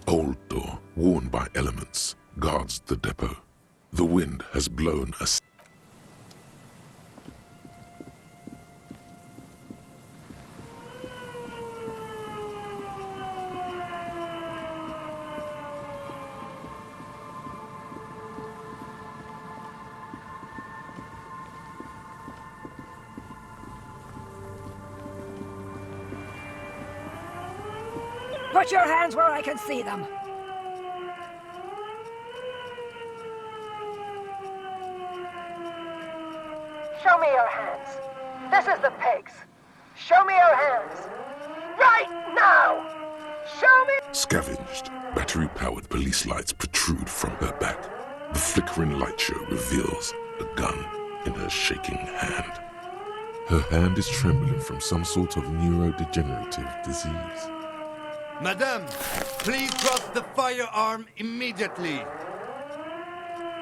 old door, worn by elements, guards the depot. The wind has blown a... Put your hands where I can see them. Show me your hands. This is the pigs. Show me your hands. Right now! Show me... Scavenged, battery-powered police lights protrude from her back. The flickering light show reveals a gun in her shaking hand. Her hand is trembling from some sort of neurodegenerative disease. Madame, please drop the firearm immediately.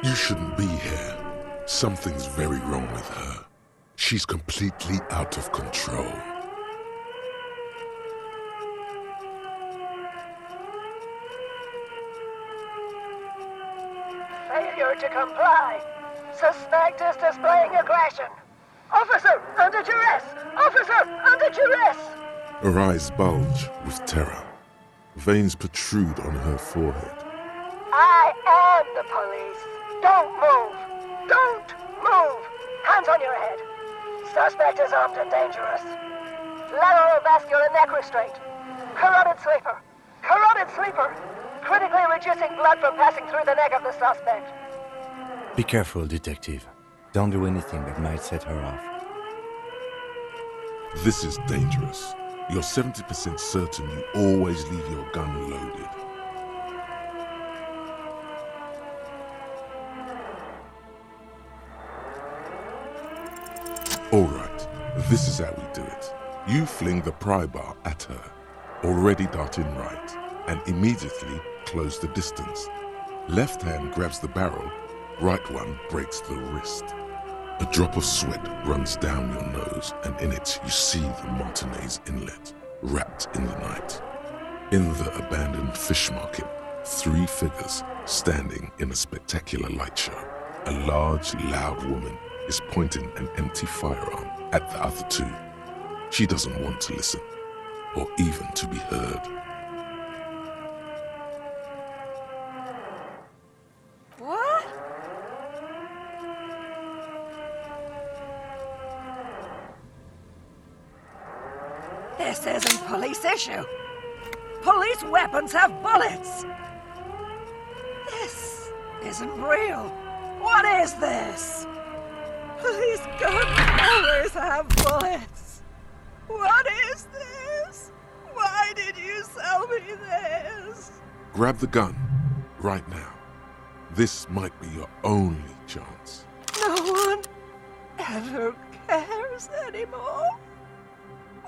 You shouldn't be here. Something's very wrong with her. She's completely out of control. Failure to comply. Suspect is displaying aggression. Officer, under duress! Officer, under duress! Her eyes bulge with terror. Veins protrude on her forehead. I am the police. Don't move. Don't move. Hands on your head. Suspect is armed and dangerous. Lateral vascular neck restraint. Carotid sleeper. Carotid sleeper. Critically reducing blood from passing through the neck of the suspect. Be careful, detective. Don't do anything that might set her off. This is dangerous. You're 70% certain you always leave your gun loaded. Alright, this is how we do it. You fling the pry bar at her, already darting right, and immediately close the distance. Left hand grabs the barrel, right one breaks the wrist. A drop of sweat runs down your nose, and in it you see the Martinez Inlet, wrapped in the night. In the abandoned fish market, 3 figures standing in a spectacular light show. A large, loud woman is pointing an empty firearm at the other 2. She doesn't want to listen, or even to be heard. What? This isn't police issue. Police weapons have bullets. This isn't real. What is this? Police guns always have bullets. What is this? Why did you sell me this? Grab the gun, right now. This might be your only chance. No one ever cares anymore.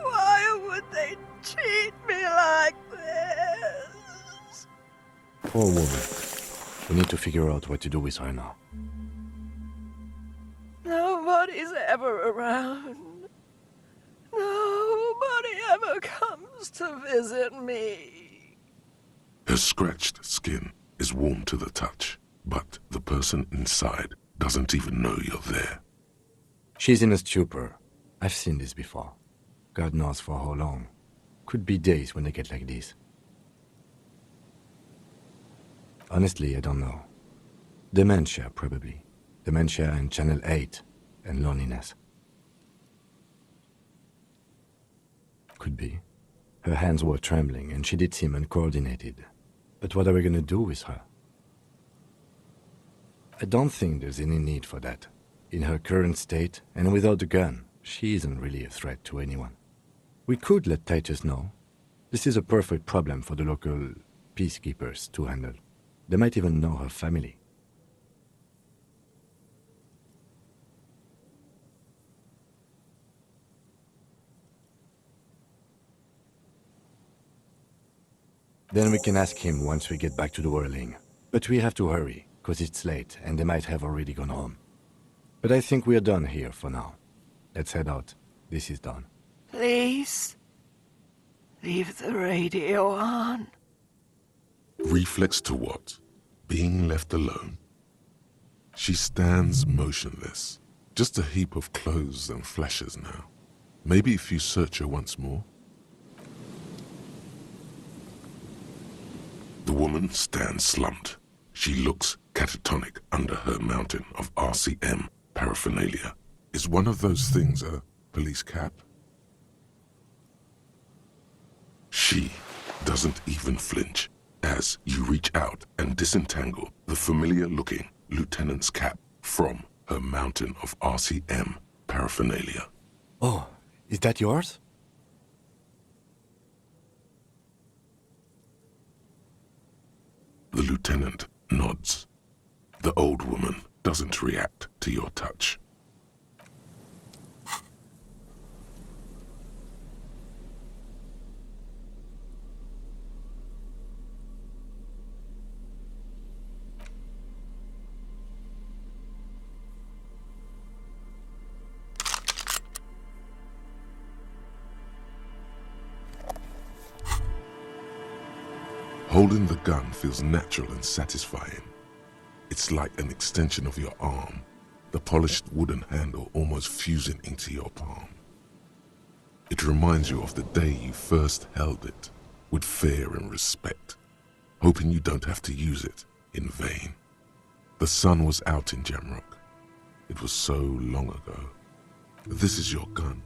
Why would they treat me like this? Poor woman. We need to figure out what to do with her now. Nobody's ever around. Nobody ever comes to visit me. Her scratched skin is warm to the touch, but the person inside doesn't even know you're there. She's in a stupor. I've seen this before. God knows for how long. Could be days when they get like this. Honestly, I don't know. Dementia, probably. Dementia and Channel 8 and loneliness. Could be. Her hands were trembling and she did seem uncoordinated. But what are we gonna do with her? I don't think there's any need for that. In her current state and without the gun, she isn't really a threat to anyone. We could let Titus know. This is a perfect problem for the local peacekeepers to handle. They might even know her family. Then we can ask him once we get back to the whirling. But we have to hurry, because it's late and they might have already gone home. But I think we're done here for now. Let's head out. This is done. Please, leave the radio on. Reflex to what? Being left alone? She stands motionless, just a heap of clothes and flashes now. Maybe if you search her once more? The woman stands slumped. She looks catatonic under her mountain of RCM paraphernalia. Is one of those things a police cap? She doesn't even flinch as you reach out and disentangle the familiar-looking lieutenant's cap from her mountain of RCM paraphernalia. Oh, is that yours? The lieutenant nods. The old woman doesn't react to your touch. Holding the gun feels natural and satisfying. It's like an extension of your arm, the polished wooden handle almost fusing into your palm. It reminds you of the day you first held it, with fear and respect, hoping you don't have to use it in vain. The sun was out in Jamrock. It was so long ago. This is your gun.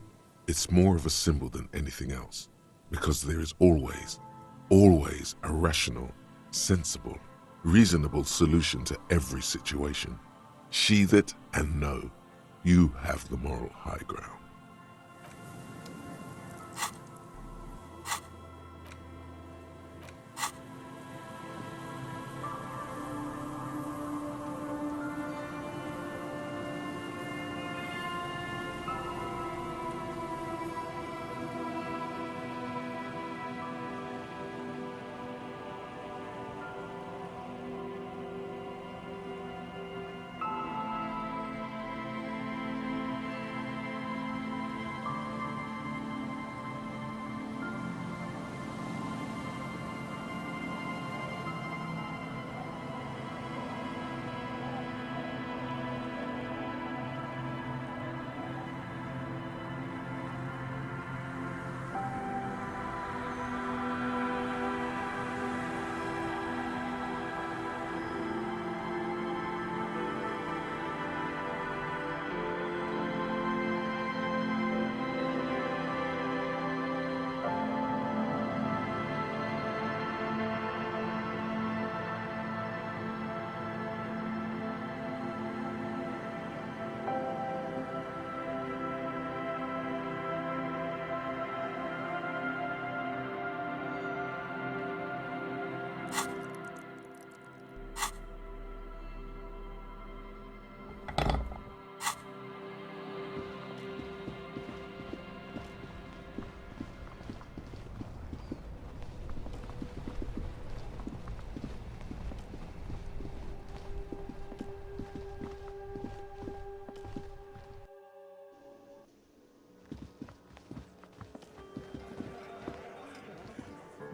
It's more of a symbol than anything else, because there is always a rational, sensible, reasonable solution to every situation. Sheathe it and know you have the moral high ground.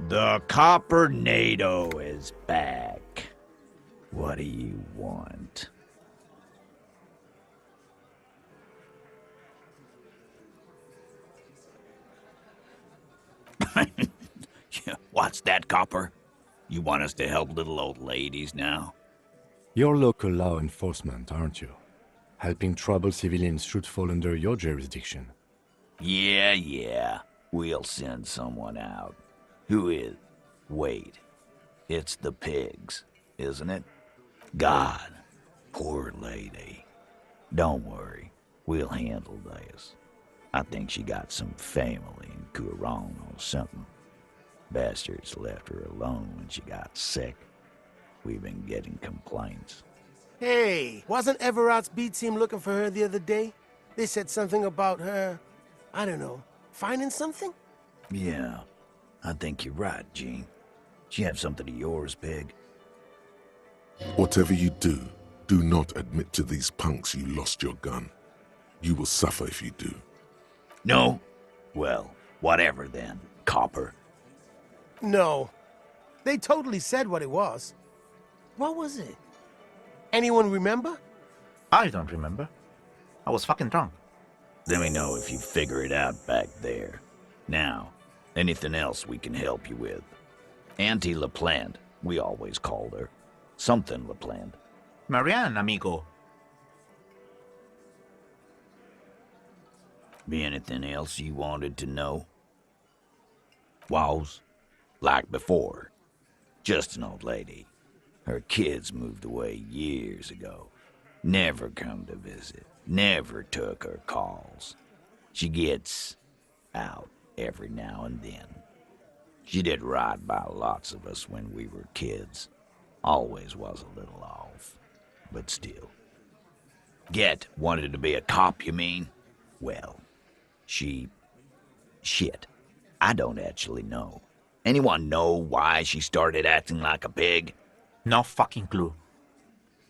The Copper-nado is back. What do you want? What's that, Copper? You want us to help little old ladies now? You're local law enforcement, aren't you? Helping troubled civilians should fall under your jurisdiction. Yeah. We'll send someone out. Who is? Wait. It's the pigs, isn't it? God, poor lady. Don't worry. We'll handle this. I think she got some family in Courant or something. Bastards left her alone when she got sick. We've been getting complaints. Hey, wasn't Everard's B team looking for her the other day? They said something about her, I don't know, finding something? Yeah, I think you're right, Gene. She have something of yours, Pig? Whatever you do, do not admit to these punks you lost your gun. You will suffer if you do. No? Well, whatever then, Copper. No. They totally said what it was. What was it? Anyone remember? I don't remember. I was fucking drunk. Let me know if you figure it out back there. Now, anything else we can help you with? Auntie LaPlante, we always called her. Something LaPlante. Marianne, amigo. Be anything else you wanted to know? Was? Like before. Just an old lady. Her kids moved away years ago. Never come to visit. Never took her calls. She gets out every now and then. She did right by lots of us when we were kids. Always was a little off, but still. Get wanted to be a cop, you mean? Well, shit. I don't actually know. Anyone know why she started acting like a pig? No fucking clue.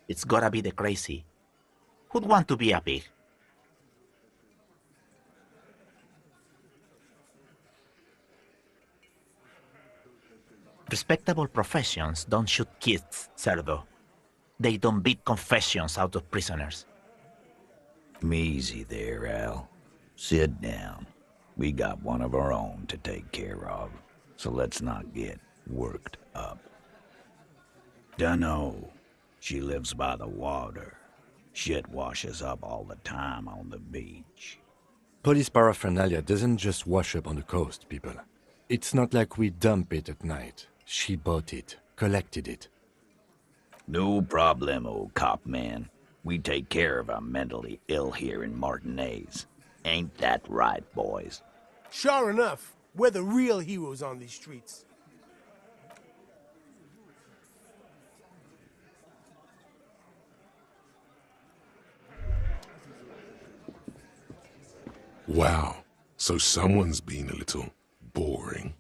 It's gotta be the crazy. Who'd want to be a pig? Respectable professions don't shoot kids, Cerdo. They don't beat confessions out of prisoners. Easy there, Al. Sit down. We got one of our own to take care of, so let's not get worked up. Dunno. She lives by the water. Shit washes up all the time on the beach. Police paraphernalia doesn't just wash up on the coast, people. It's not like we dump it at night. She bought it, collected it. No problemo, cop man. We take care of our mentally ill here in Martinez. Ain't that right, boys? Sure enough, we're the real heroes on these streets. Wow, so someone's been a little boring.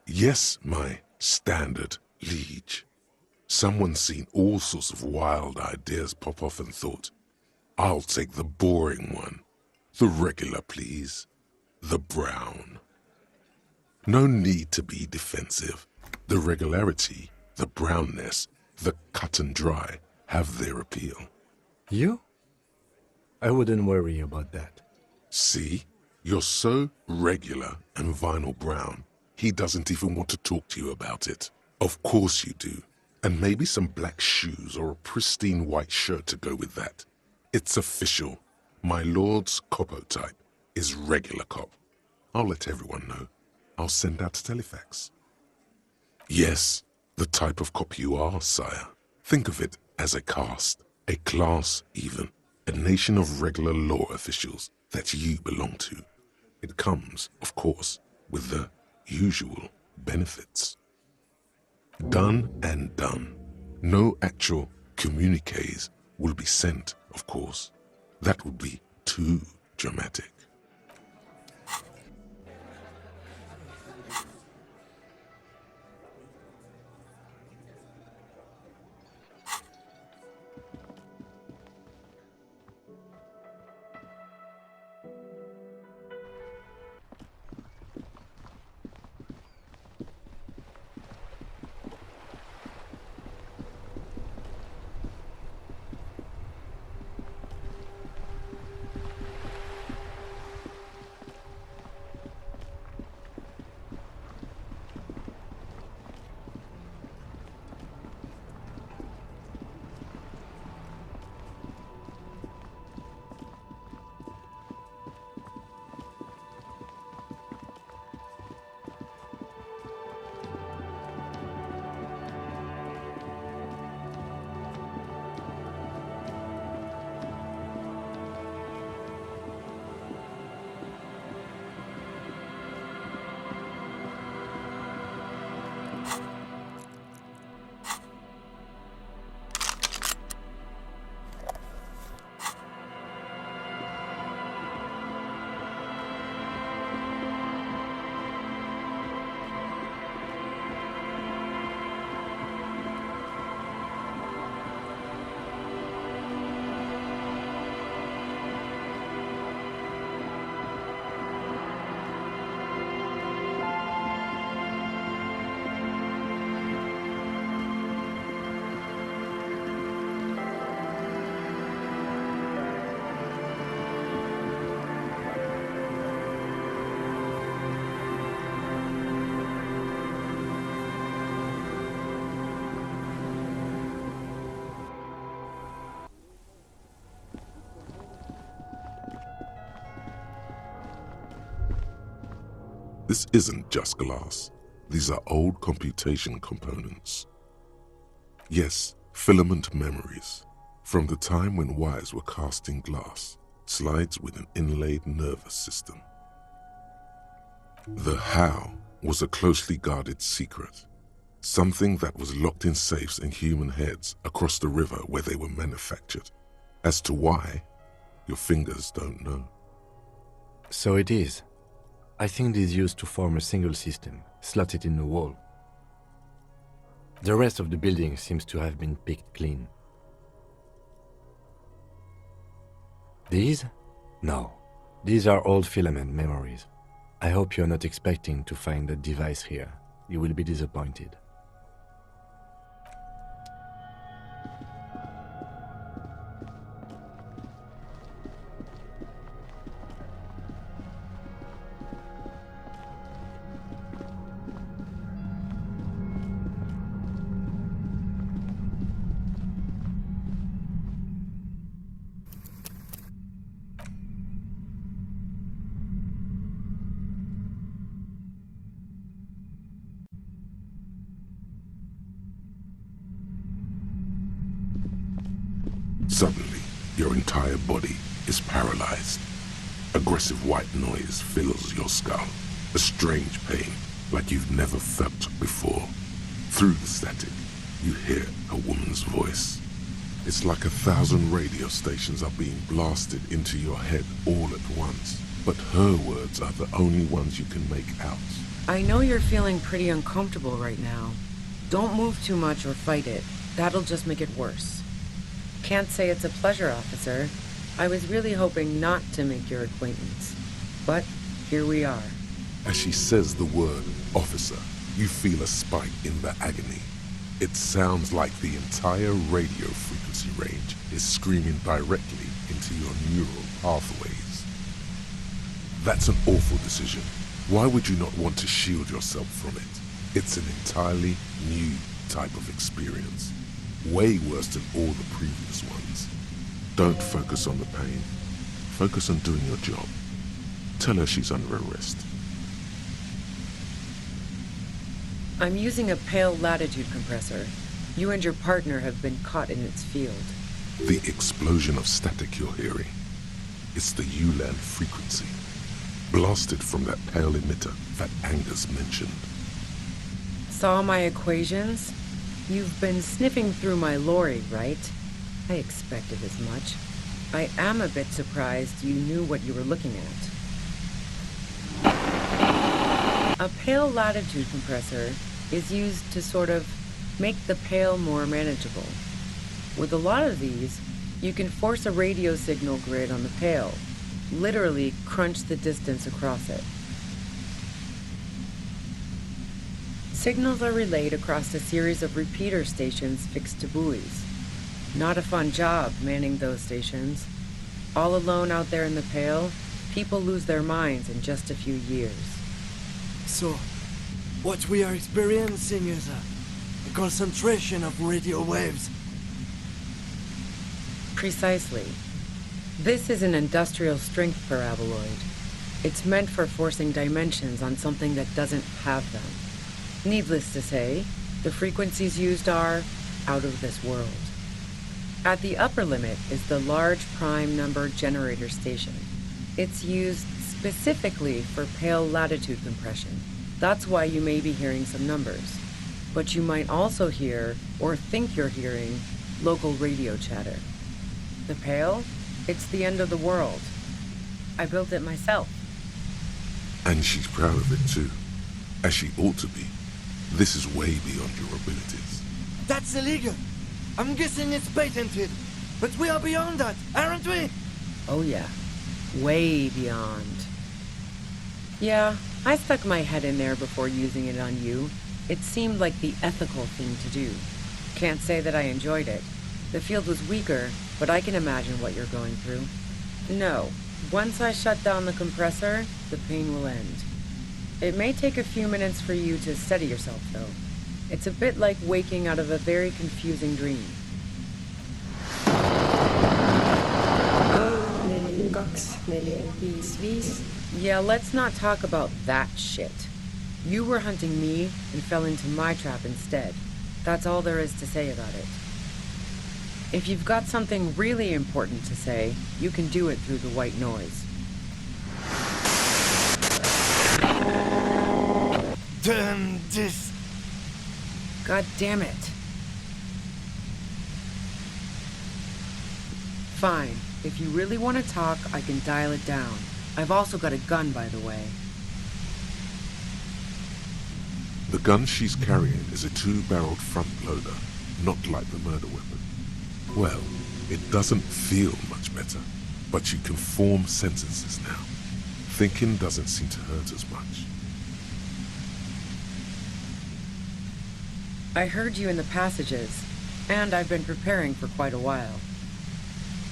Yes, my standard liege. Someone's seen all sorts of wild ideas pop off and thought, I'll take the boring one. The regular, please. The brown. No need to be defensive. The regularity, the brownness, the cut and dry have their appeal. You? I wouldn't worry about that. See? You're so regular and vinyl brown, he doesn't even want to talk to you about it. Of course you do. And maybe some black shoes or a pristine white shirt to go with that. It's official. My lord's copo type is regular cop. I'll let everyone know. I'll send out a telefax. Yes, the type of cop you are, sire. Think of it as a caste, a class even, a nation of regular law officials that you belong to. It comes, of course, with the usual benefits. Done and done. No actual communiques will be sent, of course. That would be too dramatic. This isn't just glass. These are old computation components. Yes, filament memories, from the time when wires were cast in glass, slides with an inlaid nervous system. The how was a closely guarded secret, something that was locked in safes in human heads across the river where they were manufactured. As to why, your fingers don't know. So it is. I think it is used to form a single system, slotted in the wall. The rest of the building seems to have been picked clean. These? No. These are old filament memories. I hope you're not expecting to find a device here. You will be disappointed. Suddenly, your entire body is paralyzed. Aggressive white noise fills your skull. A strange pain, like you've never felt before. Through the static, you hear a woman's voice. It's like 1,000 radio stations are being blasted into your head all at once. But her words are the only ones you can make out. I know you're feeling pretty uncomfortable right now. Don't move too much or fight it. That'll just make it worse. Can't say it's a pleasure, officer. I was really hoping not to make your acquaintance. But here we are. As she says the word officer, you feel a spike in the agony. It sounds like the entire radio frequency range is screaming directly into your neural pathways. That's an awful decision. Why would you not want to shield yourself from it? It's an entirely new type of experience. Way worse than all the previous ones. Don't focus on the pain. Focus on doing your job. Tell her she's under arrest. I'm using a pale latitude compressor. You and your partner have been caught in its field. The explosion of static you're hearing. It's the ULAN frequency. Blasted from that pale emitter that Angus mentioned. Saw my equations? You've been sniffing through my lorry, right? I expected as much. I am a bit surprised you knew what you were looking at. A pale latitude compressor is used to sort of make the pale more manageable. With a lot of these, you can force a radio signal grid on the pale, literally crunch the distance across it. Signals are relayed across a series of repeater stations fixed to buoys. Not a fun job manning those stations. All alone out there in the pale, people lose their minds in just a few years. So, what we are experiencing is a concentration of radio waves. Precisely. This is an industrial strength paraboloid. It's meant for forcing dimensions on something that doesn't have them. Needless to say, the frequencies used are out of this world. At the upper limit is the large prime number generator station. It's used specifically for pale latitude compression. That's why you may be hearing some numbers. But you might also hear, or think you're hearing, local radio chatter. The pale? It's the end of the world. I built it myself. And she's proud of it too, as she ought to be. This is way beyond your abilities. That's illegal. I'm guessing it's patented. But we are beyond that, aren't we? Oh yeah, way beyond. Yeah, I stuck my head in there before using it on you. It seemed like the ethical thing to do. Can't say that I enjoyed it. The field was weaker, but I can imagine what you're going through. No, once I shut down the compressor, the pain will end. It may take a few minutes for you to steady yourself, though. It's a bit like waking out of a very confusing dream. niks nødvendigvis. Yeah, let's not talk about that shit. You were hunting me and fell into my trap instead. That's all there is to say about it. If you've got something really important to say, you can do it through the white noise. Damn this! God damn it. Fine. If you really want to talk, I can dial it down. I've also got a gun, by the way. The gun she's carrying is a 2-barreled front loader, not like the murder weapon. Well, it doesn't feel much better, but you can form sentences now. Thinking doesn't seem to hurt as much. I heard you in the passages, and I've been preparing for quite a while.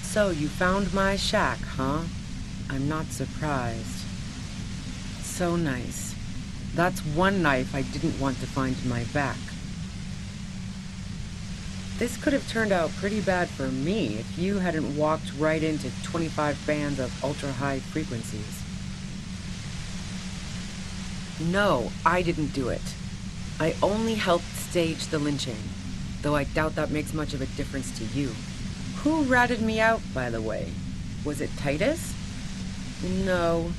So you found my shack, huh? I'm not surprised. So nice. That's one knife I didn't want to find in my back. This could have turned out pretty bad for me if you hadn't walked right into 25 bands of ultra-high frequencies. No, I didn't do it. I only helped stage the lynching, though I doubt that makes much of a difference to you. Who ratted me out, by the way? Was it Titus? No,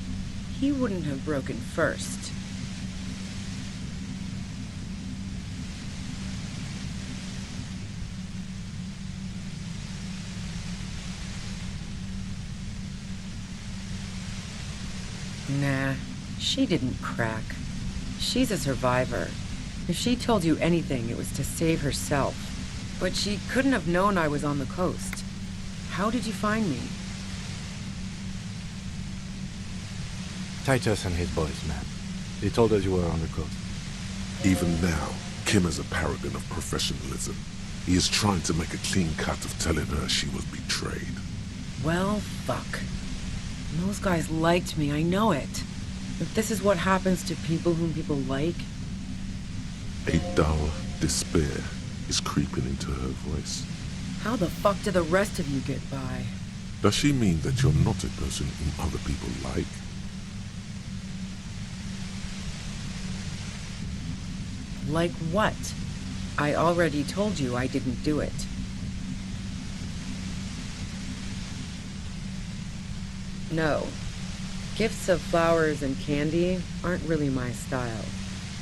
he wouldn't have broken first. Nah, she didn't crack. She's a survivor. If she told you anything, it was to save herself. But she couldn't have known I was on the coast. How did you find me? Titus and his boys, man. They told us you were on the coast. Even now, Kim is a paragon of professionalism. He is trying to make a clean cut of telling her she was betrayed. Well, fuck. Those guys liked me, I know it. If this is what happens to people whom people like... A dull despair is creeping into her voice. How the fuck do the rest of you get by? Does she mean that you're not a person whom other people like? Like what? I already told you I didn't do it. No. Gifts of flowers and candy aren't really my style.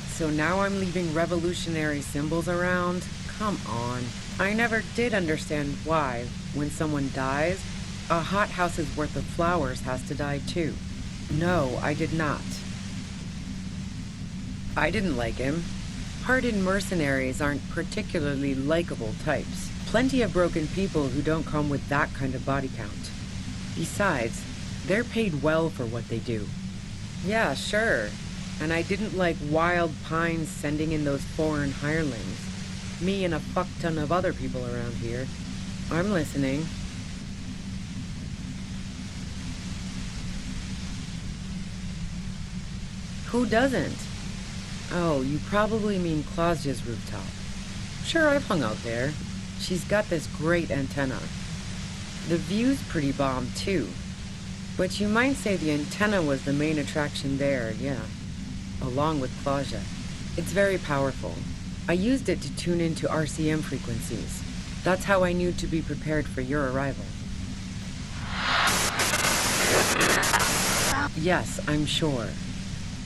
So now I'm leaving revolutionary symbols around? Come on. I never did understand why, when someone dies, a hothouse's worth of flowers has to die too. No, I did not. I didn't like him. Hardened mercenaries aren't particularly likable types. Plenty of broken people who don't come with that kind of body count. Besides, they're paid well for what they do. Yeah, sure. And I didn't like Wild Pines sending in those foreign hirelings. Me and a fuck ton of other people around here. I'm listening. Who doesn't? Oh, you probably mean Claudia's rooftop. Sure, I've hung out there. She's got this great antenna. The view's pretty bomb, too. But you might say the antenna was the main attraction there, yeah. Along with Claudia. It's very powerful. I used it to tune into RCM frequencies. That's how I knew to be prepared for your arrival. Yes, I'm sure.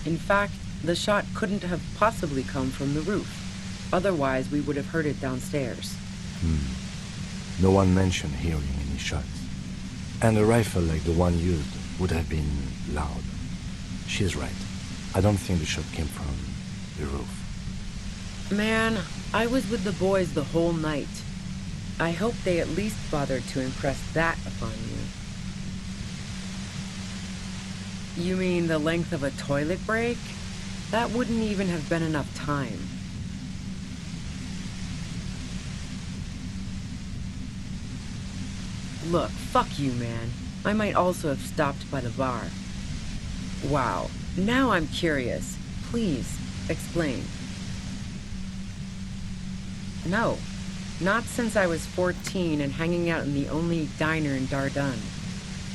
In fact, the shot couldn't have possibly come from the roof. Otherwise, we would have heard it downstairs. No one mentioned hearing any shots. And a rifle like the one used would have been loud. She's right. I don't think the shot came from the roof. Man, I was with the boys the whole night. I hope they at least bothered to impress that upon you. You mean the length of a toilet break? That wouldn't even have been enough time. Look, fuck you, man. I might also have stopped by the bar. Wow, now I'm curious. Please, explain. No, not since I was 14 and hanging out in the only diner in Dardenne.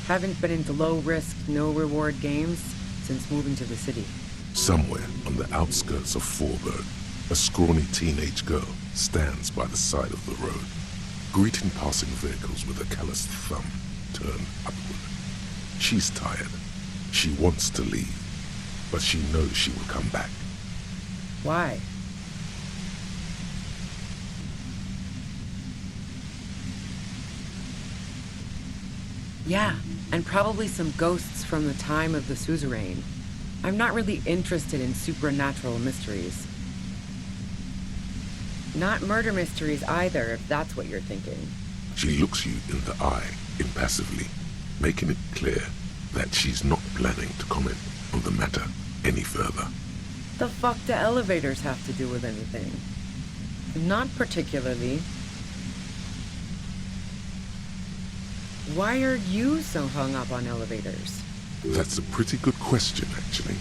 Haven't been into low-risk, no-reward games since moving to the city. Somewhere on the outskirts of Forburg, a scrawny teenage girl stands by the side of the road, greeting passing vehicles with a calloused thumb turned upward. She's tired. She wants to leave, but she knows she will come back. Why? Yeah, and probably some ghosts from the time of the suzerain. I'm not really interested in supernatural mysteries. Not murder mysteries either, if that's what you're thinking. She looks you in the eye impassively, making it clear that she's not planning to comment on the matter any further. The fuck do elevators have to do with anything? Not particularly. Why are you so hung up on elevators? That's a pretty good question, actually.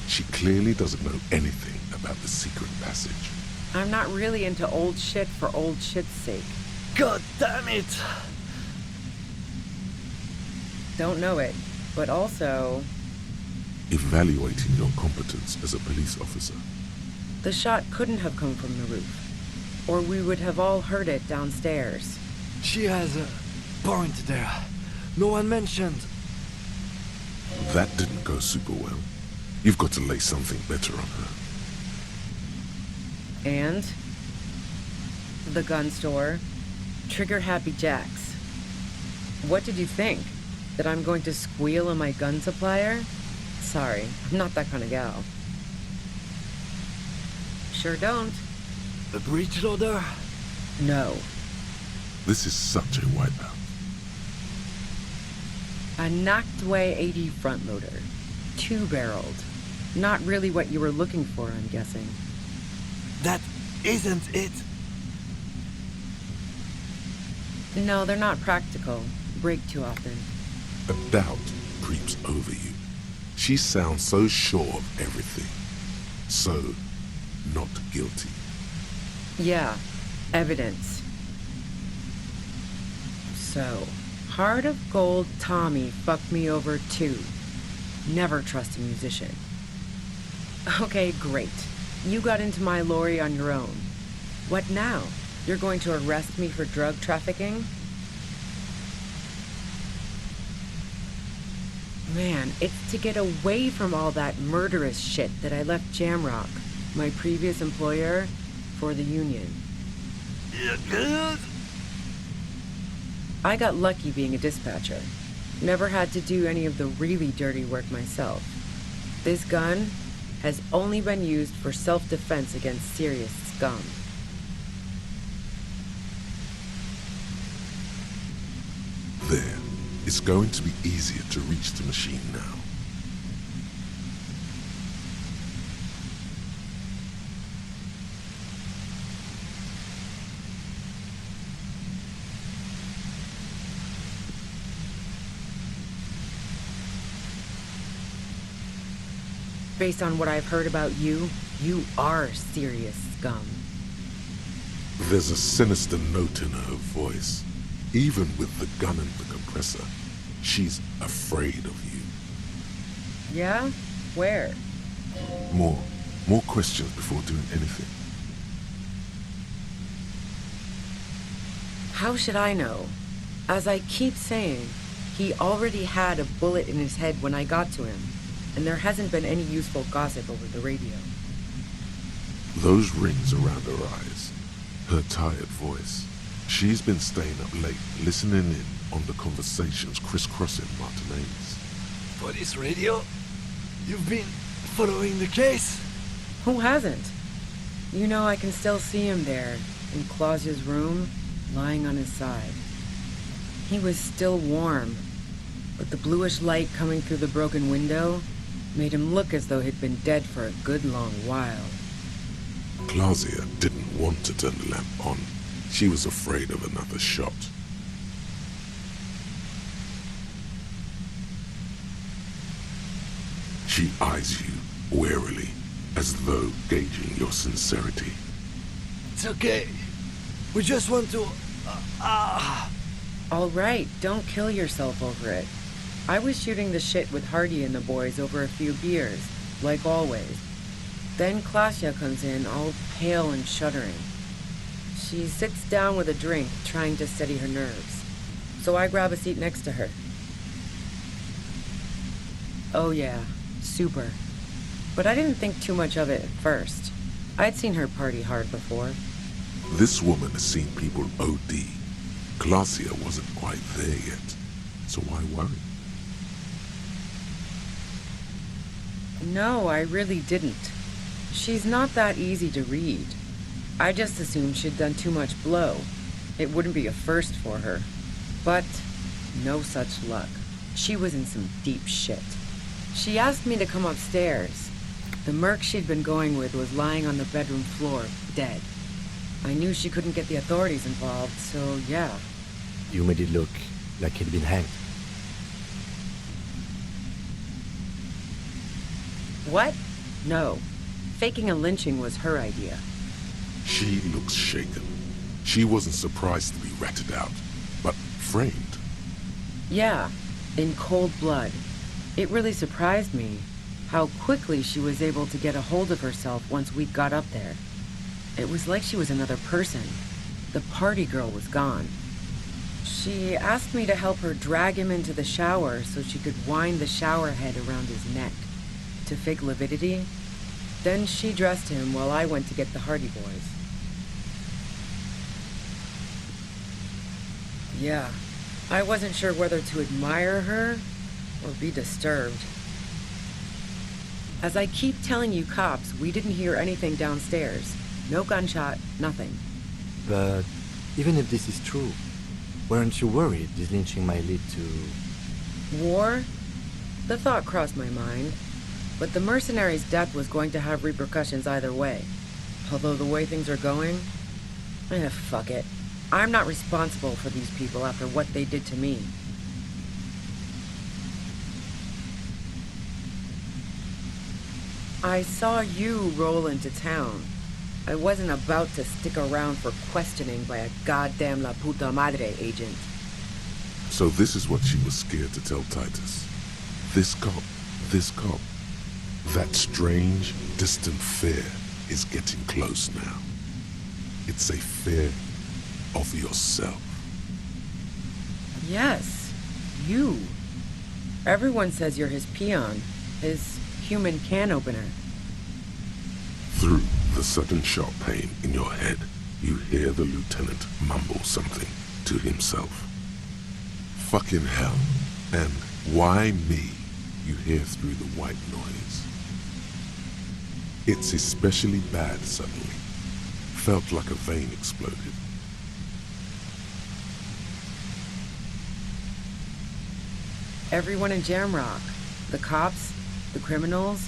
She clearly doesn't know anything about the secret passage. I'm not really into old shit for old shit's sake. God damn it! Don't know it, but also... Evaluating your competence as a police officer. The shot couldn't have come from the roof, or we would have all heard it downstairs. She has a point there. No one mentioned. That didn't go super well. You've got to lay something better on her. And? The gun store. Trigger Happy Jacks. What did you think? That I'm going to squeal on my gun supplier? Sorry, I'm not that kind of gal. Sure don't. The breech loader? No. This is such a wipeout. A Nachtway 80 front loader. Two-barreled. Not really what you were looking for, I'm guessing. That isn't it. No, they're not practical. Break too often. A doubt creeps over you. She sounds so sure of everything. So, not guilty. Yeah, evidence. So, Heart of Gold Tommy fucked me over too. Never trust a musician. Okay, great. You got into my lorry on your own. What now? You're going to arrest me for drug trafficking? Man, it's to get away from all that murderous shit that I left Jamrock, my previous employer, for the Union. I got lucky being a dispatcher. Never had to do any of the really dirty work myself. This gun has only been used for self-defense against serious scum. There. It's going to be easier to reach the machine now. Based on what I've heard about you, you are serious scum. There's a sinister note in her voice. Even with the gun and the compressor, she's afraid of you. Yeah? Where? More questions before doing anything. How should I know? As I keep saying, he already had a bullet in his head when I got to him, and there hasn't been any useful gossip over the radio. Those rings around her eyes, her tired voice. She's been staying up late, listening in on the conversations crisscrossing Martinez. Police radio? You've been following the case? Who hasn't? You know, I can still see him there, in Claus's room, lying on his side. He was still warm, but the bluish light coming through the broken window made him look as though he'd been dead for a good long while. Clausia didn't want to turn the lamp on. She was afraid of another shot. She eyes you warily, as though gauging your sincerity. It's okay. We just want to... All right, don't kill yourself over it. I was shooting the shit with Hardy and the boys over a few beers, like always. Then Klasya comes in, all pale and shuddering. She sits down with a drink, trying to steady her nerves. So I grab a seat next to her. Oh yeah, super. But I didn't think too much of it at first. I'd seen her party hard before. This woman has seen people OD. Glacia wasn't quite there yet, so why worry? No, I really didn't. She's not that easy to read. I just assumed she'd done too much blow. It wouldn't be a first for her. But no such luck. She was in some deep shit. She asked me to come upstairs. The merc she'd been going with was lying on the bedroom floor, dead. I knew she couldn't get the authorities involved, so yeah. You made it look like he'd been hanged. What? No. Faking a lynching was her idea. She looks shaken. She wasn't surprised to be ratted out, but framed. Yeah, in cold blood. It really surprised me how quickly she was able to get a hold of herself once we got up there. It was like she was another person. The party girl was gone. She asked me to help her drag him into the shower so she could wind the shower head around his neck to fake lividity. Then she dressed him while I went to get the Hardy Boys. Yeah, I wasn't sure whether to admire her or be disturbed. As I keep telling you cops, we didn't hear anything downstairs. No gunshot, nothing. But even if this is true, weren't you worried this lynching might lead to... War? The thought crossed my mind. But the mercenary's death was going to have repercussions either way. Although the way things are going... fuck it. I'm not responsible for these people after what they did to me. I saw you roll into town. I wasn't about to stick around for questioning by a goddamn La Puta Madre agent. So this is what she was scared to tell Titus. This cop. That strange, distant fear is getting close now. It's a fear of yourself. Yes, you. Everyone says you're his peon, his human can opener. Through the sudden sharp pain in your head, you hear the lieutenant mumble something to himself. Fucking hell. And why me? You hear through the white noise. It's especially bad suddenly. Felt like a vein exploded. Everyone in Jamrock. The cops, the criminals.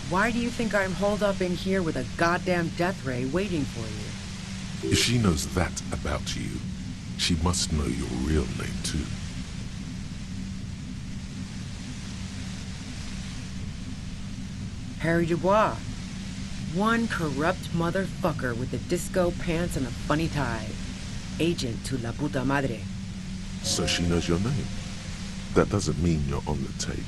Why do you think I'm holed up in here with a goddamn death ray waiting for you? If she knows that about you, she must know your real name too. Harry Dubois. One corrupt motherfucker with the disco pants and a funny tie. Agent to La Puta Madre. So she knows your name. That doesn't mean you're on the tape.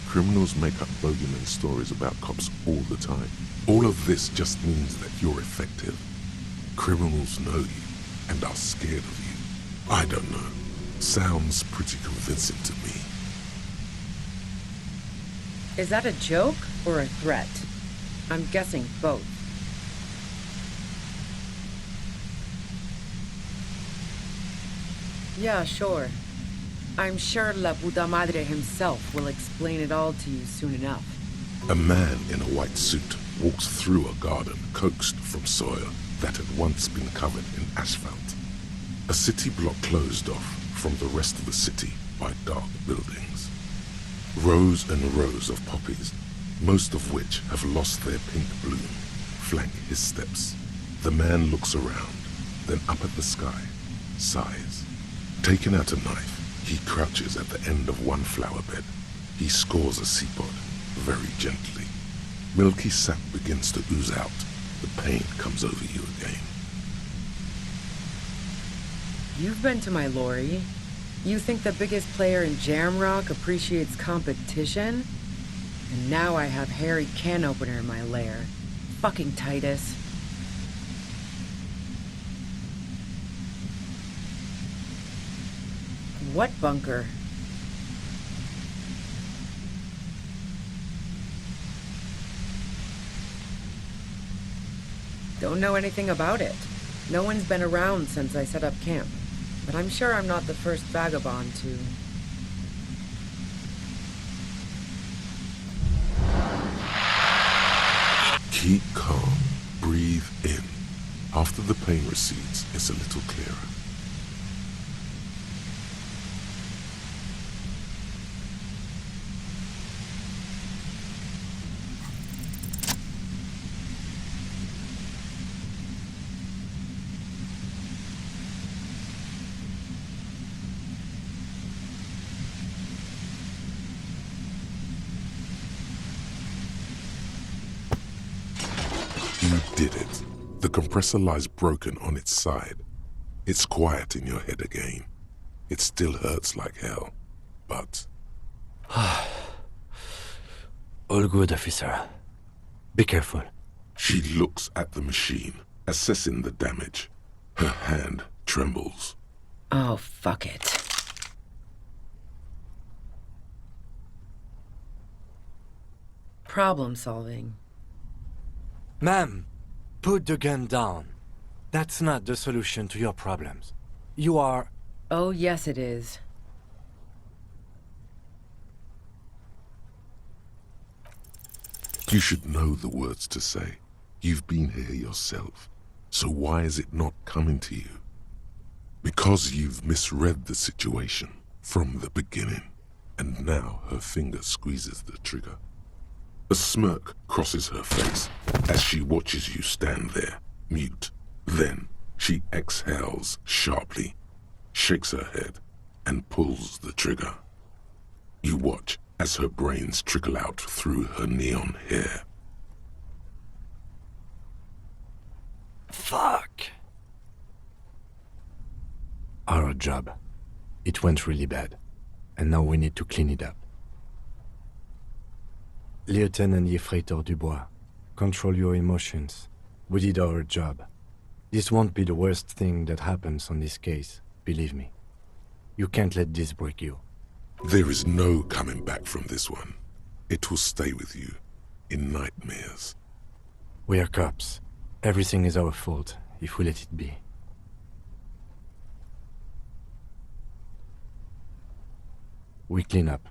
Criminals make up bogeyman stories about cops all the time. All of this just means that you're effective. Criminals know you and are scared of you. I don't know. Sounds pretty convincing to me. Is that a joke or a threat? I'm guessing both. Yeah, sure. I'm sure La Puta Madre himself will explain it all to you soon enough. A man in a white suit walks through a garden coaxed from soil that had once been covered in asphalt. A city block closed off from the rest of the city by dark buildings. Rows and rows of poppies, most of which have lost their pink bloom, flank his steps. The man looks around, then up at the sky, sighs. Taking out a knife, he crouches at the end of one flower bed. He scores a seapod, very gently. Milky sap begins to ooze out. The pain comes over you again. You've been to my lorry. You think the biggest player in Jamrock appreciates competition? And now I have Harry can opener in my lair. Fucking Titus. What bunker? Don't know anything about it. No one's been around since I set up camp. But I'm sure I'm not the first vagabond to... Keep calm. Breathe in. After the pain recedes, it's a little clearer. You did it. The compressor lies broken on its side. It's quiet in your head again. It still hurts like hell, but... All good, officer. Be careful. She looks at the machine, assessing the damage. Her hand trembles. Oh, fuck it. Problem solving. Ma'am, put the gun down. That's not the solution to your problems. You are... Oh, yes it is. You should know the words to say. You've been here yourself. So why is it not coming to you? Because you've misread the situation from the beginning. And now her finger squeezes the trigger. A smirk crosses her face as she watches you stand there, mute. Then she exhales sharply, shakes her head, and pulls the trigger. You watch as her brains trickle out through her neon hair. Fuck. Our job. It went really bad. And now we need to clean it up. Lieutenant Yefreitor Dubois, control your emotions. We did our job. This won't be the worst thing that happens on this case, believe me. You can't let this break you. There is no coming back from this one. It will stay with you, in nightmares. We are cops. Everything is our fault, if we let it be. We clean up.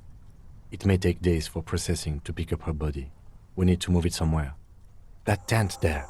It may take days for processing to pick up her body. We need to move it somewhere. That tent there.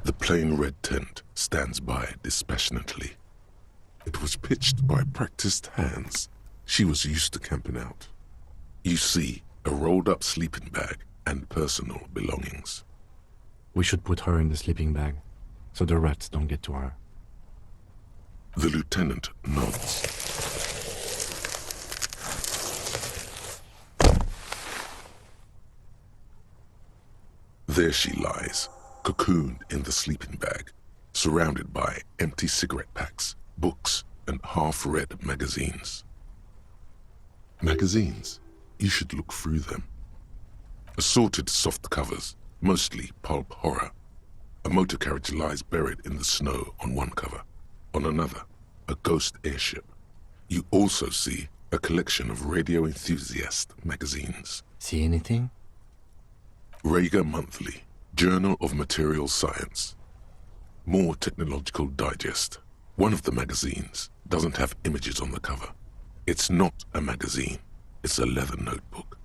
The plain red tent stands by dispassionately. It was pitched by practiced hands. She was used to camping out. You see a rolled-up sleeping bag and personal belongings. We should put her in the sleeping bag, so the rats don't get to her. The lieutenant nods. There she lies, cocooned in the sleeping bag, surrounded by empty cigarette packs, books, and half-read magazines. Magazines? You should look through them. Assorted soft covers, mostly pulp horror. A motor carriage lies buried in the snow on one cover. On another, a ghost airship. You also see a collection of radio enthusiast magazines. See anything? Rager Monthly, Journal of Material Science. More Technological Digest. One of the magazines doesn't have images on the cover. It's not a magazine, it's a leather notebook.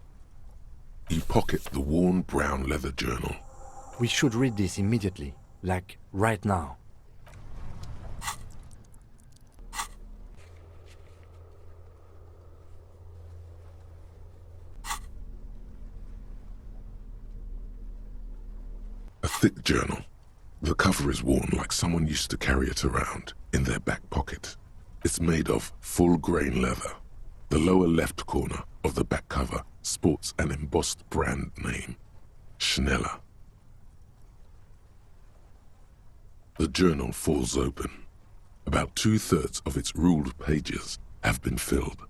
You pocket the worn brown leather journal. We should read this immediately, like right now. A thick journal. The cover is worn like someone used to carry it around in their back pocket. It's made of full-grain leather. The lower left corner of the back cover sports an embossed brand name, Schneller. The journal falls open. About 2/3 of its ruled pages have been filled.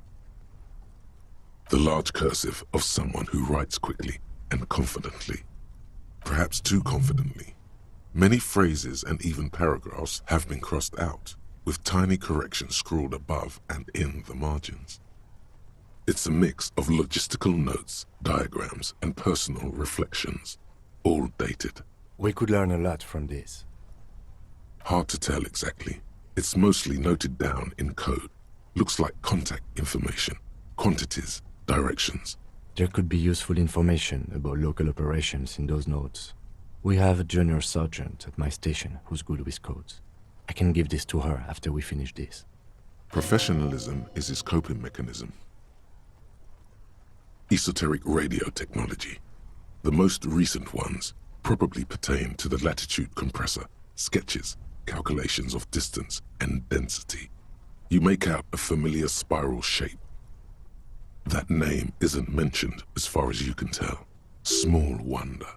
The large cursive of someone who writes quickly and confidently. Perhaps too confidently. Many phrases and even paragraphs have been crossed out, with tiny corrections scrawled above and in the margins. It's a mix of logistical notes, diagrams, and personal reflections, all dated. We could learn a lot from this. Hard to tell exactly. It's mostly noted down in code. Looks like contact information, quantities, directions. There could be useful information about local operations in those notes. We have a junior sergeant at my station who's good with codes. I can give this to her after we finish this. Professionalism is his coping mechanism. Esoteric radio technology. The most recent ones probably pertain to the latitude compressor, sketches, calculations of distance and density. You make out a familiar spiral shape. That name isn't mentioned as far as you can tell. Small wonder.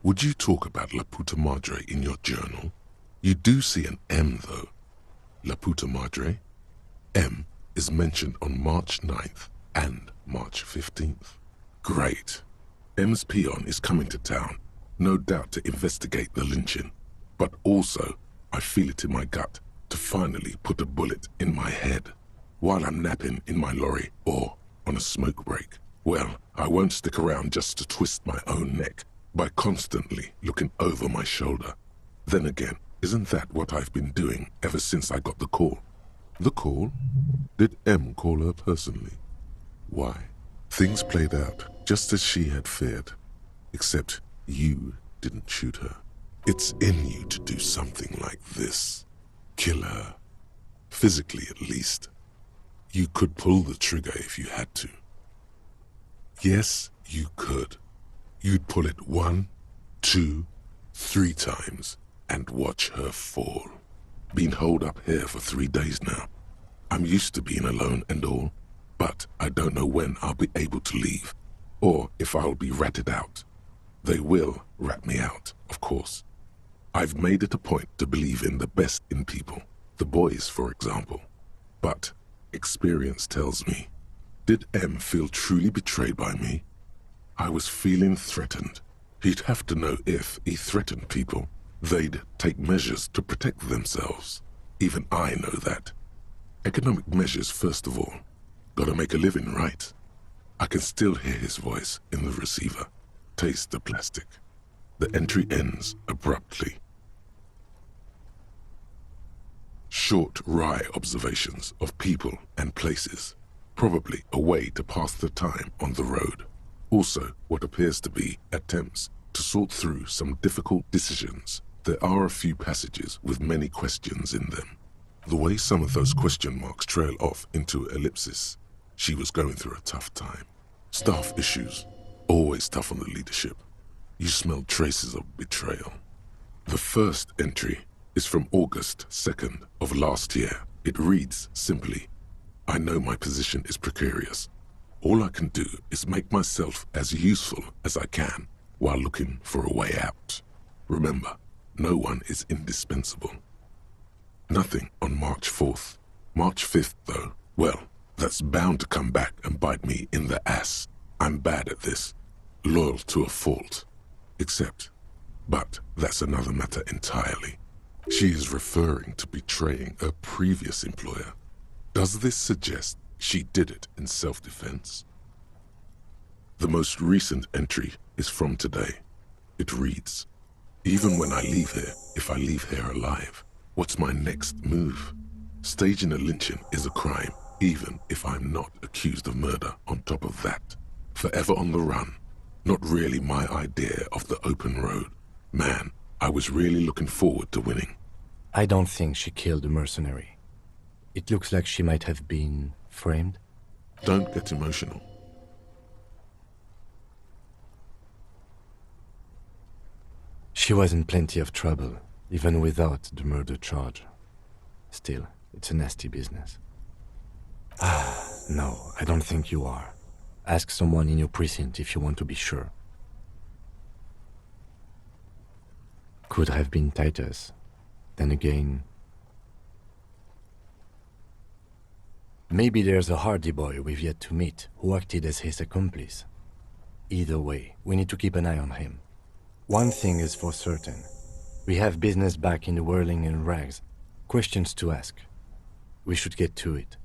Would you talk about La Puta Madre in your journal? You do see an M though. La Puta Madre. M is mentioned on March 9th and March 15th. Great. M's peon is coming to town, no doubt to investigate the lynching. But also, I feel it in my gut to finally put a bullet in my head while I'm napping in my lorry or on a smoke break. Well, I won't stick around just to twist my own neck by constantly looking over my shoulder. Then again, isn't that what I've been doing ever since I got the call? The call? Did M call her personally? Why? Things played out just as she had feared. Except you didn't shoot her. It's in you to do something like this. Kill her. Physically, at least. You could pull the trigger if you had to. Yes, you could. You'd pull it 1, 2, 3 times and watch her fall. Been holed up here for 3 days now. I'm used to being alone and all, but I don't know when I'll be able to leave, or if I'll be ratted out. They will rat me out, of course. I've made it a point to believe in the best in people, the boys, for example. But experience tells me, did M feel truly betrayed by me? I was feeling threatened. He'd have to know if he threatened people, they'd take measures to protect themselves. Even I know that. Economic measures first of all. Gotta make a living, right? I can still hear his voice in the receiver. Taste the plastic. The entry ends abruptly. Short, wry observations of people and places. Probably a way to pass the time on the road. Also, what appears to be attempts to sort through some difficult decisions. There are a few passages with many questions in them. The way some of those question marks trail off into ellipsis. She was going through a tough time. Staff issues. Always tough on the leadership. You smell traces of betrayal. The first entry is from August 2nd of last year. It reads simply, I know my position is precarious. All I can do is make myself as useful as I can while looking for a way out. Remember, no one is indispensable. Nothing on March 4th. March 5th, though, well, that's bound to come back and bite me in the ass. I'm bad at this. loyal to a fault. But that's another matter entirely. She is referring to betraying her previous employer. Does this suggest she did it in self-defense? The most recent entry is from today. It reads, "Even when I leave here, if I leave here alive, what's my next move? Staging a lynching is a crime, even if I'm not accused of murder on top of that. Forever on the run. Not really my idea of the open road. Man, I was really looking forward to winning." I don't think she killed the mercenary. It looks like she might have been framed. Don't get emotional. She was in plenty of trouble, even without the murder charge. Still, it's a nasty business. No, I don't think you are. Ask someone in your precinct if you want to be sure. Could have been Titus. Then again... Maybe there's a Hardy boy we've yet to meet who acted as his accomplice. Either way, we need to keep an eye on him. One thing is for certain. We have business back in the whirling and rags. Questions to ask. We should get to it.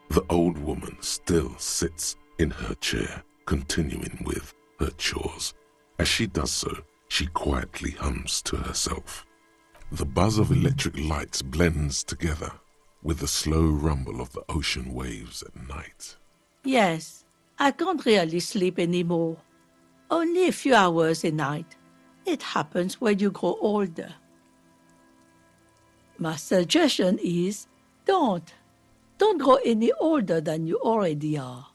The old woman still sits in her chair, continuing with her chores. As she does so, she quietly hums to herself. The buzz of electric lights blends together with the slow rumble of the ocean waves at night. Yes, I can't really sleep anymore. Only a few hours a night. It happens when you grow older. My suggestion is, don't grow any older than you already are.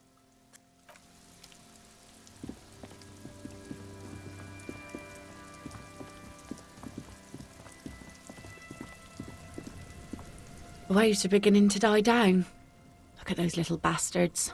Waves are beginning to die down. Look at those little bastards.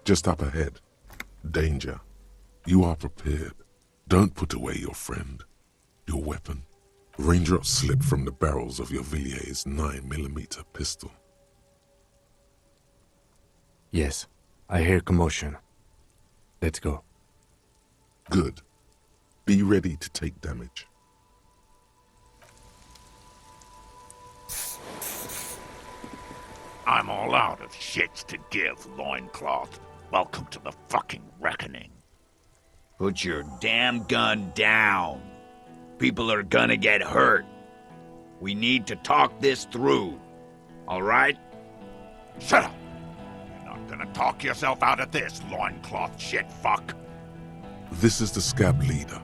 Just up ahead. Danger. You are prepared. Don't put away your friend. Your weapon. Raindrops slip from the barrels of your Villiers 9mm pistol. Yes, I hear commotion. Let's go. Good. Be ready to take damage. I'm all out of shits to give, loincloth. Welcome to the fucking reckoning. Put your damn gun down. People are gonna get hurt. We need to talk this through. All right? Shut up! You're not gonna talk yourself out of this, loincloth shit fuck. This is the scab leader.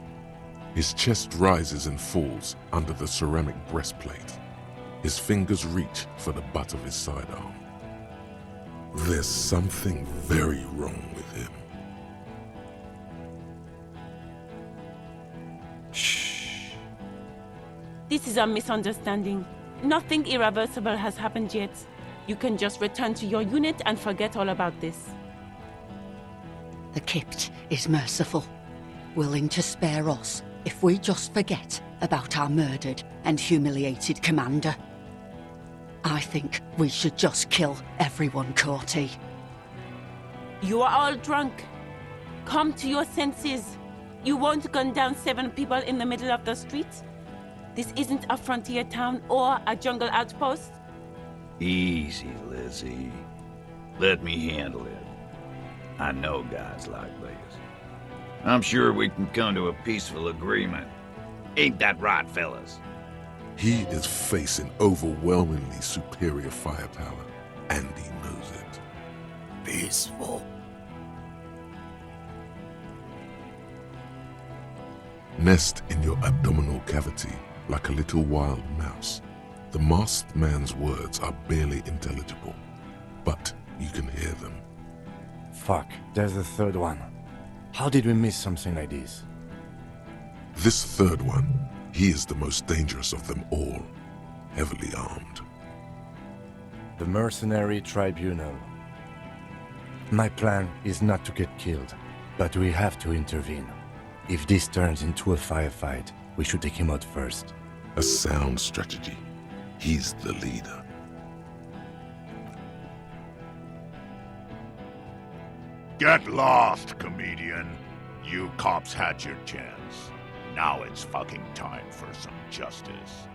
His chest rises and falls under the ceramic breastplate. His fingers reach for the butt of his sidearm. There's something very wrong with him. Shh. This is a misunderstanding. Nothing irreversible has happened yet. You can just return to your unit and forget all about this. The Kypt is merciful, willing to spare us if we just forget about our murdered and humiliated commander. I think we should just kill everyone, Corty. You are all drunk. Come to your senses. You won't gun down 7 people in the middle of the street. This isn't a frontier town or a jungle outpost. Easy, Lizzie. Let me handle it. I know guys like this. I'm sure we can come to a peaceful agreement. Ain't that right, fellas? He is facing overwhelmingly superior firepower, and he knows it. Peaceful. Nest in your abdominal cavity like a little wild mouse. The masked man's words are barely intelligible, but you can hear them. Fuck, there's a third one. How did we miss something like this? This third one, he is the most dangerous of them all, heavily armed. The Mercenary Tribunal. My plan is not to get killed, but we have to intervene. If this turns into a firefight, we should take him out first. A sound strategy. He's the leader. Get lost, comedian. You cops had your chance. Now it's fucking time for some justice.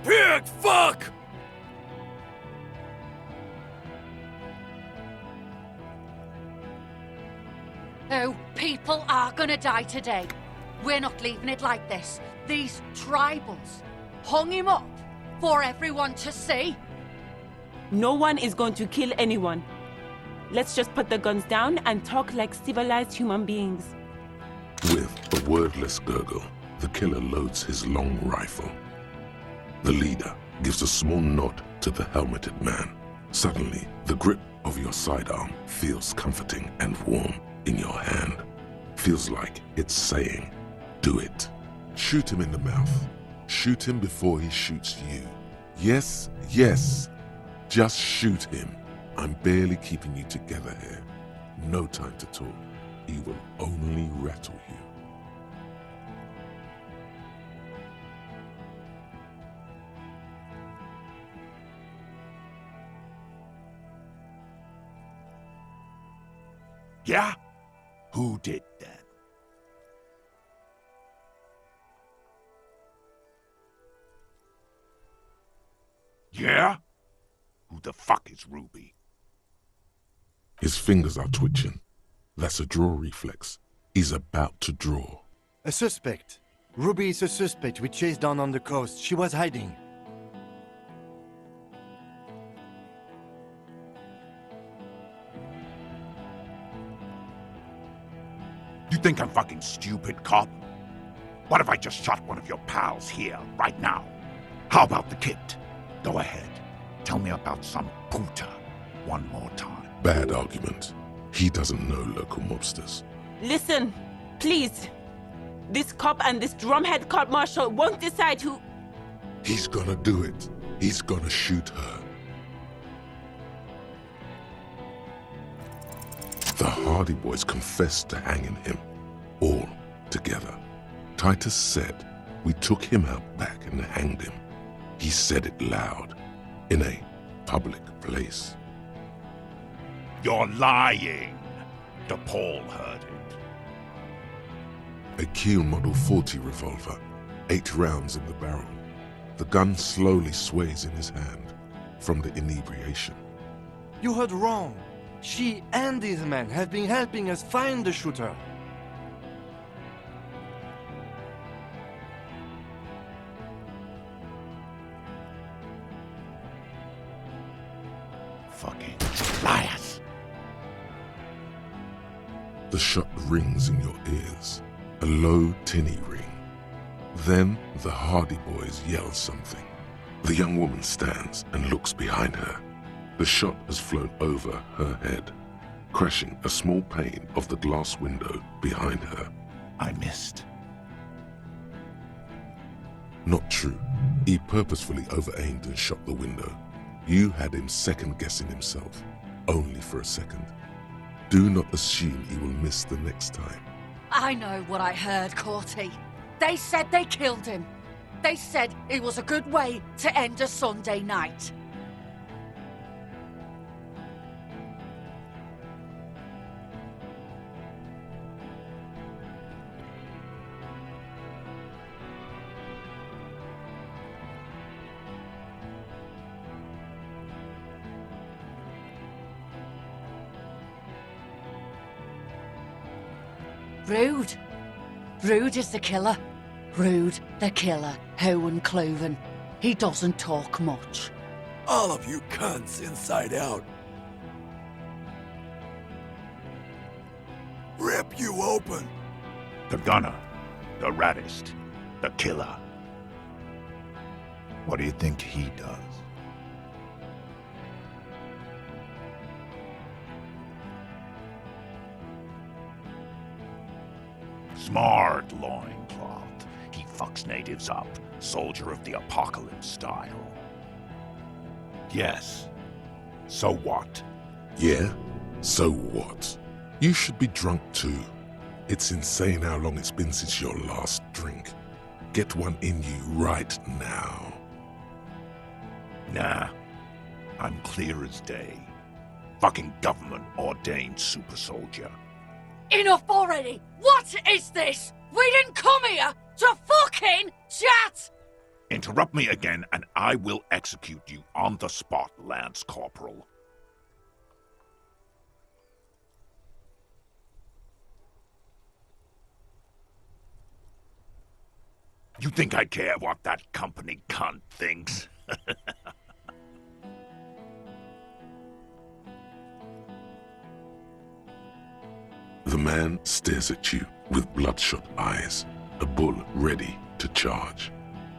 Pig fuck! Oh, people are gonna die today. We're not leaving it like this. These tribals hung him up for everyone to see. No one is going to kill anyone. Let's just put the guns down and talk like civilized human beings. With a wordless gurgle, the killer loads his long rifle. The leader gives a small nod to the helmeted man. Suddenly, the grip of your sidearm feels comforting and warm in your hand. Feels like it's saying, do it. Shoot him in the mouth. Shoot him before he shoots you. Yes, yes. Just shoot him. I'm barely keeping you together here. No time to talk. He will only rattle you. Yeah? Who did that? Yeah? Who the fuck is Ruby? His fingers are twitching. That's a draw reflex. He's about to draw. A suspect. Ruby is a suspect we chased down on the coast. She was hiding. You think I'm fucking stupid, cop? What if I just shot one of your pals here, right now? How about the kid? Go ahead. Tell me about some puta one more time. Bad argument. He doesn't know local mobsters. Listen, please. This cop and this drumhead court marshal won't decide who... He's gonna do it. He's gonna shoot her. Hardy Boys confessed to hanging him, all together. Titus said, "We took him out back and hanged him." He said it loud, in a public place. You're lying. DePaul heard it. A Kiel Model 40 revolver, 8 rounds in the barrel. The gun slowly sways in his hand from the inebriation. You heard wrong. She and these men have been helping us find the shooter. Fucking liars. The shot rings in your ears, a low, tinny ring. Then the Hardy Boys yell something. The young woman stands and looks behind her. The shot has flown over her head, crashing a small pane of the glass window behind her. I missed. Not true. He purposefully over-aimed and shot the window. You had him second-guessing himself, only for a second. Do not assume he will miss the next time. I know what I heard, Corty. They said they killed him. They said it was a good way to end a Sunday night. Rude. Rude is the killer. Rude, the killer, Owen Cloven. He doesn't talk much. All of you cunts inside out. Rip you open. The gunner, the raddest, the killer. What do you think he does? Smart loincloth. He fucks natives up, soldier of the apocalypse style. Yes. So what? Yeah? So what? You should be drunk too. It's insane how long it's been since your last drink. Get one in you right now. Nah. I'm clear as day. Fucking government-ordained super soldier. Enough already! What is this? We didn't come here to fucking chat! Interrupt me again and I will execute you on the spot, Lance Corporal. You think I care what that company cunt thinks? The man stares at you with bloodshot eyes, a bull ready to charge.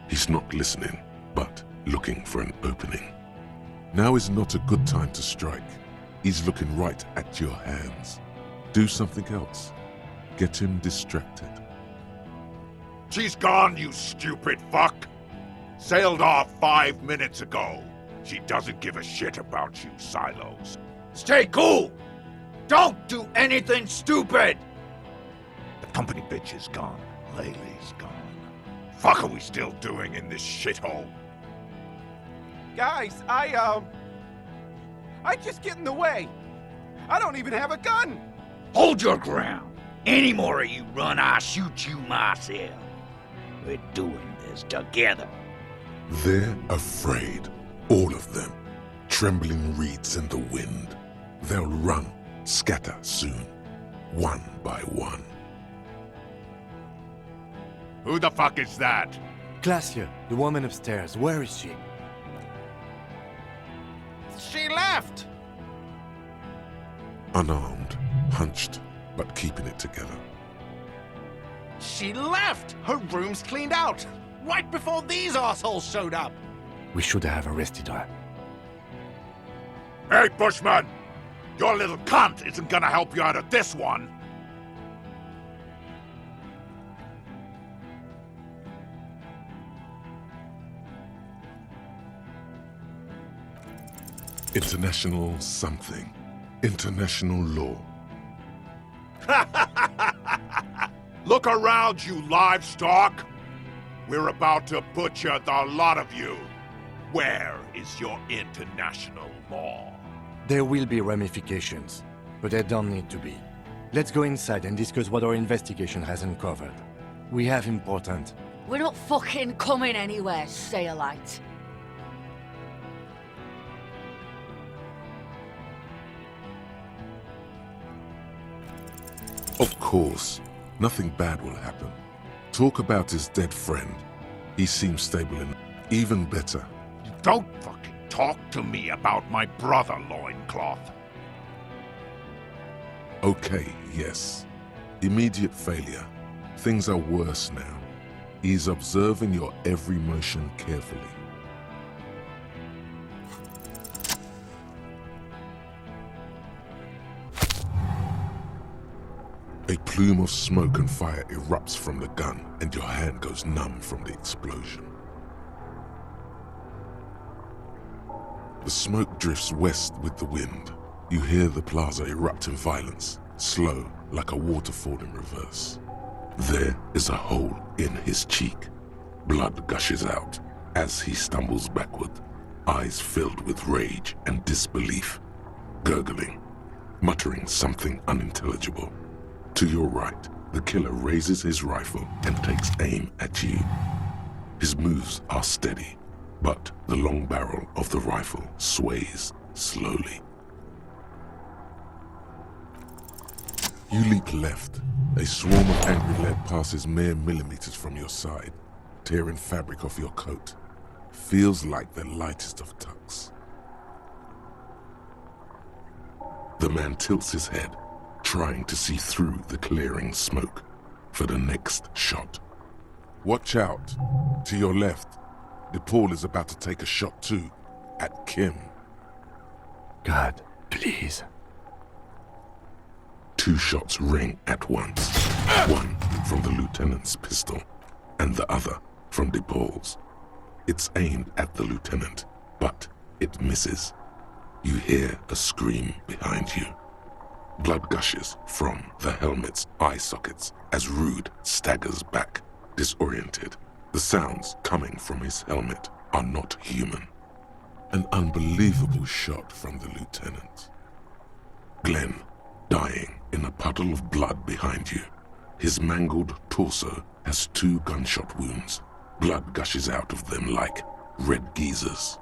He's not listening, but looking for an opening. Now is not a good time to strike. He's looking right at your hands. Do something else. Get him distracted. She's gone, you stupid fuck! Sailed off 5 minutes ago. She doesn't give a shit about you, Silos. Stay cool! Don't do anything stupid! The company bitch is gone. Laylee's gone. Fuck are we still doing in this shithole? Guys, I just get in the way. I don't even have a gun. Hold your ground. Any more of you run, I'll shoot you myself. We're doing this together. They're afraid. All of them. Trembling reeds in the wind. They'll run, scatter soon. One by one. Who the fuck is that? Glacia, the woman upstairs. Where is she? She left. Unarmed, hunched, but keeping it together. She left. Her room's cleaned out. Right before these assholes showed up. We should have arrested her. Hey, Bushman! Your little cunt isn't gonna help you out of this one! International something. International law. Look around, you livestock! We're about to butcher the lot of you. Where is your international law? There will be ramifications, but there don't need to be. Let's go inside and discuss what our investigation has uncovered. We have important... We're not fucking coming anywhere, Sailite. Of course, nothing bad will happen. Talk about his dead friend. He seems stable and even better. Don't fucking talk to me about my brother, Loincloth. Okay, yes. Immediate failure. Things are worse now. He's observing your every motion carefully. A plume of smoke and fire erupts from the gun, and your hand goes numb from the explosion. The smoke drifts west with the wind. You hear the plaza erupt in violence, slow like a waterfall in reverse. There is a hole in his cheek. Blood gushes out as he stumbles backward, eyes filled with rage and disbelief, gurgling, muttering something unintelligible. To your right, the killer raises his rifle and takes aim at you. His moves are steady, but the long barrel of the rifle sways slowly. You leap left. A swarm of angry lead passes mere millimeters from your side, tearing fabric off your coat. Feels like the lightest of tucks. The man tilts his head, trying to see through the clearing smoke for the next shot. Watch out. To your left, DePaul is about to take a shot too, at Kim. God, please. 2 shots ring at once. One from the lieutenant's pistol, and the other from DePaul's. It's aimed at the lieutenant, but it misses. You hear a scream behind you. Blood gushes from the helmet's eye sockets as Rude staggers back, disoriented. The sounds coming from his helmet are not human. An unbelievable shot from the lieutenant. Glenn, dying in a puddle of blood behind you. His mangled torso has 2 gunshot wounds. Blood gushes out of them like red geysers.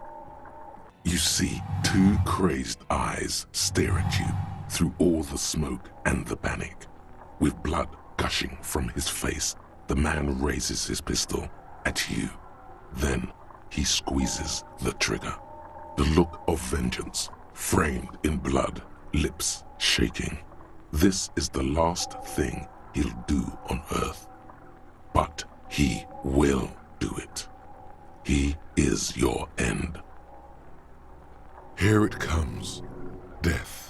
You see 2 crazed eyes stare at you through all the smoke and the panic. With blood gushing from his face, the man raises his pistol at you. Then he squeezes the trigger. The look of vengeance, framed in blood, lips shaking. This is the last thing he'll do on Earth. But he will do it. He is your end. Here it comes. Death.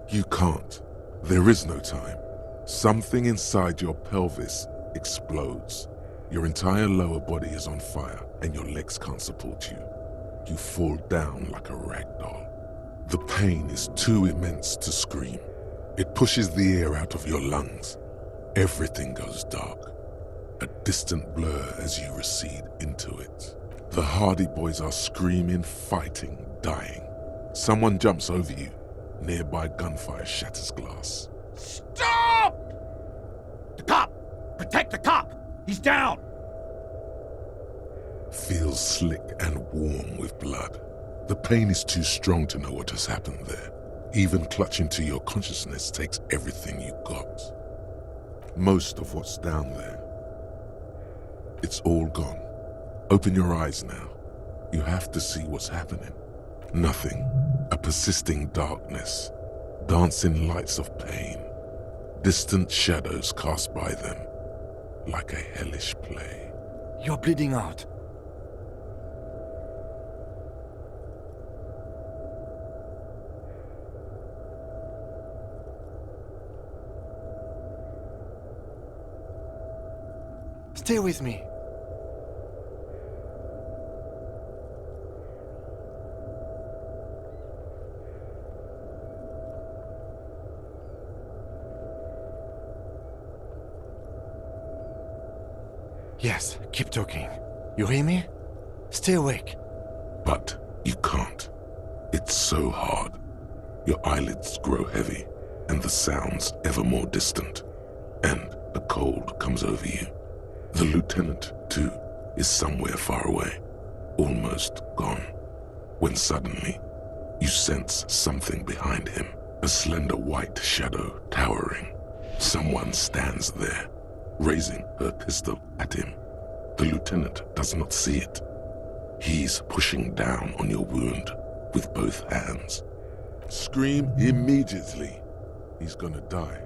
You can't. There is no time. Something inside your pelvis explodes. Your entire lower body is on fire and your legs can't support you. You fall down like a rag doll. The pain is too immense to scream. It pushes the air out of your lungs. Everything goes dark. A distant blur as you recede into it. The Hardy Boys are screaming, fighting, dying. Someone jumps over you. Nearby gunfire shatters glass. Stop! The cop! Protect the cop! He's down! Feels slick and warm with blood. The pain is too strong to know what has happened there. Even clutching to your consciousness takes everything you got. Most of what's down there. It's all gone. Open your eyes now. You have to see what's happening. Nothing. A persisting darkness. Dancing lights of pain. Distant shadows cast by them. Like a hellish play. You're bleeding out. Stay with me. Yes, keep talking. You hear me? Stay awake. But you can't. It's so hard. Your eyelids grow heavy, and the sounds ever more distant. And a cold comes over you. The lieutenant, too, is somewhere far away, almost gone. When suddenly, you sense something behind him, a slender white shadow towering. Someone stands there, raising her pistol at him. The lieutenant does not see it. He's pushing down on your wound with both hands. Scream immediately. He's gonna die.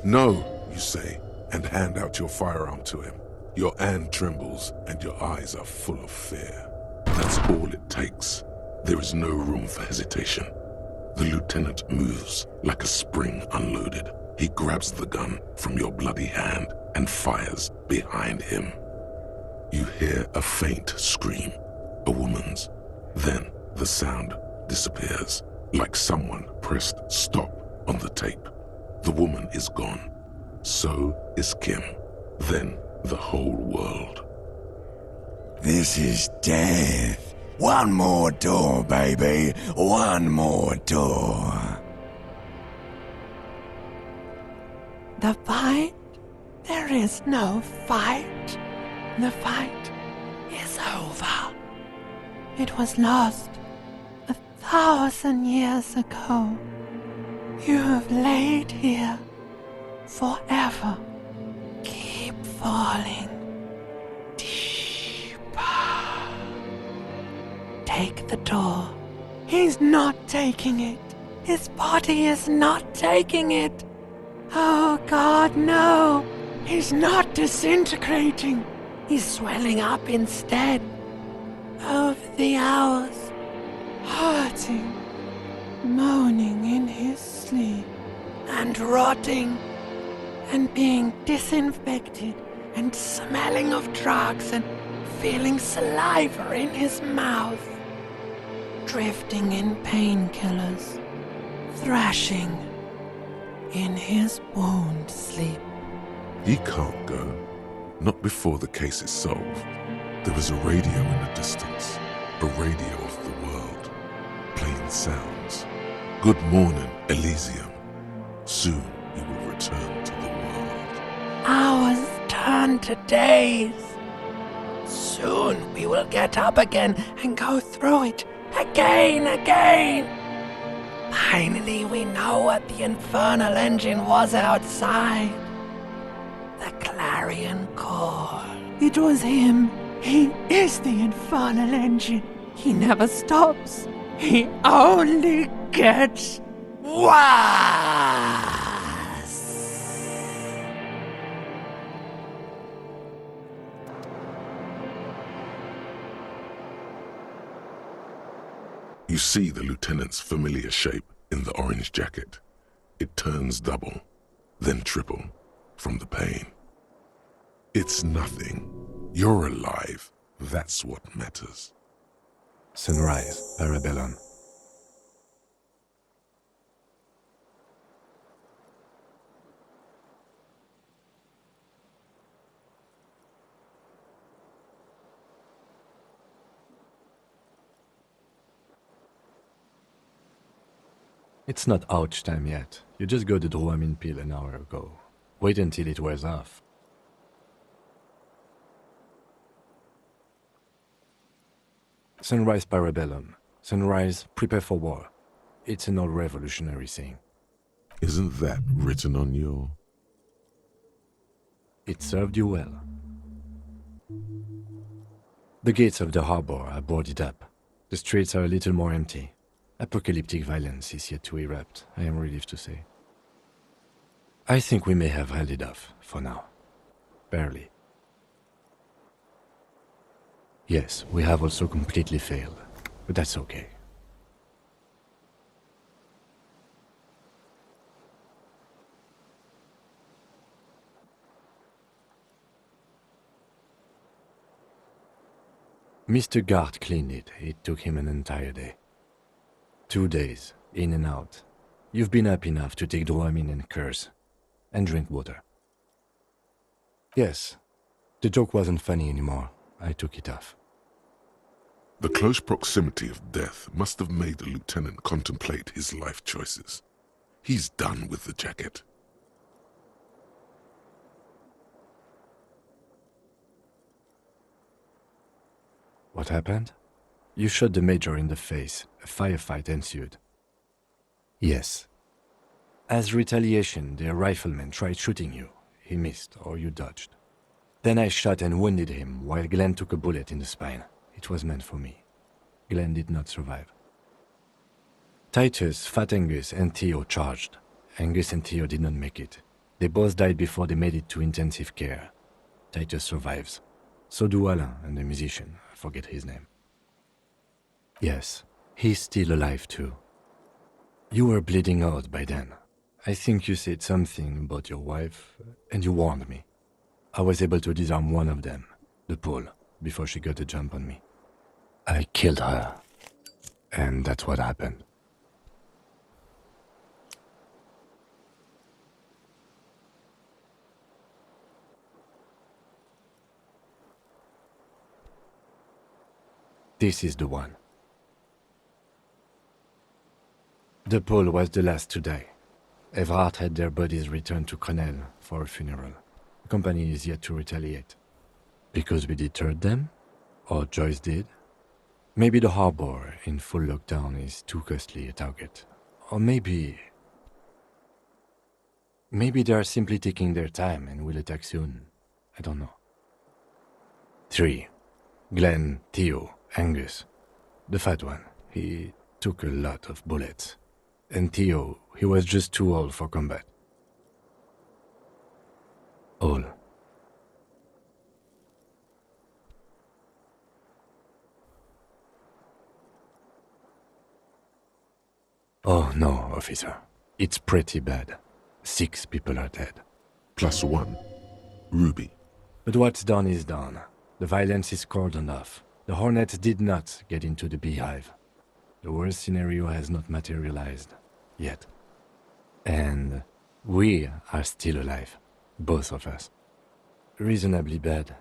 No, you say, and hand out your firearm to him. Your hand trembles and your eyes are full of fear. That's all it takes. There is no room for hesitation. The lieutenant moves like a spring unloaded. He grabs the gun from your bloody hand and fires behind him. You hear a faint scream, a woman's. Then the sound disappears, like someone pressed stop on the tape. The woman is gone. So is Kim. Then the whole world. This is death. One more door, baby. One more door. The fight? There is no fight. The fight is over. It was lost 1,000 years ago. You have laid here forever. Keep falling deeper. Take the door. He's not taking it. His body is not taking it. Oh God, no! He's not disintegrating. He's swelling up instead. Over the hours, hurting, moaning in his sleep, and rotting, and being disinfected, and smelling of drugs, and feeling saliva in his mouth, drifting in painkillers, thrashing in his wound sleep. He can't go. Not before the case is solved. There is a radio in the distance. A radio of the world. Playing sounds. Good morning, Elysium. Soon you will return to the world. Hours turn to days. Soon we will get up again and go through it again. Finally we know what the infernal engine was outside. The clarion call. It was him. He is the infernal engine. He never stops. He only gets worse. You see the lieutenant's familiar shape in the orange jacket. It turns double, then triple, from the pain. It's nothing. You're alive. That's what matters. Sunrise, Parabellum. It's not ouch time yet. You just got the Drouamin pill an hour ago. Wait until it wears off. Sunrise Parabellum. Sunrise, prepare for war. It's an old revolutionary saying. Isn't that written on your... It served you well. The gates of the harbor are boarded up. The streets are a little more empty. Apocalyptic violence is yet to erupt, I am relieved to say. I think we may have held it off, for now. Barely. Yes, we have also completely failed, but that's okay. Mr. Gart cleaned it. It took him an entire day. 2 days, in and out. You've been up enough to take Dramamine and curse. And drink water. Yes, the joke wasn't funny anymore. I took it off. The close proximity of death must have made the lieutenant contemplate his life choices. He's done with the jacket. What happened? You shot the major in the face. A firefight ensued. Yes. As retaliation, the rifleman tried shooting you. He missed, or you dodged. Then I shot and wounded him, while Glenn took a bullet in the spine. It was meant for me. Glenn did not survive. Titus, Fat Angus, and Theo charged. Angus and Theo did not make it. They both died before they made it to intensive care. Titus survives. So do Alain and the musician. I forget his name. Yes, he's still alive too. You were bleeding out by then. I think you said something about your wife, and you warned me. I was able to disarm one of them, the Pole, before she got a jump on me. I killed her. And that's what happened. This is the one. The Pole was the last to die. Everard had their bodies returned to Crenel for a funeral. The company is yet to retaliate. Because we deterred them? Or Joyce did? Maybe the harbor in full lockdown is too costly a target. Or maybe they are simply taking their time and will attack soon. I don't know. 3. Glenn, Theo, Angus. The fat one. He took a lot of bullets. And Theo, he was just too old for combat. All. Oh no, officer. It's pretty bad. 6 people are dead. +1. Ruby. But what's done is done. The violence is cordoned off. The Hornets did not get into the beehive. The worst scenario has not materialized. Yet. And we are still alive. Both of us. Reasonably bad.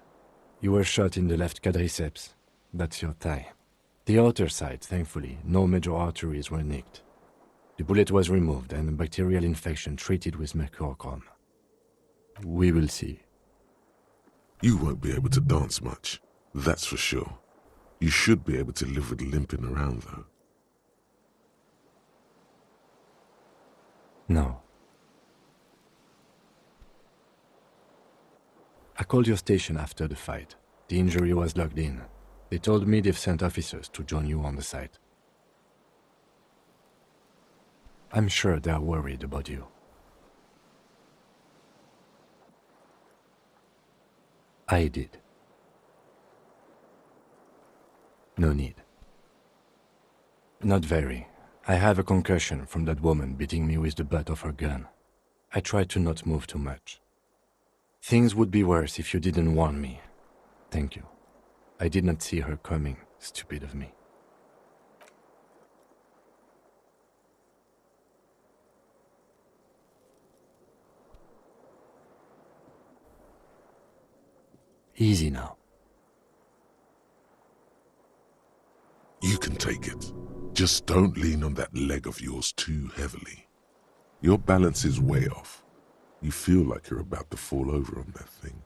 You were shot in the left quadriceps. That's your thigh. The outer side, thankfully, no major arteries were nicked. The bullet was removed and a bacterial infection treated with mercurochrome. We will see. You won't be able to dance much, that's for sure. You should be able to live with limping around, though. No. I called your station after the fight. The injury was logged in. They told me they've sent officers to join you on the site. I'm sure they're worried about you. I did. No need. Not very. I have a concussion from that woman beating me with the butt of her gun. I tried to not move too much. Things would be worse if you didn't warn me. Thank you. I did not see her coming. Stupid of me. Easy now. You can take it. Just don't lean on that leg of yours too heavily. Your balance is way off. You feel like you're about to fall over on that thing.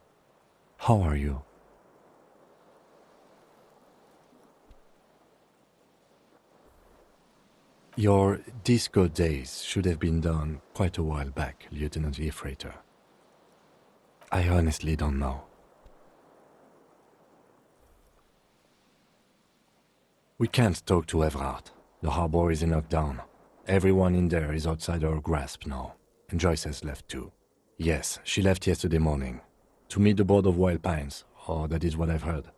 How are you? Your disco days should have been done quite a while back, Lieutenant Efrater. I honestly don't know. We can't talk to Everard. The harbor is in lockdown. Everyone in there is outside our grasp now. And Joyce has left too. Yes, she left yesterday morning. To meet the board of Wild Pines, or that is what I've heard.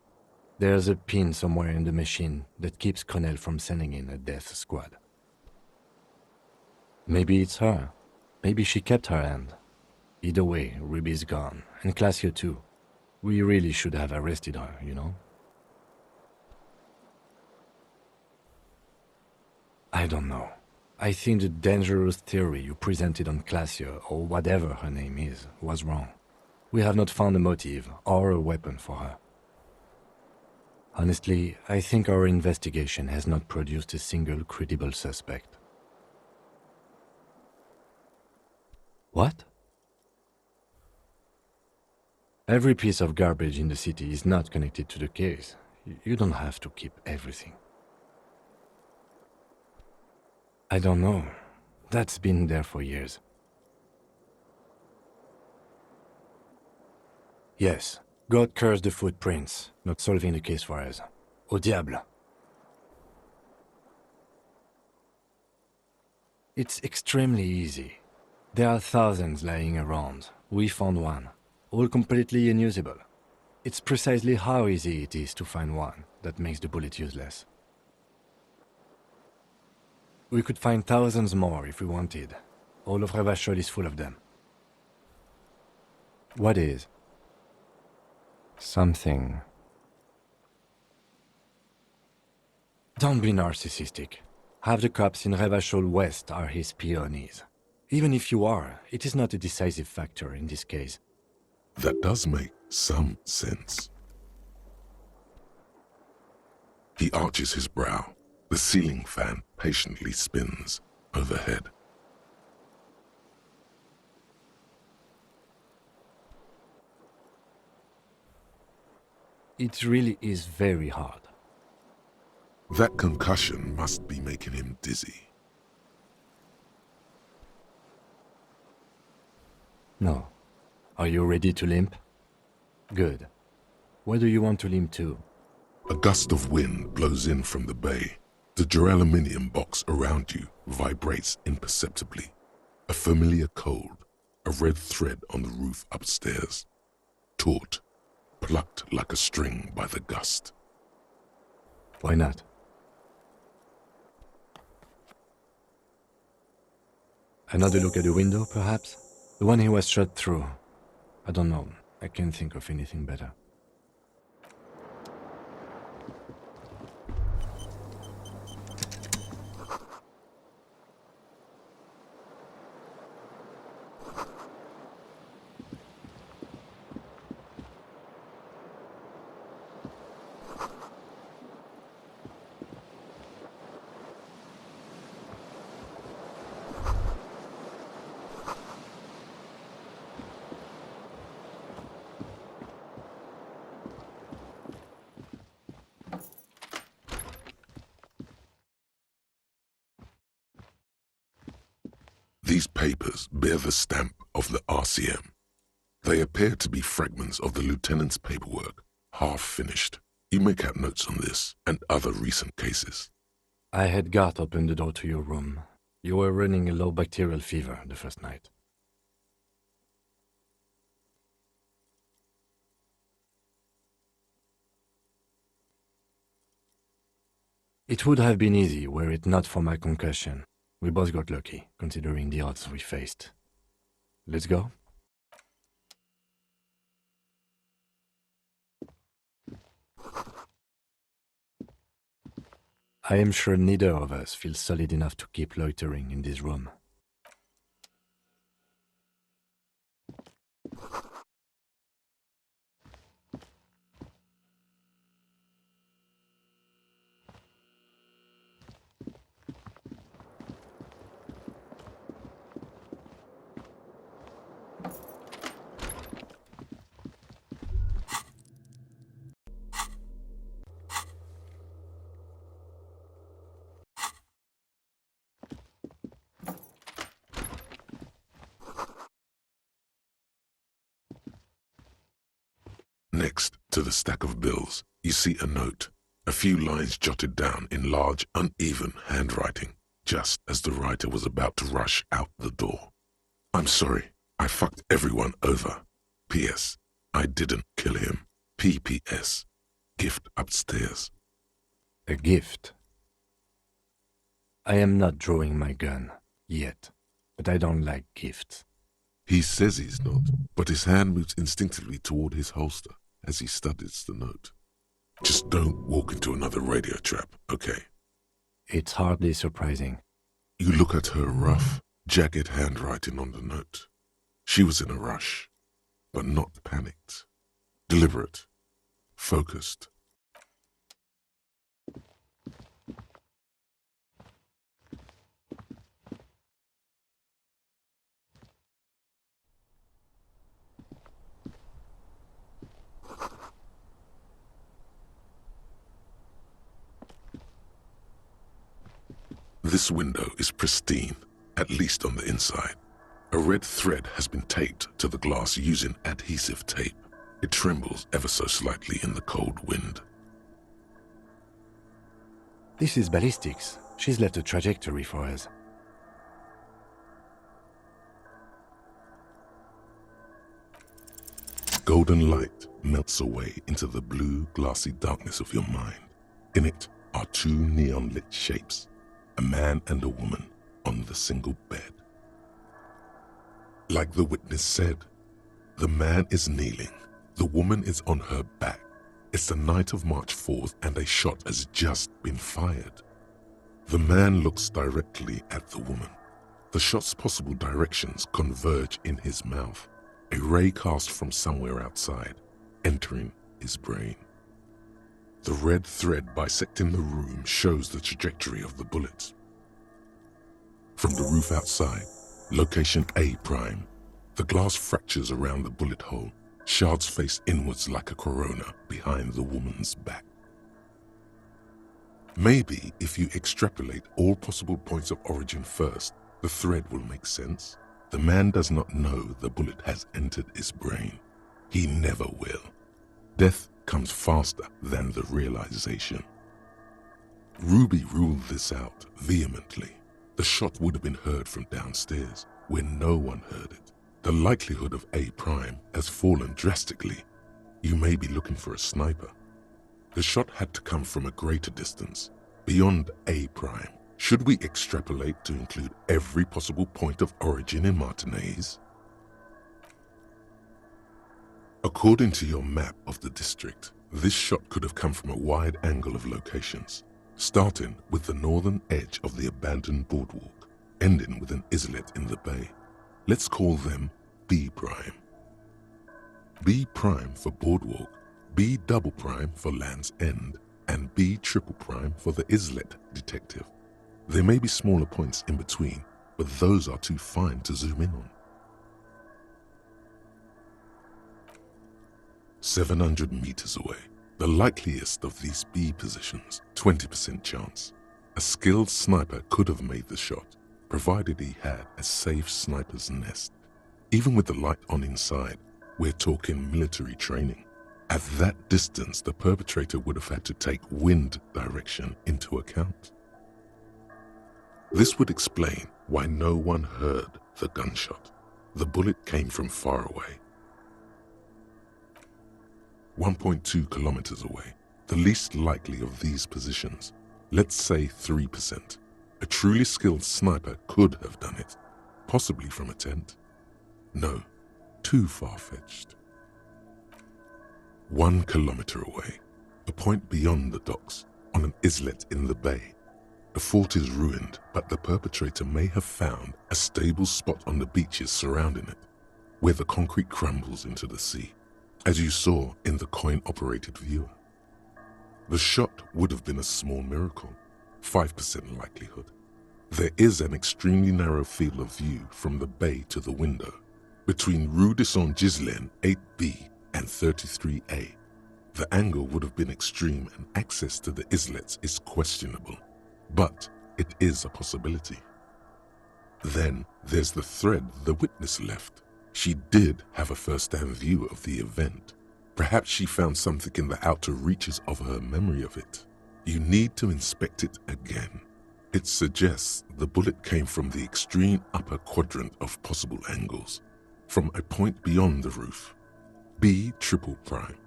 There's a pin somewhere in the machine that keeps Connell from sending in a death squad. Maybe it's her. Maybe she kept her hand. Either way, Ruby's gone, and Classio too. We really should have arrested her, you know? I don't know. I think the dangerous theory you presented on Clasia, or whatever her name is, was wrong. We have not found a motive or a weapon for her. Honestly, I think our investigation has not produced a single credible suspect. What? Every piece of garbage in the city is not connected to the case. You don't have to keep everything. I don't know. That's been there for years. Yes, God cursed the footprints, not solving the case for us. Au diable. It's extremely easy. There are thousands lying around. We found one, all completely unusable. It's precisely how easy it is to find one that makes the bullet useless. We could find thousands more if we wanted. All of Revachol is full of them. What is? Something. Don't be narcissistic. Half the cops in Revachol West are his peonies. Even if you are, it is not a decisive factor in this case. That does make some sense. He arches his brow. The ceiling fan patiently spins overhead. It really is very hard. That concussion must be making him dizzy. No. Are you ready to limp? Good. Where do you want to limp to? A gust of wind blows in from the bay. The duraluminum box around you vibrates imperceptibly. A familiar cold, a red thread on the roof upstairs. Taut, plucked like a string by the gust. Why not? Another look at the window, perhaps? The one he was shot through. I don't know. I can't think of anything better. These papers bear the stamp of the RCM. They appear to be fragments of the lieutenant's paperwork, half finished. You make out notes on this and other recent cases. I had Gart open the door to your room. You were running a low bacterial fever the first night. It would have been easy were it not for my concussion. We both got lucky, considering the odds we faced. Let's go? I am sure neither of us feels solid enough to keep loitering in this room. Next to the stack of bills, you see a note, a few lines jotted down in large, uneven handwriting, just as the writer was about to rush out the door. I'm sorry, I fucked everyone over. P.S. I didn't kill him. P.P.S. Gift upstairs. A gift? I am not drawing my gun, yet, but I don't like gifts. He says he's not, but his hand moves instinctively toward his holster as he studies the note. Just don't walk into another radio trap, okay? It's hardly surprising. You look at her rough, jagged handwriting on the note. She was in a rush, but not panicked. Deliberate, focused. This window is pristine, at least on the inside. A red thread has been taped to the glass using adhesive tape. It trembles ever so slightly in the cold wind. This is ballistics. She's left a trajectory for us. Golden light melts away into the blue, glassy darkness of your mind. In it are two neon-lit shapes, a man and a woman on the single bed. Like the witness said, the man is kneeling, the woman is on her back. It's the night of March 4th and a shot has just been fired. The man looks directly at the woman. The shot's possible directions converge in his mouth, a ray cast from somewhere outside, entering his brain. The red thread bisecting the room shows the trajectory of the bullet. From the roof outside, location A prime, the glass fractures around the bullet hole, shards face inwards like a corona behind the woman's back. Maybe if you extrapolate all possible points of origin first, the thread will make sense. The man does not know the bullet has entered his brain. He never will. Death comes faster than the realization. Ruby ruled this out vehemently. The shot would have been heard from downstairs, where no one heard it. The likelihood of A prime has fallen drastically. You may be looking for a sniper. The shot had to come from a greater distance, beyond A prime. Should we extrapolate to include every possible point of origin in Martinez? According to your map of the district, this shot could have come from a wide angle of locations, starting with the northern edge of the abandoned boardwalk, ending with an islet in the bay. Let's call them B prime. B prime for boardwalk, B double prime for Land's End, and B triple prime for the islet detective. There may be smaller points in between, but those are too fine to zoom in on. 700 meters away, the likeliest of these B positions, 20% chance. A skilled sniper could have made the shot, provided he had a safe sniper's nest. Even with the light on inside, we're talking military training. At that distance, the perpetrator would have had to take wind direction into account. This would explain why no one heard the gunshot. The bullet came from far away. 1.2 kilometers away, the least likely of these positions, let's say 3%. A truly skilled sniper could have done it, possibly from a tent. No, too far-fetched. 1 kilometer away, a point beyond the docks, on an islet in the bay. The fort is ruined, but the perpetrator may have found a stable spot on the beaches surrounding it, where the concrete crumbles into the sea, as you saw in the coin-operated viewer. The shot would have been a small miracle, 5% likelihood. There is an extremely narrow field of view from the bay to the window, between Rue de Saint-Ghislain 8B and 33A. The angle would have been extreme and access to the islets is questionable, but it is a possibility. Then there's the thread the witness left. She did have a first-hand view of the event. Perhaps she found something in the outer reaches of her memory of it. You need to inspect it again. It suggests the bullet came from the extreme upper quadrant of possible angles, from a point beyond the roof, B triple prime,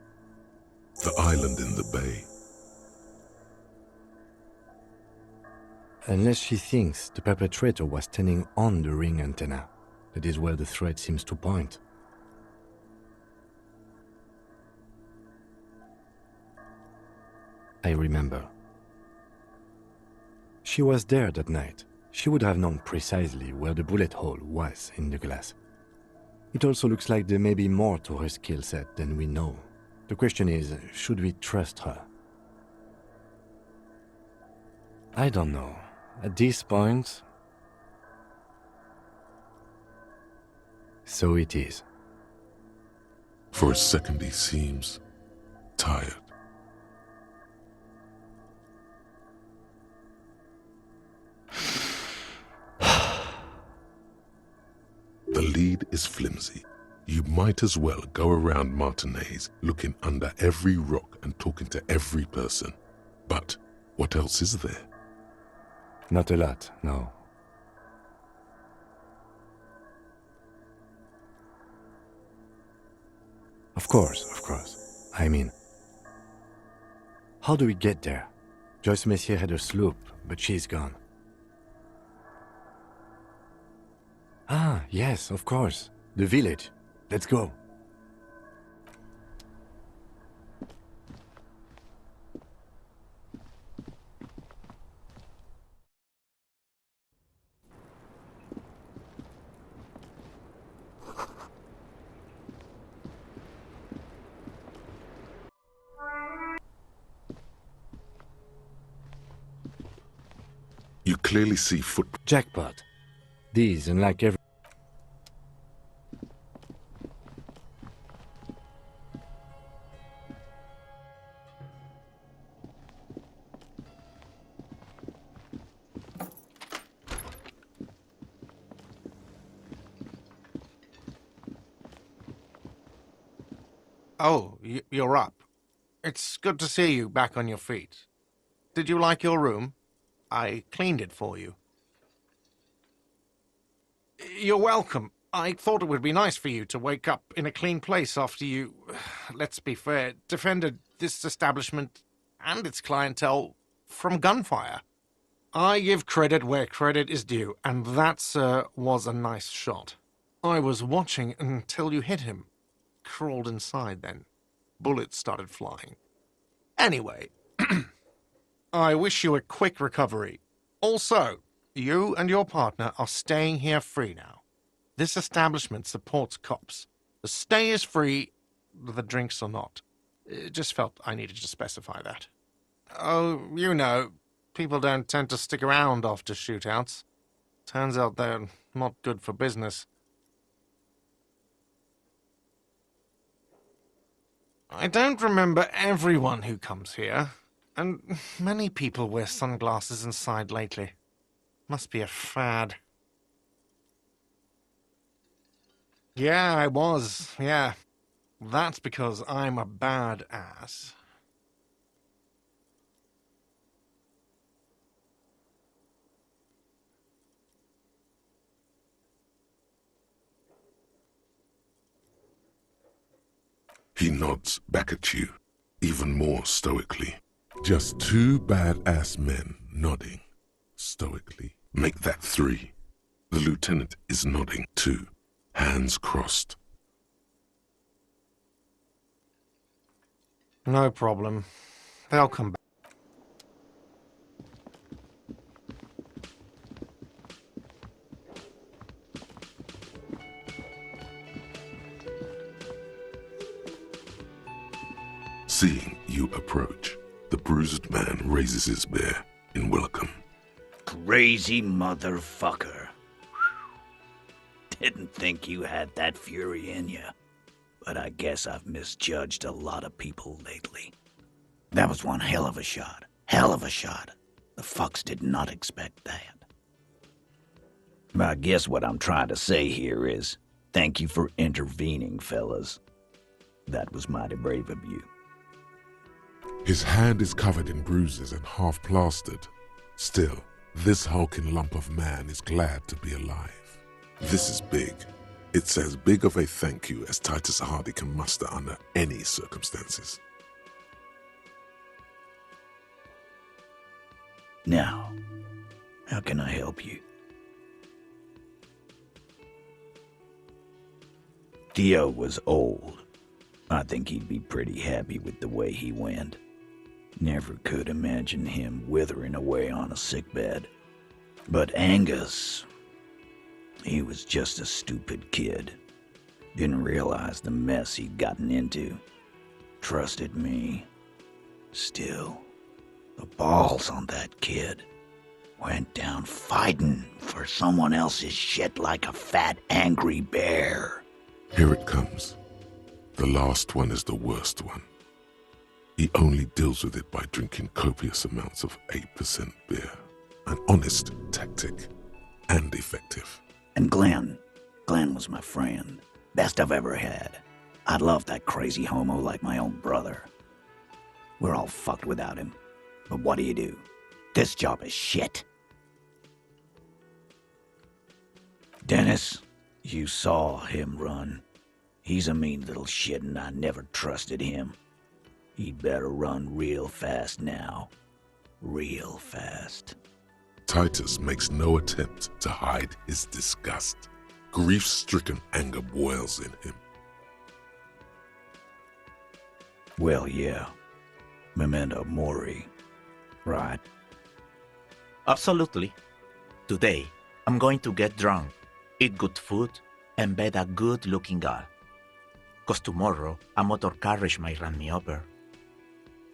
the island in the bay. Unless she thinks the perpetrator was standing on the ring antenna. That is where the thread seems to point. I remember. She was there that night. She would have known precisely where the bullet hole was in the glass. It also looks like there may be more to her skill set than we know. The question is, should we trust her? I don't know. At this point... So it is. For a second he seems tired. The lead is flimsy. You might as well go around Martinez looking under every rock and talking to every person. But what else is there? Not a lot, no. Of course. I mean, how do we get there? Joyce Messier had a sloop, but she's gone. Ah, yes, of course. The village. Let's go. You clearly see footprints. Jackpot. These, unlike every... Oh, you're up. It's good to see you back on your feet. Did you like your room? I cleaned it for you. You're welcome. I thought it would be nice for you to wake up in a clean place after you, let's be fair, defended this establishment and its clientele from gunfire. I give credit where credit is due, and that, sir, was a nice shot. I was watching until you hit him. Crawled inside then. Bullets started flying. Anyway, I wish you a quick recovery. Also, you and your partner are staying here free now. This establishment supports cops. The stay is free, the drinks are not. It just felt I needed to specify that. Oh, you know, people don't tend to stick around after shootouts. Turns out they're not good for business. I don't remember everyone who comes here, and many people wear sunglasses inside lately. Must be a fad. Yeah, I was, yeah. That's because I'm a badass. He nods back at you, even more stoically. Just two badass men nodding stoically. Make that three. The lieutenant is nodding too, hands crossed. No problem. They'll come back. Seeing you approach, the bruised man raises his bear in welcome. Crazy motherfucker. Didn't think you had that fury in you. But I guess I've misjudged a lot of people lately. That was one hell of a shot. Hell of a shot. The fucks did not expect that. I guess what I'm trying to say here is, thank you for intervening, fellas. That was mighty brave of you. His hand is covered in bruises and half plastered. Still, this hulking lump of man is glad to be alive. This is big. It's as big of a thank you as Titus Hardy can muster under any circumstances. Now, how can I help you? Theo was old. I think he'd be pretty happy with the way he went. Never could imagine him withering away on a sickbed. But Angus, he was just a stupid kid. Didn't realize the mess he'd gotten into. Trusted me. Still, the balls on that kid. Went down fighting for someone else's shit like a fat, angry bear. Here it comes. The last one is the worst one. He only deals with it by drinking copious amounts of 8% beer. An honest tactic, and effective. And Glenn was my friend. Best I've ever had. I love that crazy homo like my own brother. We're all fucked without him. But what do? This job is shit. Dennis, you saw him run. He's a mean little shit and I never trusted him. He'd better run real fast now. Real fast. Titus makes no attempt to hide his disgust. Grief-stricken anger boils in him. Well, yeah. Memento mori. Right. Absolutely. Today, I'm going to get drunk, eat good food, and bed a good-looking girl. 'Cause tomorrow, a motor carriage might run me over.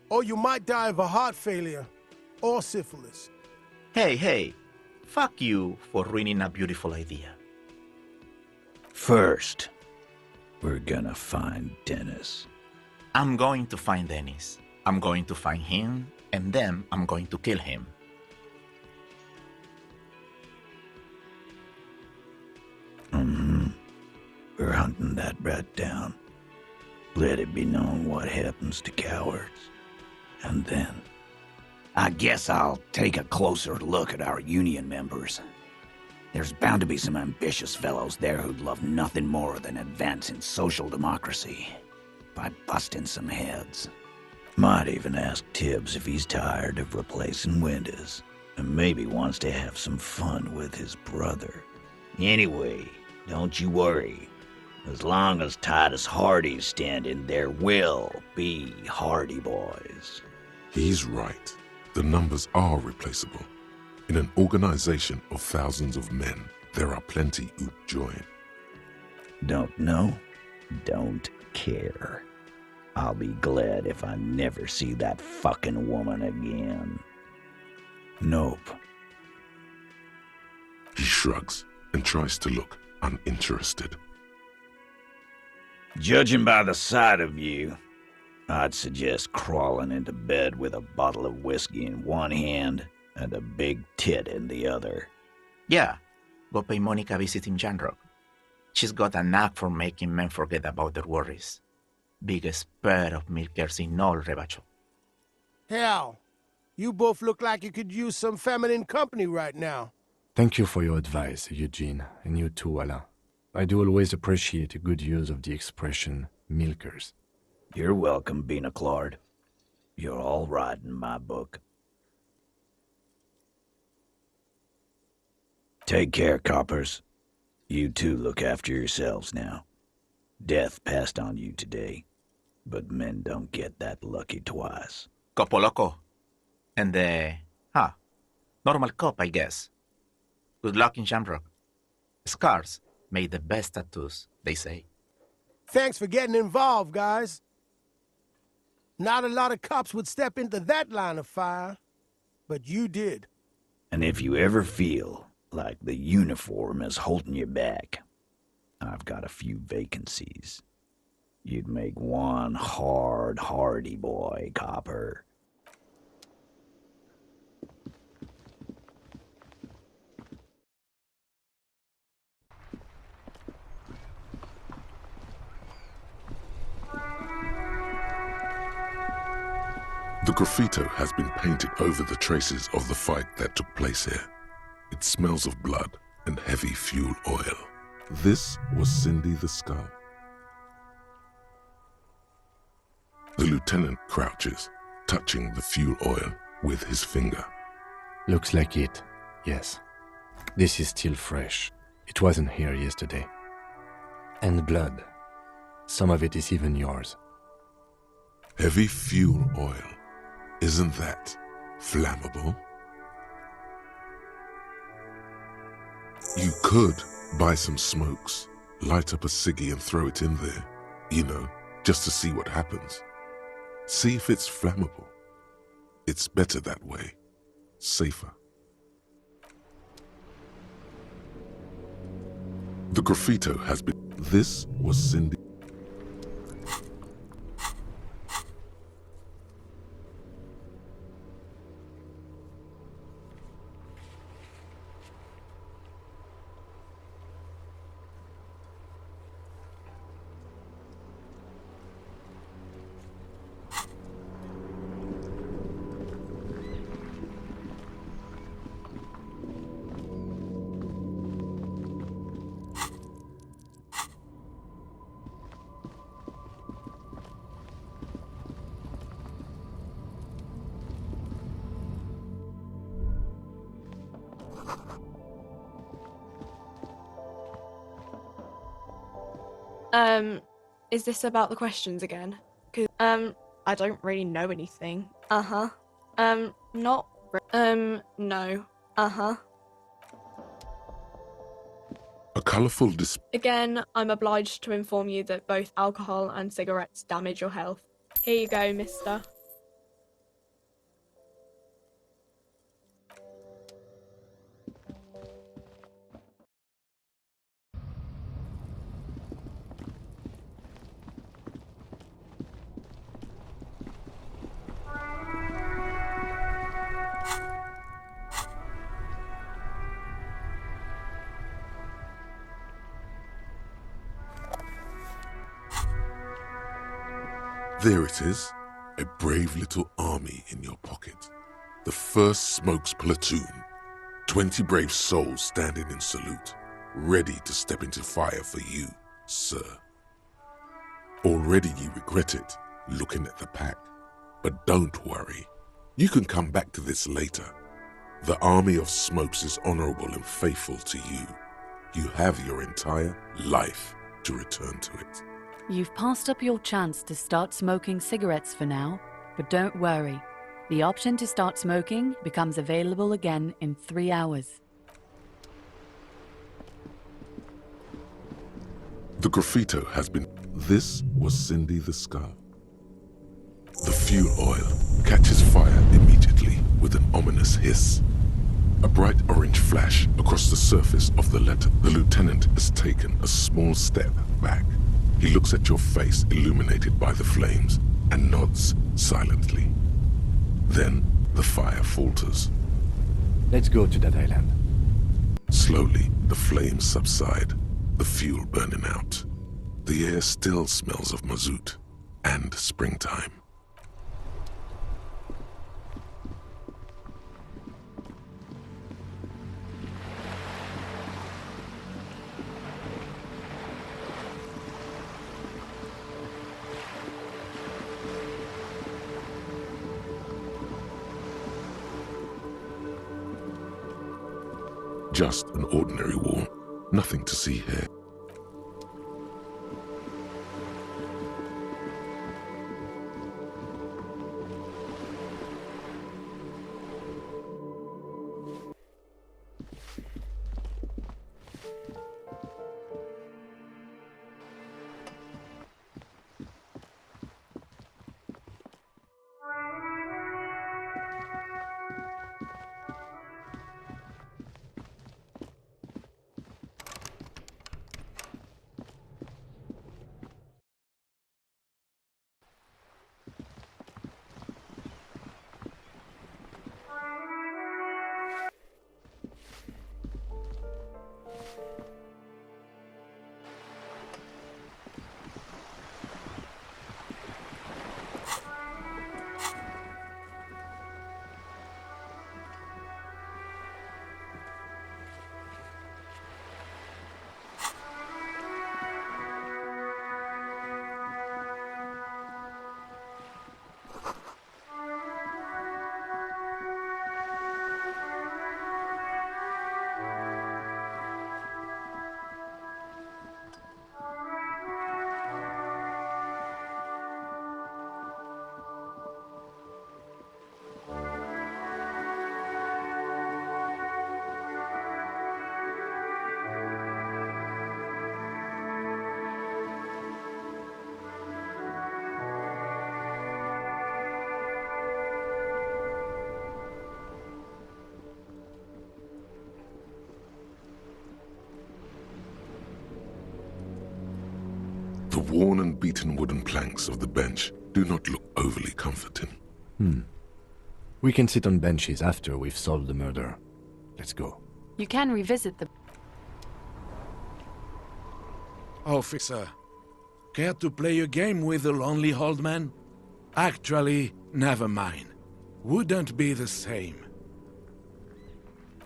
Or you might die of a heart failure. Or syphilis. Hey. Fuck you for ruining a beautiful idea. First, we're gonna find Dennis. I'm going to find Dennis. I'm going to find him, and then I'm going to kill him. We're hunting that rat down. Let it be known what happens to cowards. And then, I guess I'll take a closer look at our union members. There's bound to be some ambitious fellows there who'd love nothing more than advancing social democracy by busting some heads. Might even ask Tibbs if he's tired of replacing windows and maybe wants to have some fun with his brother. Anyway, don't you worry. As long as Titus Hardy's standing, there will be Hardy boys. He's right. The numbers are replaceable. In an organization of thousands of men, there are plenty who'd join. Don't know, don't care. I'll be glad if I never see that fucking woman again. Nope. He shrugs and tries to look uninterested. Judging by the sight of you, I'd suggest crawling into bed with a bottle of whiskey in one hand and a big tit in the other. Yeah, go pay Monica a visit in Janrock. She's got a knack for making men forget about their worries. Biggest pair of milkers in all Rebacho. Hell, you both look like you could use some feminine company right now. Thank you for your advice, Eugene, and you too, Alain. I do always appreciate a good use of the expression milkers. You're welcome, Bina Claude. You're all right in my book. Take care, coppers. You two look after yourselves now. Death passed on you today, but men don't get that lucky twice. Copo loco. And normal cop, I guess. Good luck in Shamrock. Scars made the best tattoos, they say. Thanks for getting involved, guys. Not a lot of cops would step into that line of fire, but you did. And if you ever feel like the uniform is holding you back, I've got a few vacancies. You'd make one hardy boy, copper. The graffito has been painted over the traces of the fight that took place here. It smells of blood and heavy fuel oil. This was Cindy the Skull. The lieutenant crouches, touching the fuel oil with his finger. Looks like it, yes. This is still fresh. It wasn't here yesterday. And blood. Some of it is even yours. Heavy fuel oil. Isn't that flammable? You could buy some smokes, light up a ciggy and throw it in there, you know, just to see what happens. See if it's flammable. It's better that way. Safer. The graffito has been... This was Cindy. Is this about the questions again? 'Cause, I don't really know anything. Uh-huh. Not no. Uh-huh. A colourful display. Again, I'm obliged to inform you that both alcohol and cigarettes damage your health. Here you go, mister. There it is, a brave little army in your pocket. The first Smokes platoon. 20 brave souls standing in salute, ready to step into fire for you, sir. Already you regret it, looking at the pack. But don't worry, you can come back to this later. The army of Smokes is honorable and faithful to you. You have your entire life to return to it. You've passed up your chance to start smoking cigarettes for now, but don't worry. The option to start smoking becomes available again in 3 hours. The graffito has been... This was Cindy the Skull. The fuel oil catches fire immediately with an ominous hiss. A bright orange flash across the surface of the letter. The lieutenant has taken a small step back. He looks at your face illuminated by the flames and nods silently. Then the fire falters. Let's go to that island. Slowly, the flames subside, the fuel burning out. The air still smells of mazout and springtime. Just an ordinary war. Nothing to see here. worn and beaten wooden planks of the bench do not look overly comforting. We can sit on benches after we've solved the murder. Let's go. You can revisit the... Officer, care to play a game with the lonely old man? Actually, never mind. Wouldn't be the same.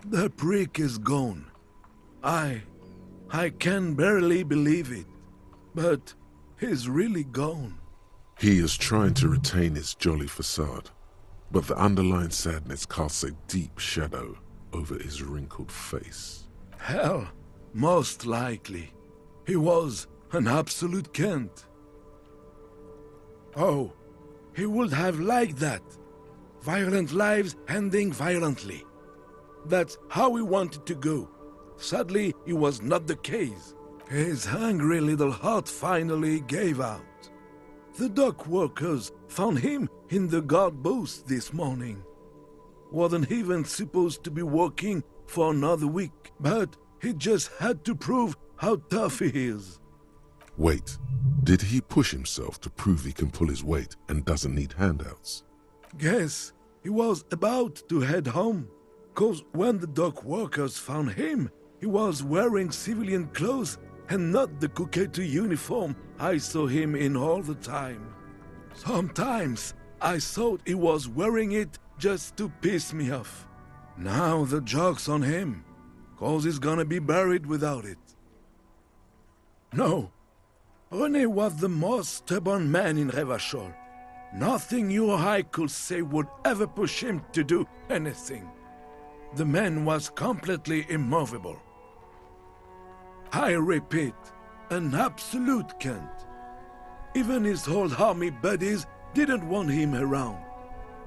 The prick is gone. I can barely believe it. But he's really gone. He is trying to retain his jolly facade, but the underlying sadness casts a deep shadow over his wrinkled face. Hell, most likely. He was an absolute Kent. Oh, he would have liked that. Violent lives ending violently. That's how he wanted to go. Sadly, it was not the case. His hungry little heart finally gave out. The dock workers found him in the guard booth this morning. Wasn't even supposed to be working for another week, but he just had to prove how tough he is. Wait, did he push himself to prove he can pull his weight and doesn't need handouts? Guess he was about to head home, 'cause when the dock workers found him, he was wearing civilian clothes and not the Kuketu uniform I saw him in all the time. Sometimes I thought he was wearing it just to piss me off. Now the joke's on him, 'cause he's gonna be buried without it. No, René was the most stubborn man in Revachol. Nothing you or I could say would ever push him to do anything. The man was completely immovable. I repeat, an absolute Kent. Even his old army buddies didn't want him around.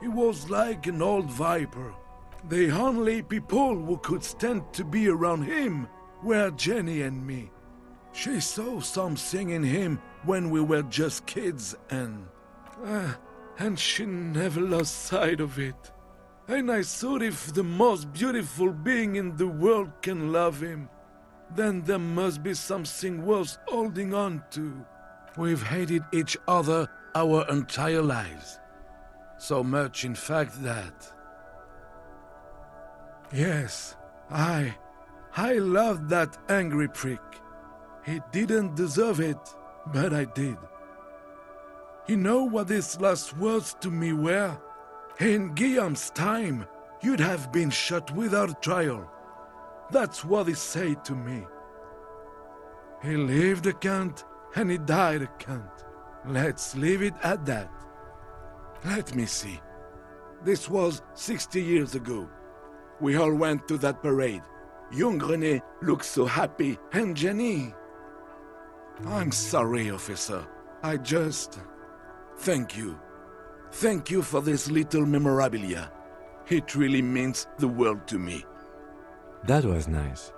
He was like an old viper. The only people who could stand to be around him were Jenny and me. She saw something in him when we were just kids and she never lost sight of it. And I thought if the most beautiful being in the world can love him, then there must be something worth holding on to. We've hated each other our entire lives. So much, in fact, that... Yes, I loved that angry prick. He didn't deserve it, but I did. You know what his last words to me were? In Guillaume's time, you'd have been shot without trial. That's what he said to me. He lived a Kent, and he died a Kent. Let's leave it at that. Let me see. This was 60 years ago. We all went to that parade. Young René looked so happy, and Jenny... I'm sorry, officer. I just... Thank you. Thank you for this little memorabilia. It really means the world to me. That was nice.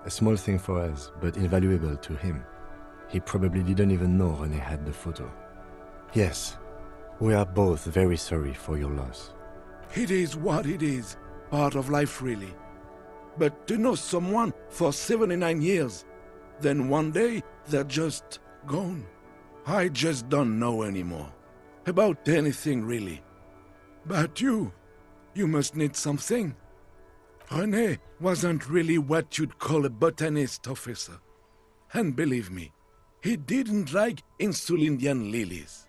A small thing for us, but invaluable to him. He probably didn't even know René had the photo. Yes, we are both very sorry for your loss. It is what it is. Part of life, really. But to know someone for 79 years, then one day they're just gone. I just don't know anymore. About anything, really. But you must need something. René wasn't really what you'd call a botanist, officer. And believe me, he didn't like Insulindian lilies.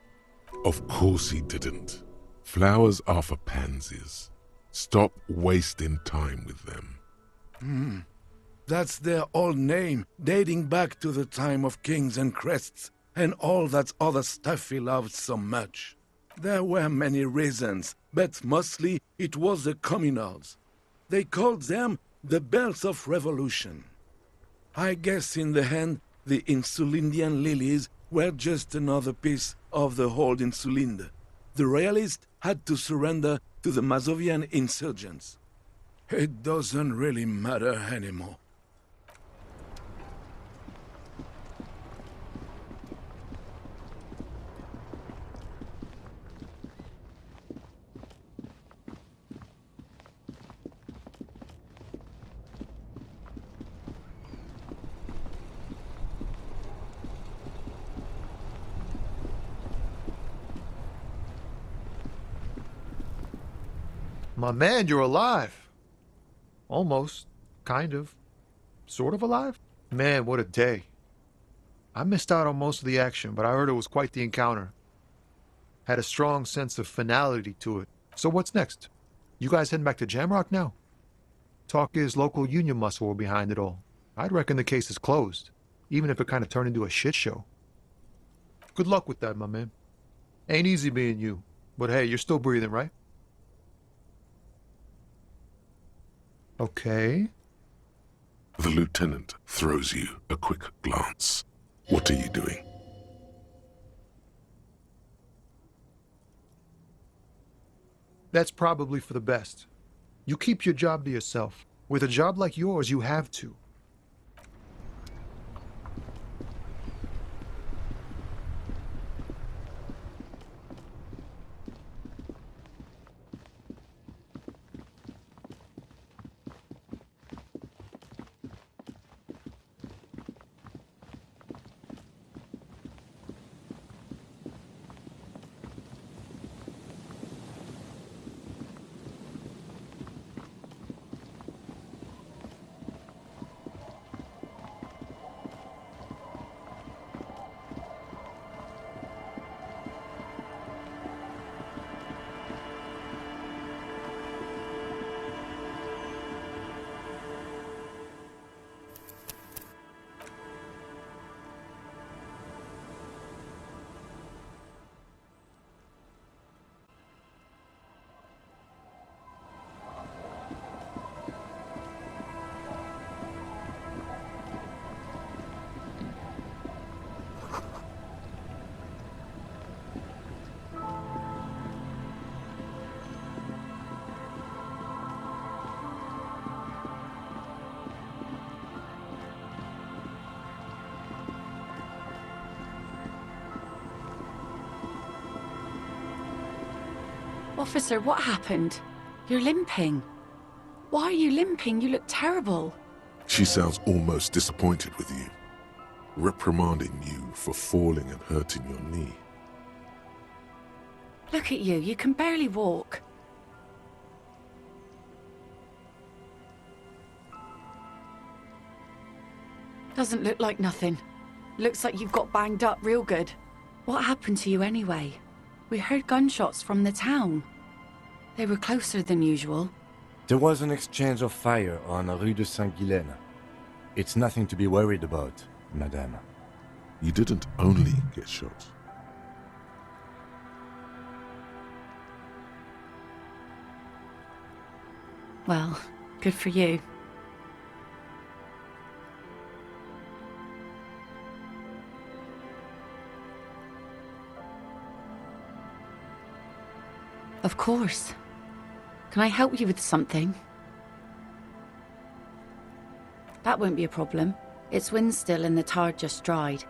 Of course he didn't. Flowers are for pansies. Stop wasting time with them. That's their old name, dating back to the time of kings and crests, and all that other stuff he loved so much. There were many reasons, but mostly it was the communards. They called them the Bells of Revolution. I guess in the end, the Insulindian lilies were just another piece of the whole Insulinde. The royalists had to surrender to the Mazovian insurgents. It doesn't really matter anymore. My man, you're alive. Almost. Kind of. Sort of alive? Man, what a day. I missed out on most of the action, but I heard it was quite the encounter. Had a strong sense of finality to it. So what's next? You guys heading back to Jamrock now? Talk is local union muscle were behind it all. I'd reckon the case is closed, even if it kind of turned into a shit show. Good luck with that, my man. Ain't easy being you, but hey, you're still breathing, right? Okay. The lieutenant throws you a quick glance. What are you doing? That's probably for the best. You keep your job to yourself. With a job like yours, you have to. Officer, what happened? You're limping. Why are you limping? You look terrible. She sounds almost disappointed with you, reprimanding you for falling and hurting your knee. Look at you. You can barely walk. Doesn't look like nothing. Looks like you've got banged up real good. What happened to you anyway? We heard gunshots from the town. They were closer than usual. There was an exchange of fire on Rue de Saint-Guylaine. It's nothing to be worried about, madame. You didn't only get shot. Well, good for you. Of course. Can I help you with something? That won't be a problem. It's wind still and the tar just dried.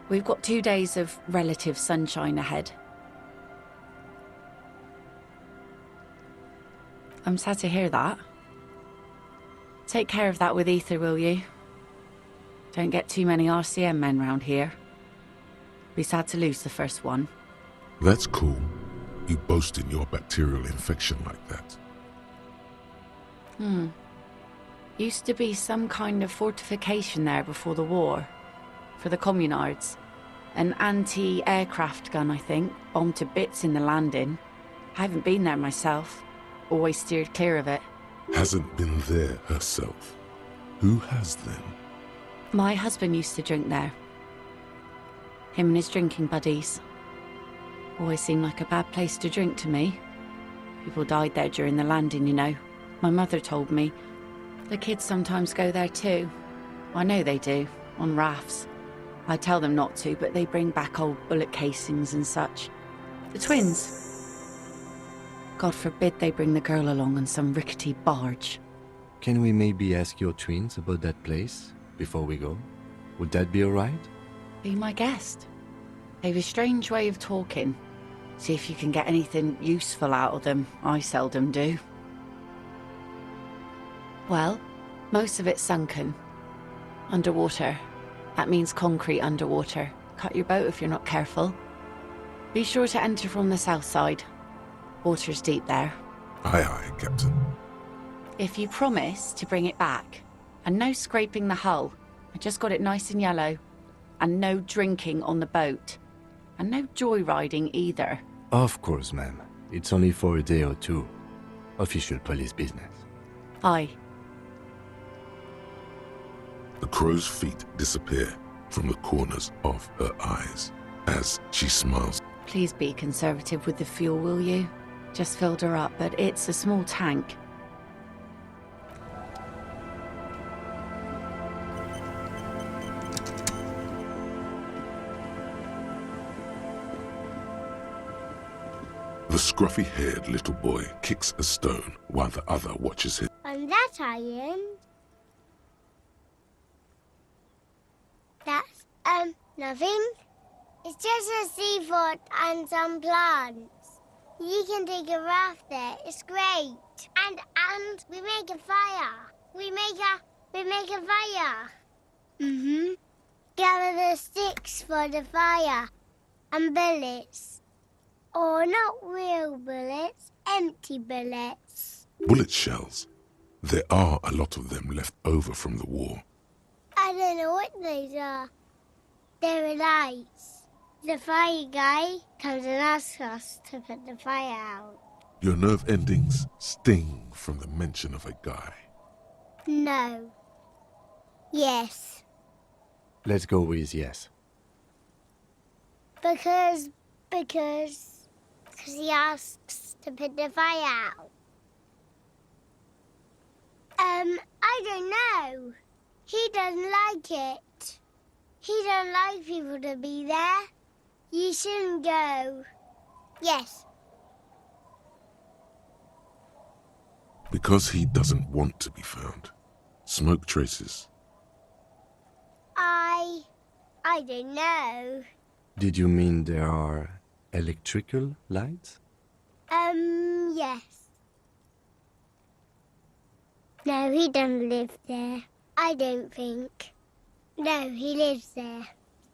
We've got 2 days of relative sunshine ahead. I'm sad to hear that. Take care of that with Ether, will you? Don't get too many RCM men round here. Be sad to lose the first one. That's cool. You boasting your bacterial infection like that. Used to be some kind of fortification there before the war. For the communards. An anti-aircraft gun, I think. Bombed to bits in the landing. I haven't been there myself. Always steered clear of it. Hasn't been there herself. Who has then? My husband used to drink there. Him and his drinking buddies. Always seemed like a bad place to drink to me. People died there during the landing, you know. My mother told me. The kids sometimes go there too. I know they do, on rafts. I tell them not to, but they bring back old bullet casings and such. The twins. God forbid they bring the girl along on some rickety barge. Can we maybe ask your twins about that place before we go? Would that be alright? Be my guest. They've a strange way of talking. See if you can get anything useful out of them. I seldom do. Well, most of it's sunken. Underwater. That means concrete underwater. Cut your boat if you're not careful. Be sure to enter from the south side. Water's deep there. Aye, aye, Captain. If you promise to bring it back, and no scraping the hull, I just got it nice and yellow, and no drinking on the boat, and no joyriding either. Of course, ma'am. It's only for a day or two. Official police business. Aye. The crow's feet disappear from the corners of her eyes as she smiles. Please be conservative with the fuel, will you? Just filled her up, but it's a small tank. The scruffy-haired little boy kicks a stone while the other watches him. And that iron. That's, nothing. It's just a seafort and some plants. You can take a raft there. It's great. And we make a fire. We make a fire. Mm-hmm. Gather the sticks for the fire. And bullets. Or not real bullets, empty bullets. Bullet shells. There are a lot of them left over from the war. I don't know what those are. They're lights. The fire guy comes and asks us to put the fire out. Your nerve endings sting from the mention of a guy. No. Yes. Let's go with yes. Because he asks to put the fire out. I don't know. He doesn't like it. He doesn't like people to be there. You shouldn't go. Yes. Because he doesn't want to be found. Smoke traces. I don't know. Did you mean there are electrical lights? Yes. No, he doesn't live there. I don't think. No, he lives there.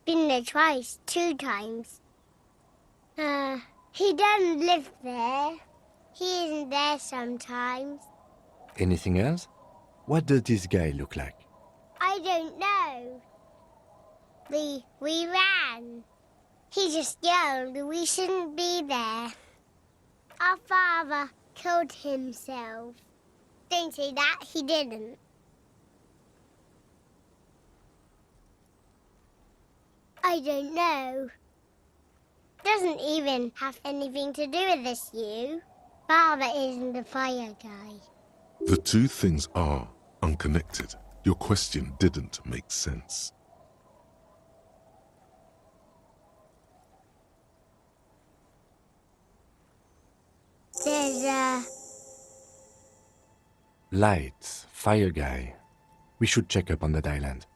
Been there twice, 2 times. He doesn't live there. He isn't there sometimes. Anything else? What does this guy look like? I don't know. We ran. He just yelled we shouldn't be there. Our father killed himself. Don't say that, he didn't. I don't know. Doesn't even have anything to do with this, you. Father isn't the fire guy. The two things are unconnected. Your question didn't make sense. There's Lights, fire guy. We should check up on that island.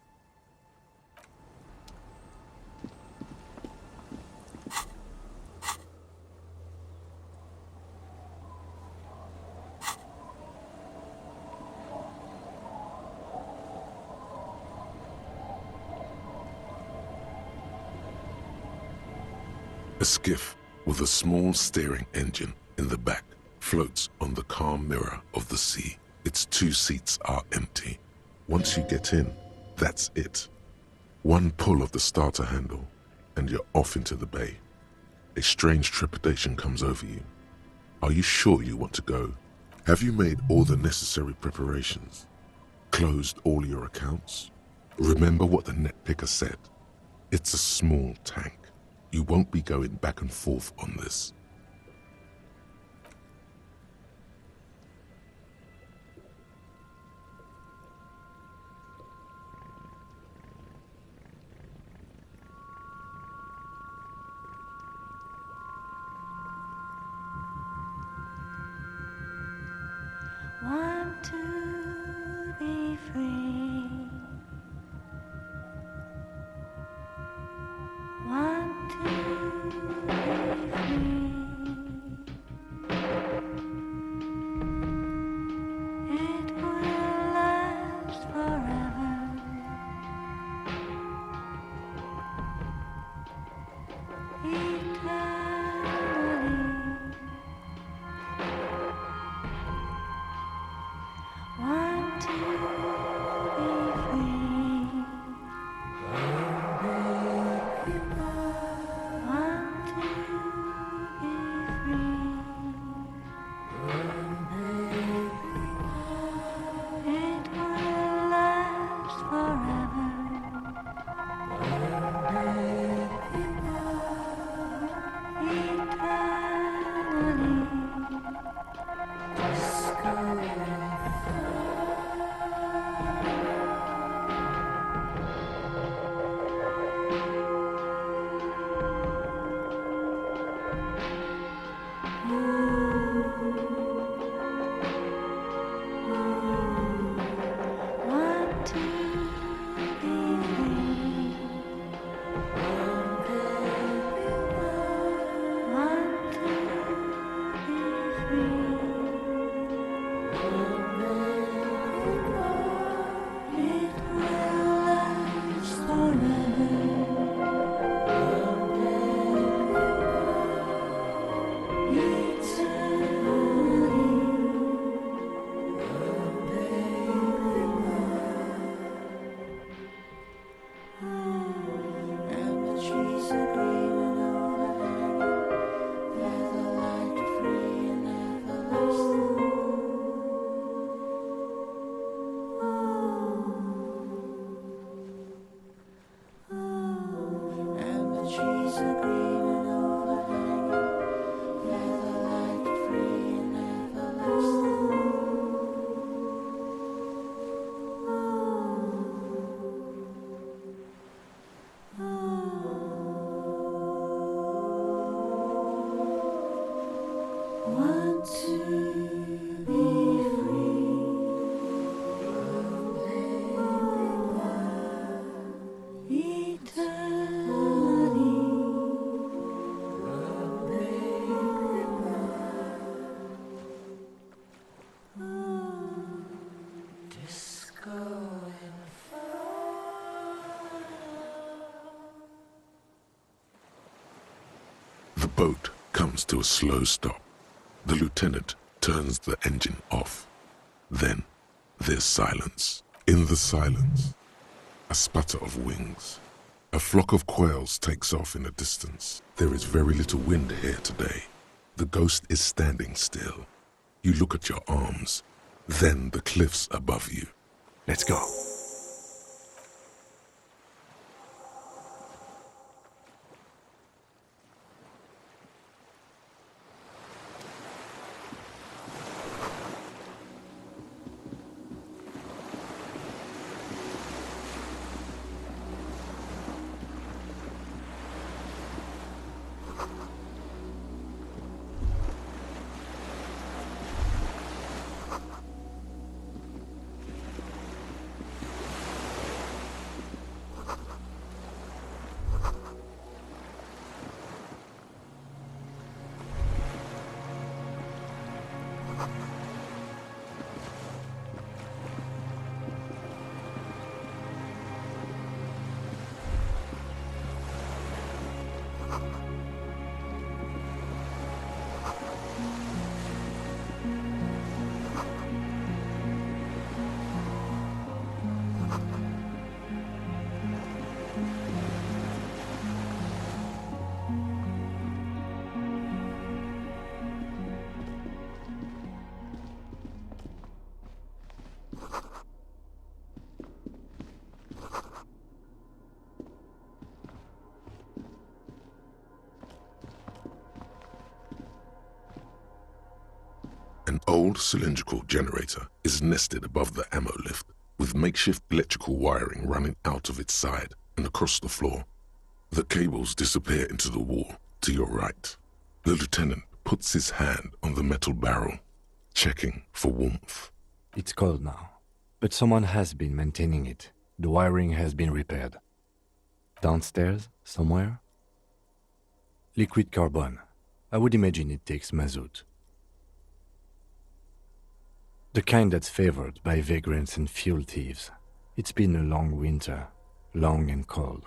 A skiff with a small steering engine in the back floats on the calm mirror of the sea. Its 2 seats are empty. Once you get in, that's it. One pull of the starter handle, and you're off into the bay. A strange trepidation comes over you. Are you sure you want to go? Have you made all the necessary preparations? Closed all your accounts? Remember what the net picker said. It's a small tank. You won't be going back and forth on this. Want to be free. Want to be free. It will last forever. Eternally. The boat comes to a slow stop. The lieutenant turns the engine off. Then there's silence. In the silence, a sputter of wings. A flock of quails takes off in the distance. There is very little wind here today. The ghost is standing still. You look at your arms, then the cliffs above you. Let's go. An old cylindrical generator is nested above the ammo lift, with makeshift electrical wiring running out of its side and across the floor. The cables disappear into the wall to your right. The lieutenant puts his hand on the metal barrel, checking for warmth. It's cold now, but someone has been maintaining it. The wiring has been repaired. Downstairs, somewhere? Liquid carbon. I would imagine it takes mazout. The kind that's favored by vagrants and fuel thieves. It's been a long winter, long and cold.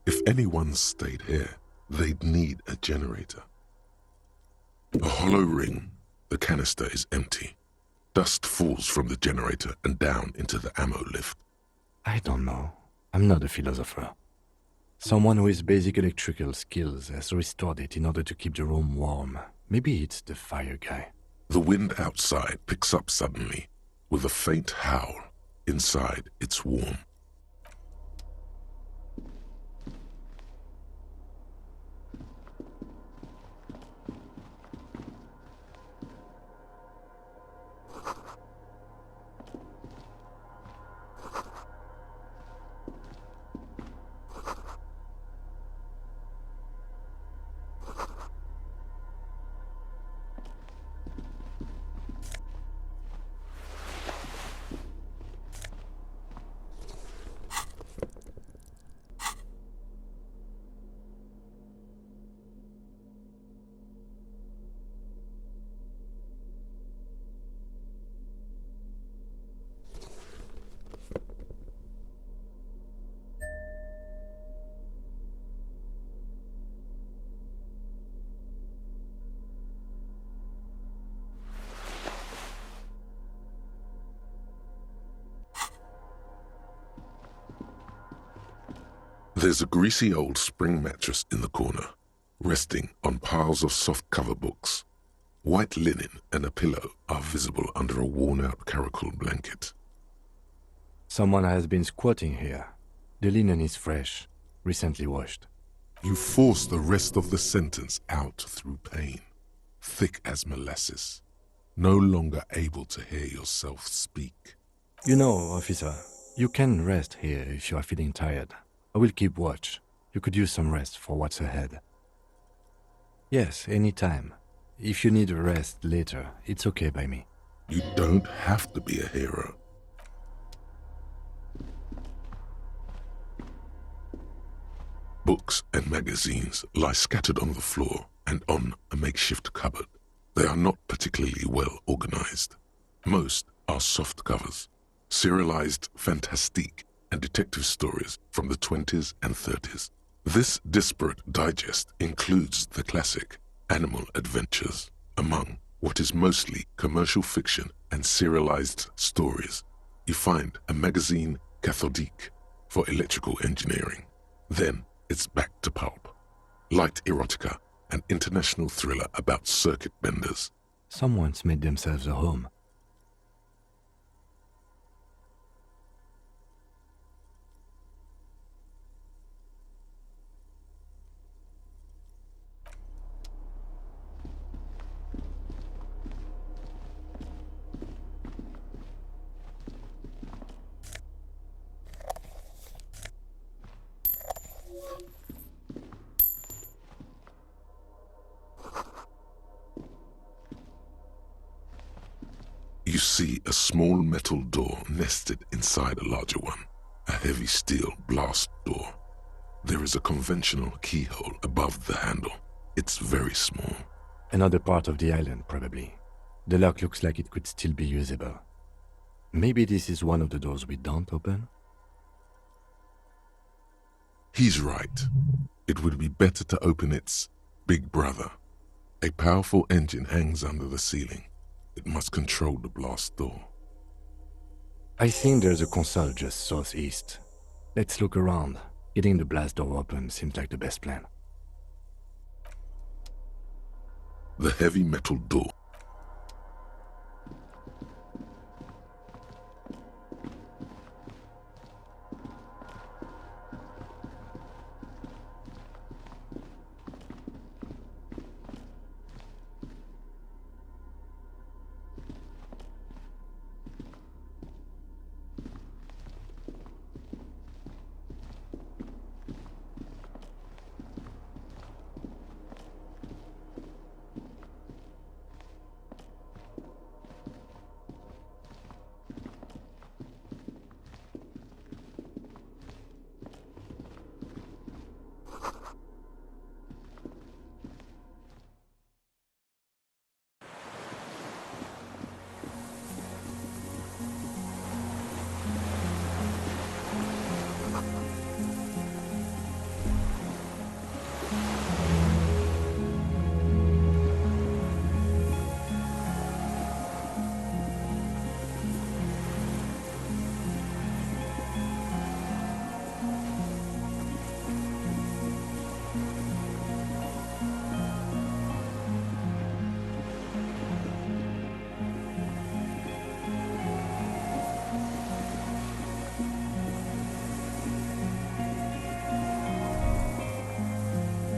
If anyone stayed here, they'd need a generator. A hollow ring. The canister is empty. Dust falls from the generator and down into the ammo lift. I don't know. I'm not a philosopher. Someone with basic electrical skills has restored it in order to keep the room warm. Maybe it's the fire guy. The wind outside picks up suddenly, with a faint howl. Inside, it's warm. There's a greasy old spring mattress in the corner, resting on piles of soft-cover books. White linen and a pillow are visible under a worn-out caracal blanket. Someone has been squatting here. The linen is fresh, recently washed. You force the rest of the sentence out through pain, thick as molasses, no longer able to hear yourself speak. You know, officer, you can rest here if you are feeling tired. I will keep watch. You could use some rest for what's ahead. Yes, anytime. If you need a rest later, it's okay by me. You don't have to be a hero. Books and magazines lie scattered on the floor and on a makeshift cupboard. They are not particularly well organized. Most are soft covers. serialized fantastique and detective stories from the 20s and 30s. This disparate digest includes the classic animal adventures, among what is mostly commercial fiction and serialized stories. You find a magazine cathodique for electrical engineering. Then it's back to pulp. Light erotica, an international thriller about circuit benders. Someone's made themselves a home. You see a small metal door nested inside a larger one, a heavy steel blast door. There is a conventional keyhole above the handle. It's very small. Another part of the island, probably. The lock looks like it could still be usable. Maybe this is one of the doors we don't open? He's right. It would be better to open its big brother. A powerful engine hangs under the ceiling. It must control the blast door. I think there's a console just southeast. Let's look around. Getting the blast door open seems like the best plan. The heavy metal door.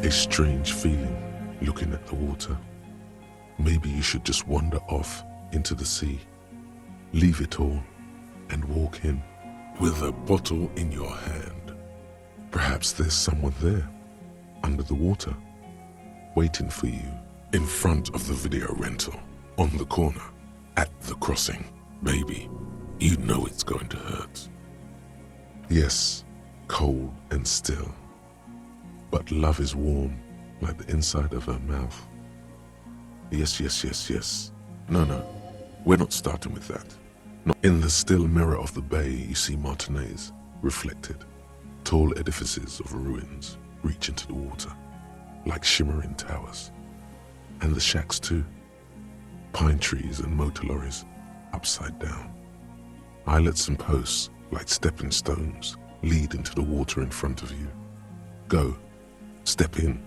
A strange feeling looking at the water. Maybe you should just wander off into the sea. Leave it all and walk in with a bottle in your hand. Perhaps there's someone there, under the water, waiting for you in front of the video rental, on the corner, at the crossing. Baby, you know it's going to hurt. Yes, cold and still. But love is warm, like the inside of her mouth. Yes, yes, yes, yes. No, we're not starting with that. Not in the still mirror of the bay, you see Martinez, reflected. Tall edifices of ruins reach into the water, like shimmering towers. And the shacks too. Pine trees and motor lorries, upside down. Islets and posts, like stepping stones, lead into the water in front of you. Go. Step in.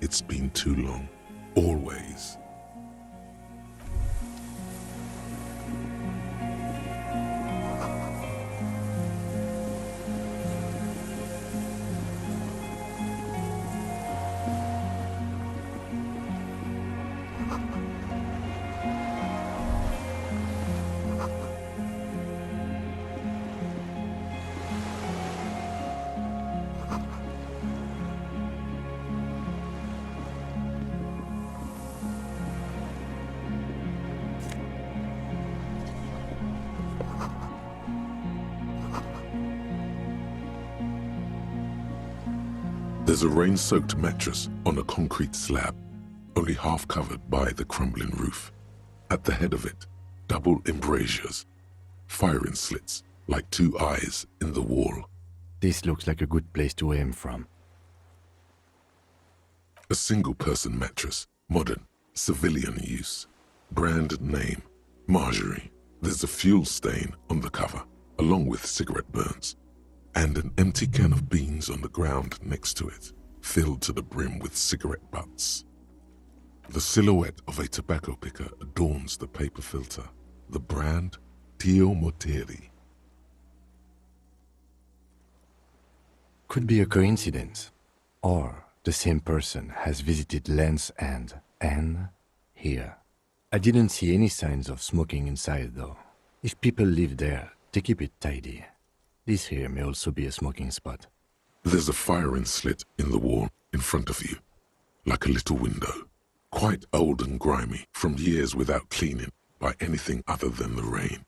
It's been too long. Always. There's a rain-soaked mattress on a concrete slab, only half covered by the crumbling roof. At the head of it, double embrasures. firing slits like two eyes in the wall. This looks like a good place to aim from. A single-person mattress, modern, civilian use. Brand name, Marjorie. There's a fuel stain on the cover, along with cigarette burns, and an empty can of beans on the ground next to it, filled to the brim with cigarette butts. The silhouette of a tobacco picker adorns the paper filter. The brand, Tio Moteri. Could be a coincidence, or the same person has visited Land's End and here. I didn't see any signs of smoking inside though. If people live there, they keep it tidy. This here may also be a smoking spot. There's a firing slit in the wall in front of you, like a little window. Quite old and grimy from years without cleaning by anything other than the rain.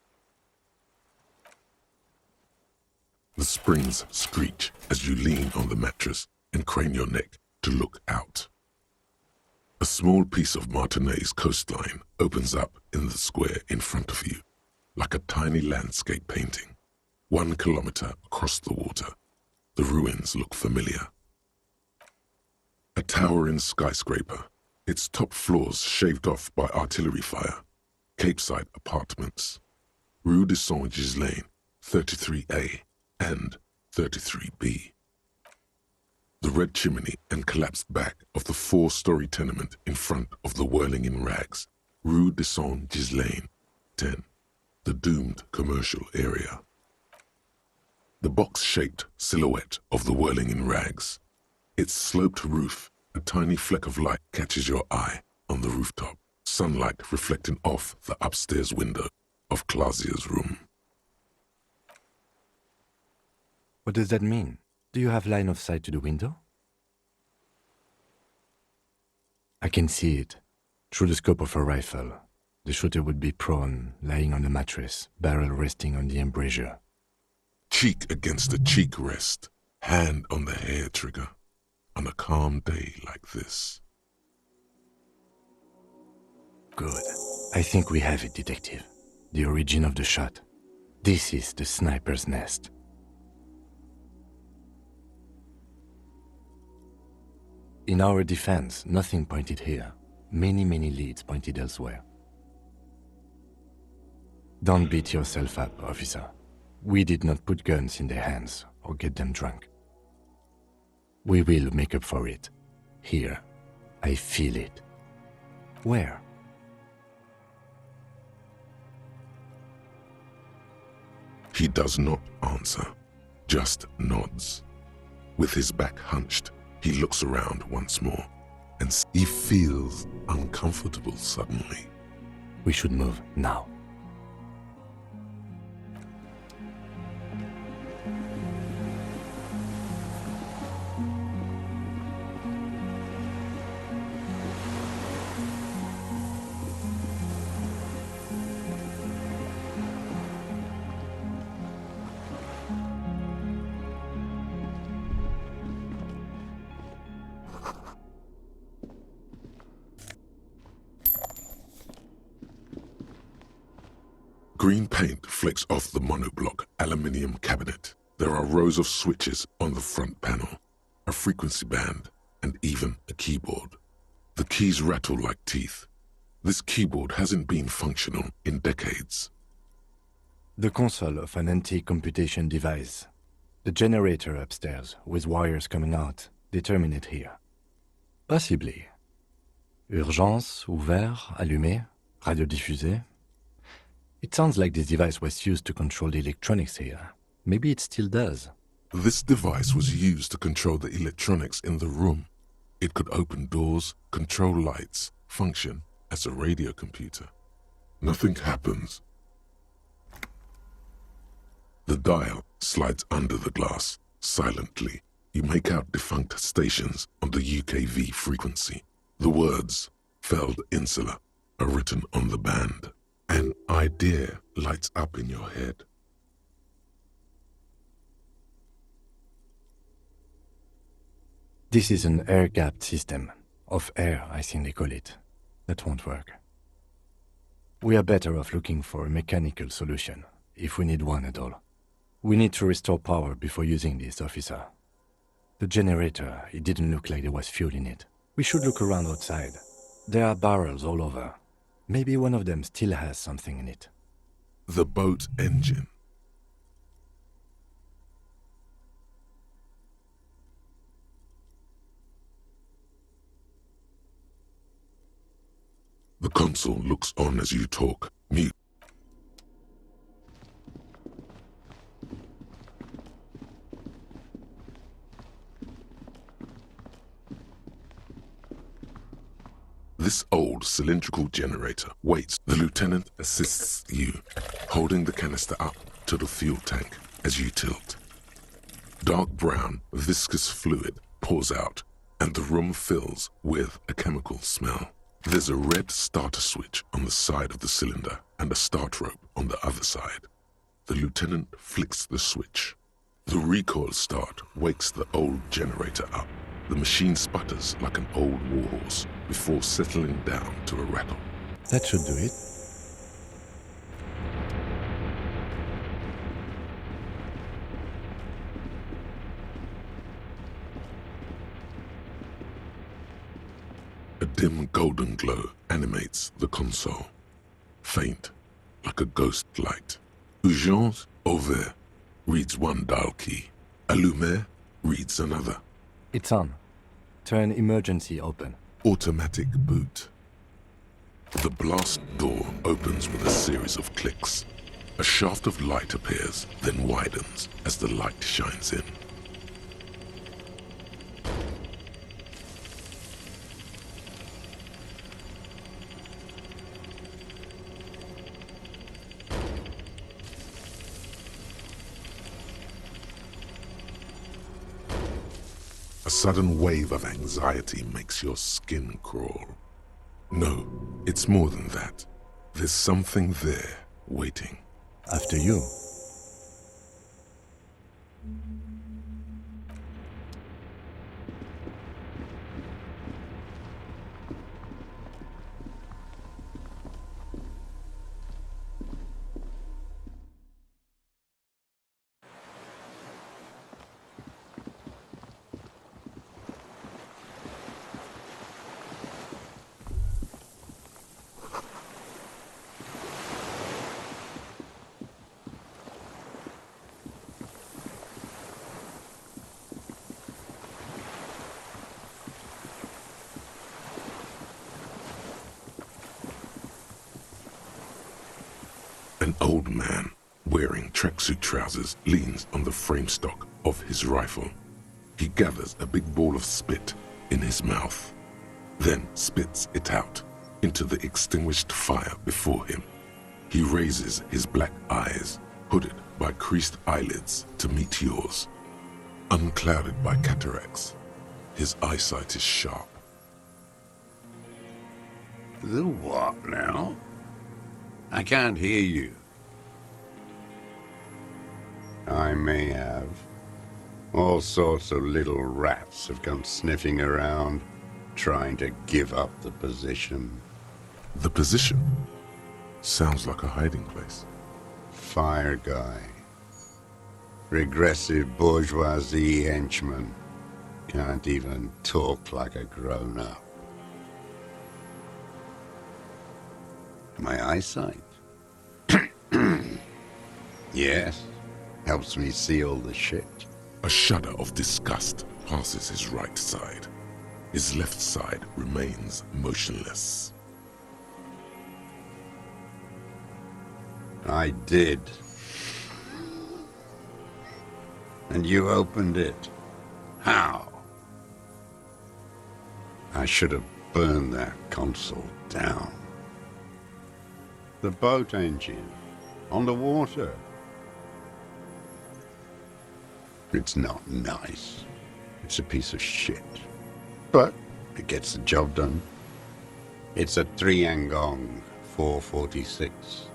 The springs screech as you lean on the mattress and crane your neck to look out. A small piece of Martinez coastline opens up in the square in front of you, like a tiny landscape painting. 1 kilometer across the water, the ruins look familiar. A towering skyscraper, its top floors shaved off by artillery fire. Capeside apartments. Rue de Saint-Ghislain, 33A and 33B. The red chimney and collapsed back of the 4-story tenement in front of the whirling in rags. Rue de Saint-Ghislain, 10. The doomed commercial area. The box-shaped silhouette of the whirling in rags. Its sloped roof, a tiny fleck of light catches your eye on the rooftop, sunlight reflecting off the upstairs window of Clausia's room. What does that mean? Do you have line of sight to the window? I can see it. Through the scope of a rifle. The shooter would be prone, lying on the mattress, barrel resting on the embrasure. Cheek against the cheek rest, hand on the hair trigger, on a calm day like this. Good. I think we have it, Detective. The origin of the shot. This is the sniper's nest. In our defense, nothing pointed here. Many leads pointed elsewhere. Don't beat yourself up, officer. We did not put guns in their hands or get them drunk. We will make up for it. Here. I feel it. Where? He does not answer, just nods. With his back hunched, he looks around once more, and he feels uncomfortable suddenly. We should move now. Green paint flicks off the monoblock aluminium cabinet. There are rows of switches on the front panel, a frequency band, and even a keyboard. The keys rattle like teeth. This keyboard hasn't been functional in decades. The console of an anti-computation device. The generator upstairs, with wires coming out, they terminate here. Possibly. Urgence, ouvert, allumé, radio diffusé. It sounds like this device was used to control the electronics here. Maybe it still does. This device was used to control the electronics in the room. It could open doors, control lights, function as a radio computer. Nothing happens. The dial slides under the glass, silently. You make out defunct stations on the UKV frequency. The words, Feld Insula, are written on the band. An idea lights up in your head. This is an air-gapped system. Of air, I think they call it. That won't work. We are better off looking for a mechanical solution. if we need one at all. We need to restore power before using this, officer. The generator, it didn't look like there was fuel in it. We should look around outside. There are barrels all over. Maybe one of them still has something in it. The boat engine. The console looks on as you talk. Mute. This old cylindrical generator waits. The lieutenant assists you, holding the canister up to the fuel tank as you tilt. Dark brown, viscous fluid pours out, and the room fills with a chemical smell. There's a red starter switch on the side of the cylinder and a start rope on the other side. The lieutenant flicks the switch. The recoil start wakes the old generator up. The machine sputters like an old warhorse before settling down to a rattle. That should do it. A dim golden glow animates the console. Faint, like a ghost light. Urgence ouvert reads one dial key. Allumer reads another. It's on. Turn emergency open. Automatic boot. The blast door opens with a series of clicks. A shaft of light appears, then widens as the light shines in. A sudden wave of anxiety makes your skin crawl. No, it's more than that. There's something there, waiting. After you. An old man, wearing tracksuit trousers, leans on the frame stock of his rifle. He gathers a big ball of spit in his mouth, then spits it out into the extinguished fire before him. He raises his black eyes, hooded by creased eyelids, to meet yours. Unclouded by cataracts, his eyesight is sharp. The what now? I can't hear you. I may have. All sorts of little rats have come sniffing around, trying to give up the position. The position? Sounds like a hiding place. Fire guy. Regressive bourgeoisie henchman. Can't even talk like a grown-up. My eyesight? Yes. Helps me see all the shit. A shudder of disgust passes his right side. His left side remains motionless. I did. And you opened it. How? I should have burned that console down. The boat engine. On the water. It's not nice. It's a piece of shit. But it gets the job done. It's a 3-Angong 446.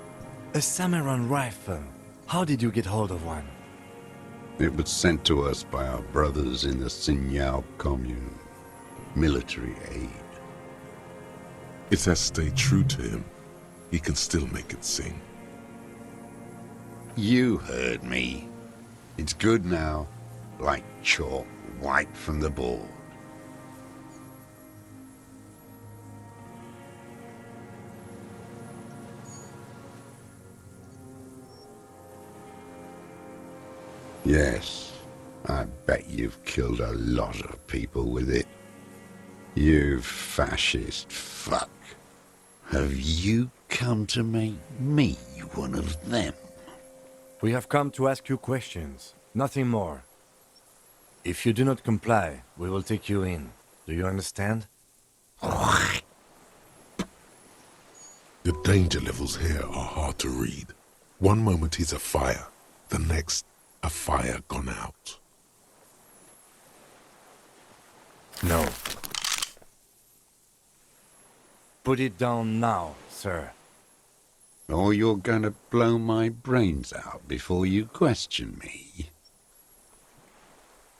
A Samaran rifle. How did you get hold of one? It was sent to us by our brothers in the Sinyao commune. Military aid. It has stayed true to him. He can still make it sing. You heard me. It's good now, like chalk wiped from the board. Yes, I bet you've killed a lot of people with it. You fascist fuck. Have you come to make me one of them? We have come to ask you questions, nothing more. If you do not comply, we will take you in. Do you understand? The danger levels here are hard to read. One moment he's a fire, the next, a fire gone out. No. Put it down now, sir. Or you're gonna blow my brains out before you question me.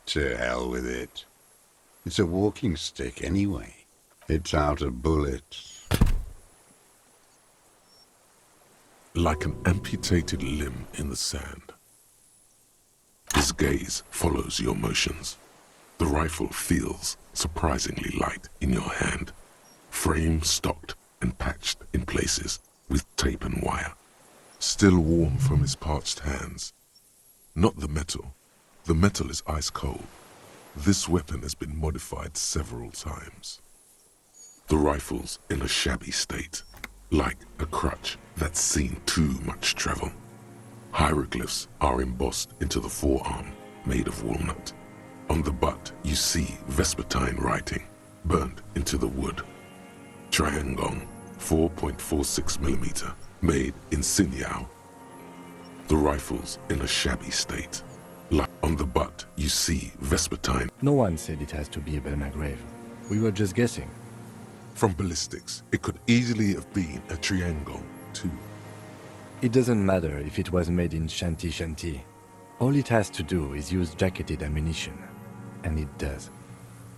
To hell with it. It's a walking stick anyway. It's out of bullets. Like an amputated limb in the sand. His gaze follows your motions. The rifle feels surprisingly light in your hand. Frame stocked and patched in places with tape and wire. Still warm from his parched hands. Not the metal. The metal is ice cold. This weapon has been modified several times. The rifle's in a shabby state, like a crutch that's seen too much travel. Hieroglyphs are embossed into the forearm, made of walnut. On the butt, you see Vespertine writing, burned into the wood. Triangong, 4.46mm, made in Sinyao. The rifle's in a shabby state. Like on the butt, you see Vespertine. No one said it has to be a Belmagrave. We were just guessing. From ballistics, it could easily have been a Triangong, too. It doesn't matter if it was made in Shanti Shanti. All it has to do is use jacketed ammunition. And it does.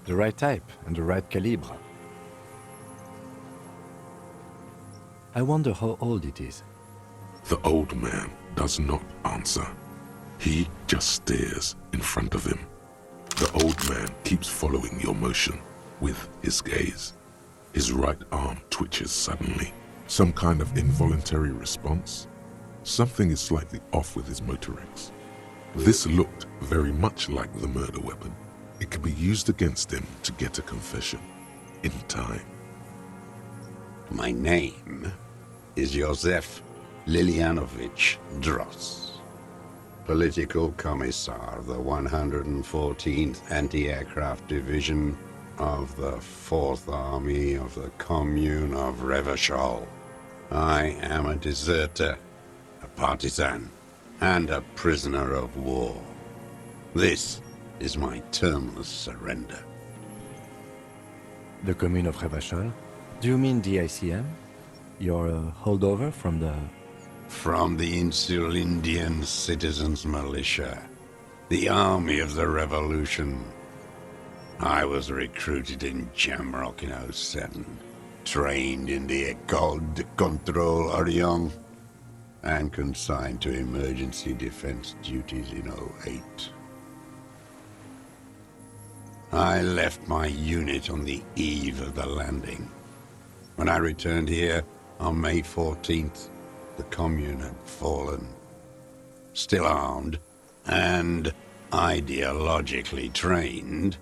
The right type and the right calibre. I wonder how old it is. The old man does not answer. He just stares in front of him. The old man keeps following your motion with his gaze. His right arm twitches suddenly. Some kind of involuntary response. Something is slightly off with his motorics. This looked very much like the murder weapon. It could be used against him to get a confession. In time. My name is Josef Lilianovich Dross, Political Commissar of the 114th Anti-Aircraft Division of the 4th Army of the Commune of Revachol. I am a deserter, a partisan, and a prisoner of war. This is my termless surrender. The Commune of Revachol? Do you mean the ICM? You're a holdover from the... From the Insulindian Citizens Militia, the army of the revolution. I was recruited in Jamrock in 07, trained in the École de Contrôle Orient, and consigned to emergency defense duties in 08. I left my unit on the eve of the landing. When I returned here on May 14th, the commune had fallen. Still armed and ideologically trained,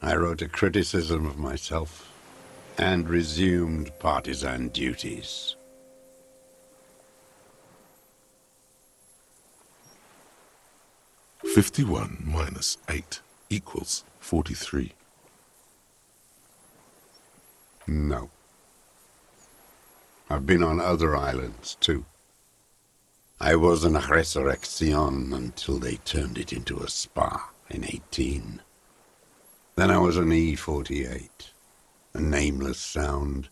I wrote a criticism of myself and resumed partisan duties. "51 minus 8 equals 43. No. I've been on other islands, too. I was an Resurrection until they turned it into a spa in 18. Then I was an E-48, a nameless sound,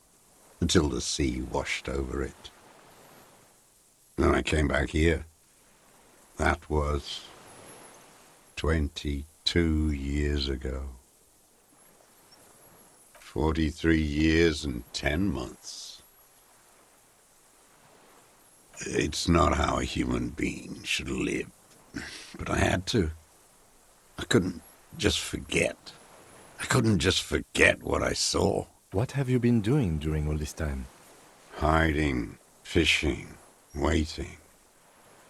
until the sea washed over it. Then I came back here. That was 22 years ago. 43 years and 10 months. It's not how a human being should live. But I had to. I couldn't just forget. I couldn't just forget what I saw. What have you been doing during all this time? Hiding, fishing, waiting.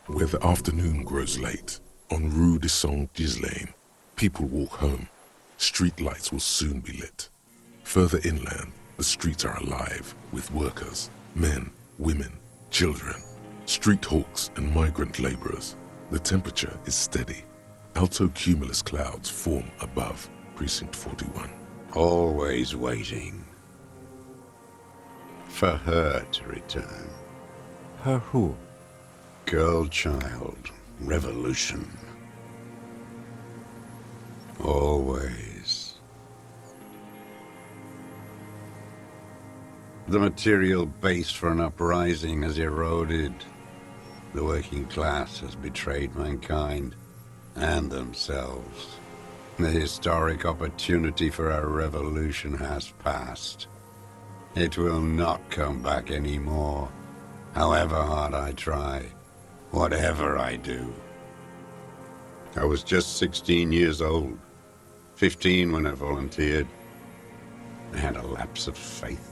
Where the afternoon grows late, on Rue de Saint-Ghislain, people walk home. Street lights will soon be lit. Further inland, the streets are alive with workers, men, women, children, street hawks and migrant laborers. The temperature is steady. Alto cumulus clouds form above Precinct 41. Always waiting. For her to return. Her who? Girl, child, revolution. Always. The material base for an uprising has eroded. The working class has betrayed mankind and themselves. The historic opportunity for a revolution has passed. It will not come back anymore, however hard I try, whatever I do. I was just 16 years old, 15 when I volunteered. I had a lapse of faith.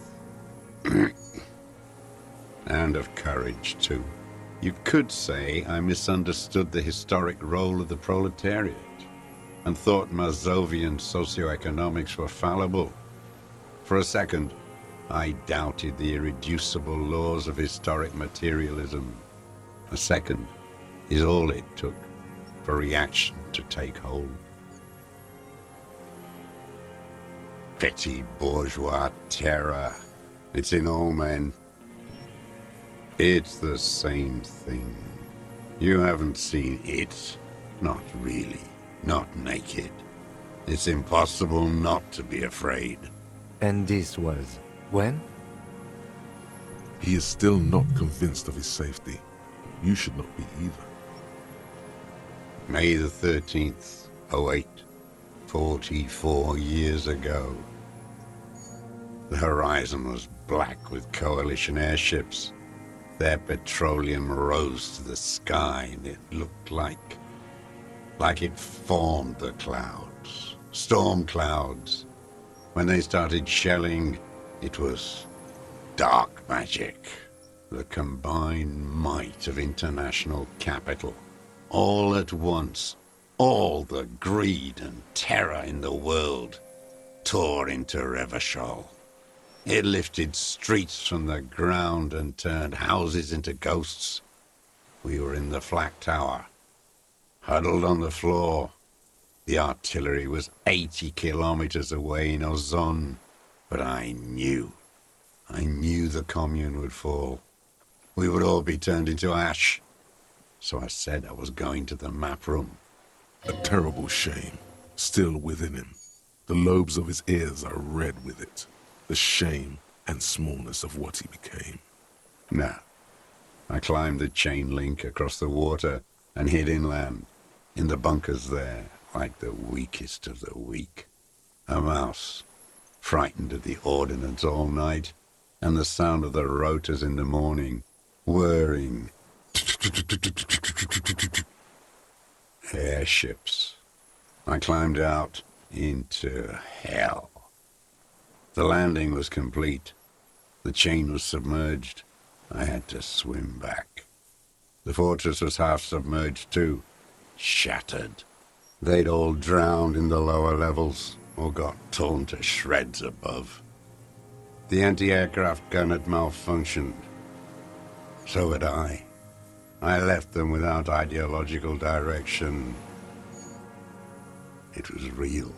And of courage, too. You could say I misunderstood the historic role of the proletariat and thought Mazovian socioeconomics were fallible. For a second, I doubted the irreducible laws of historic materialism. A second is all it took for reaction to take hold. Petty bourgeois terror. It's in all men. It's the same thing. You haven't seen it. Not really. Not naked. It's impossible not to be afraid. And this was when? He is still not convinced of his safety. You should not be either. May the 13th, 08, 44 years ago. The horizon was black with coalition airships. Their petroleum rose to the sky, and it looked like it formed the clouds. Storm clouds. When they started shelling, it was dark magic. The combined might of international capital. All at once, all the greed and terror in the world tore into Revachol. It lifted streets from the ground and turned houses into ghosts. We were in the flak tower, huddled on the floor. The artillery was 80 kilometers away in Ozon, but I knew the commune would fall. We would all be turned into ash. So I said I was going to the map room. A terrible shame, still within him. The lobes of his ears are red with it. The shame and smallness of what he became. No. I climbed the chain link across the water and hid inland, in the bunkers there, like the weakest of the weak. A mouse, frightened of the ordnance all night, and the sound of the rotors in the morning, whirring. Airships. I climbed out into hell. The landing was complete. The chain was submerged. I had to swim back. The fortress was half submerged too. Shattered. They'd all drowned in the lower levels, or got torn to shreds above. The anti-aircraft gun had malfunctioned. So had I. I left them without ideological direction. It was real.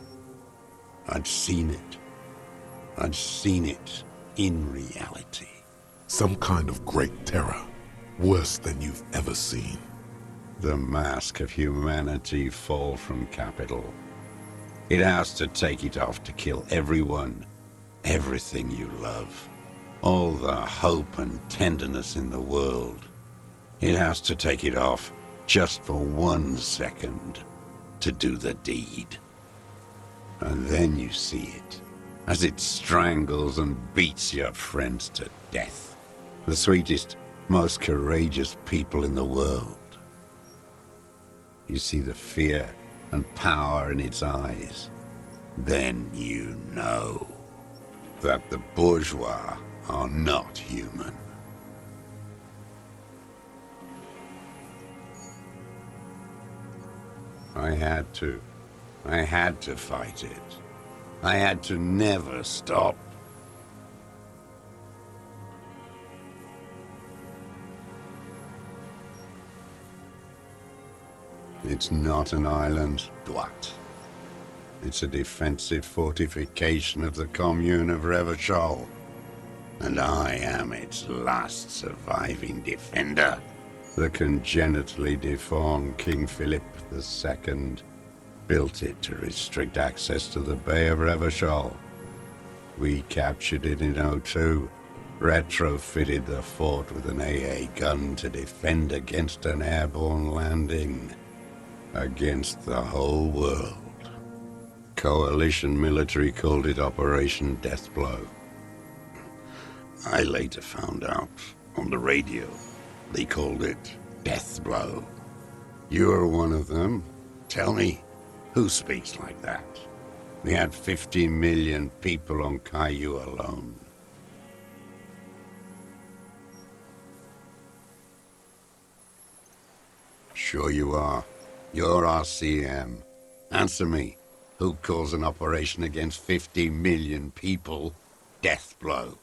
I'd seen it. I'd seen it in reality. Some kind of great terror, worse than you've ever seen. The mask of humanity fall from capital. It has to take it off to kill everyone, everything you love. All the hope and tenderness in the world. It has to take it off just for 1 second to do the deed. And then you see it, as it strangles and beats your friends to death. The sweetest, most courageous people in the world. You see the fear and power in its eyes. Then you know that the bourgeois are not human. I had to. I had to fight it. I had to never stop. It's not an island, Dwat. It's a defensive fortification of the commune of Revachol. And I am its last surviving defender. The congenitally deformed King Philip II built it to restrict access to the Bay of Revachol. We captured it in '02, retrofitted the fort with an AA gun to defend against an airborne landing. Against the whole world. Coalition military called it Operation Deathblow. I later found out on the radio they called it Deathblow. You're one of them. Tell me, who speaks like that? We had 50 million people on Caillou alone. Sure you are. You're RCM. Answer me. Who calls an operation against 50 million people Deathblow?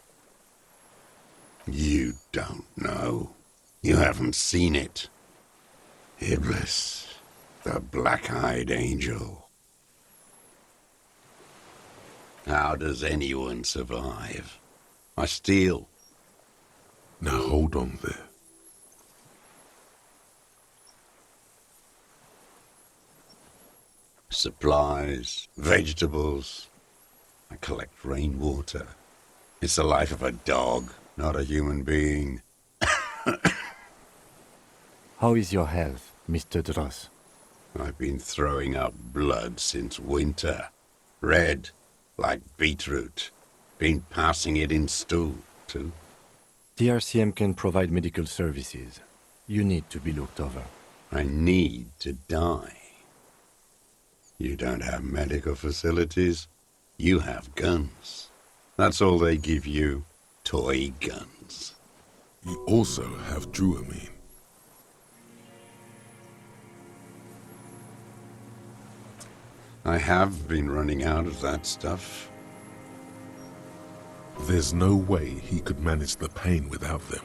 You don't know. You haven't seen it. Iblis, the black-eyed angel. How does anyone survive? I steal. Now hold on there. Supplies, vegetables. I collect rainwater. It's the life of a dog, not a human being. How is your health, Mr. Dross? I've been throwing up blood since winter. Red, like beetroot. Been passing it in stew, too. The RCM can provide medical services. You need to be looked over. I need to die. You don't have medical facilities. You have guns. That's all they give you. Toy guns. You also have Druamine. I have been running out of that stuff. There's no way he could manage the pain without them.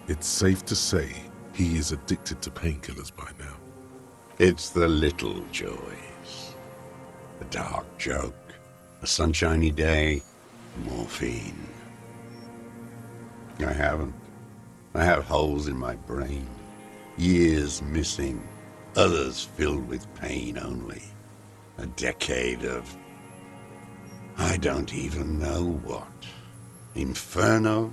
It's safe to say he is addicted to painkillers by now. It's the little joys. A dark joke, a sunshiny day, morphine. I haven't. I have holes in my brain, years missing, others filled with pain only. A decade of... I don't even know what. Inferno?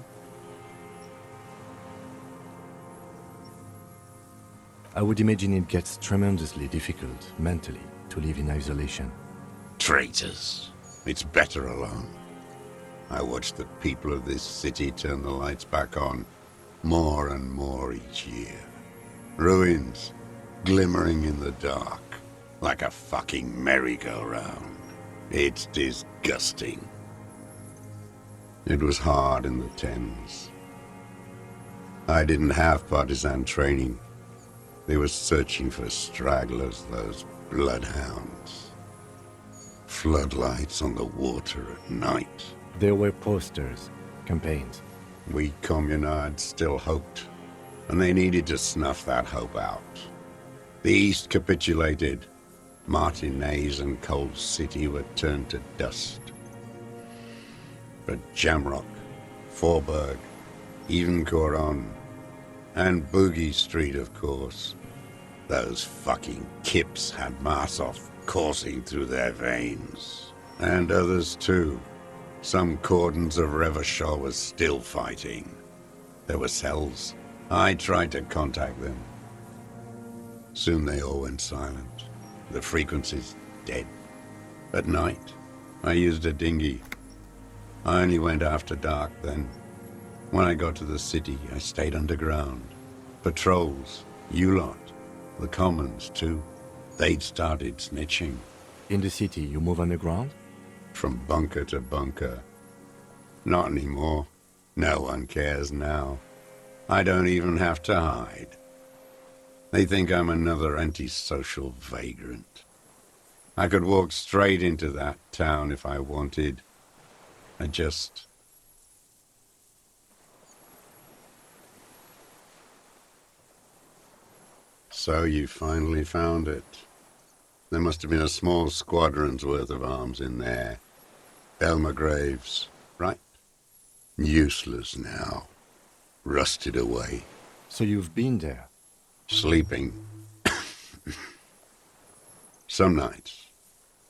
I would imagine it gets tremendously difficult, mentally, to live in isolation. Traitors. It's better alone. I watch the people of this city turn the lights back on, more and more each year. Ruins, glimmering in the dark, like a fucking merry-go-round. It's disgusting. It was hard in the Thames. I didn't have partisan training. They were searching for stragglers, those bloodhounds. Floodlights on the water at night. There were posters, campaigns. We communards still hoped, and they needed to snuff that hope out. The East capitulated. Martinez and Cold City were turned to dust. But Jamrock, Forburg, even Coron, and Boogie Street, of course. Those fucking kips had Marsov coursing through their veins. And others too. Some cordons of Revachol was still fighting. There were cells. I tried to contact them. Soon they all went silent. The frequency's dead. At night, I used a dinghy. I only went after dark then. When I got to the city, I stayed underground. Patrols, you lot, the commons too. They'd started snitching. In the city, you move underground? From bunker to bunker. Not anymore. No one cares now. I don't even have to hide. They think I'm another antisocial vagrant. I could walk straight into that town if I wanted. I just... So you finally found it. There must have been a small squadron's worth of arms in there. Elmer Graves, right? Useless now. Rusted away. So you've been there? Sleeping. Some nights.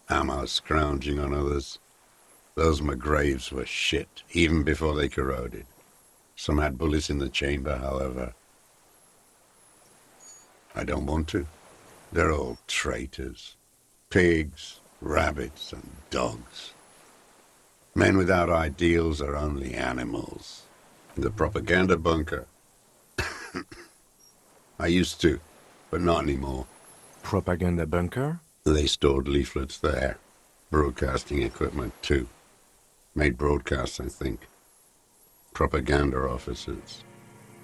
Ammo scrounging on others. Those McGraves were shit, even before they corroded. Some had bullets in the chamber, however. I don't want to. They're all traitors. Pigs, rabbits, and dogs. Men without ideals are only animals. The propaganda bunker. I used to, but not anymore. Propaganda bunker? They stored leaflets there. Broadcasting equipment, too. Made broadcasts, I think. Propaganda officers.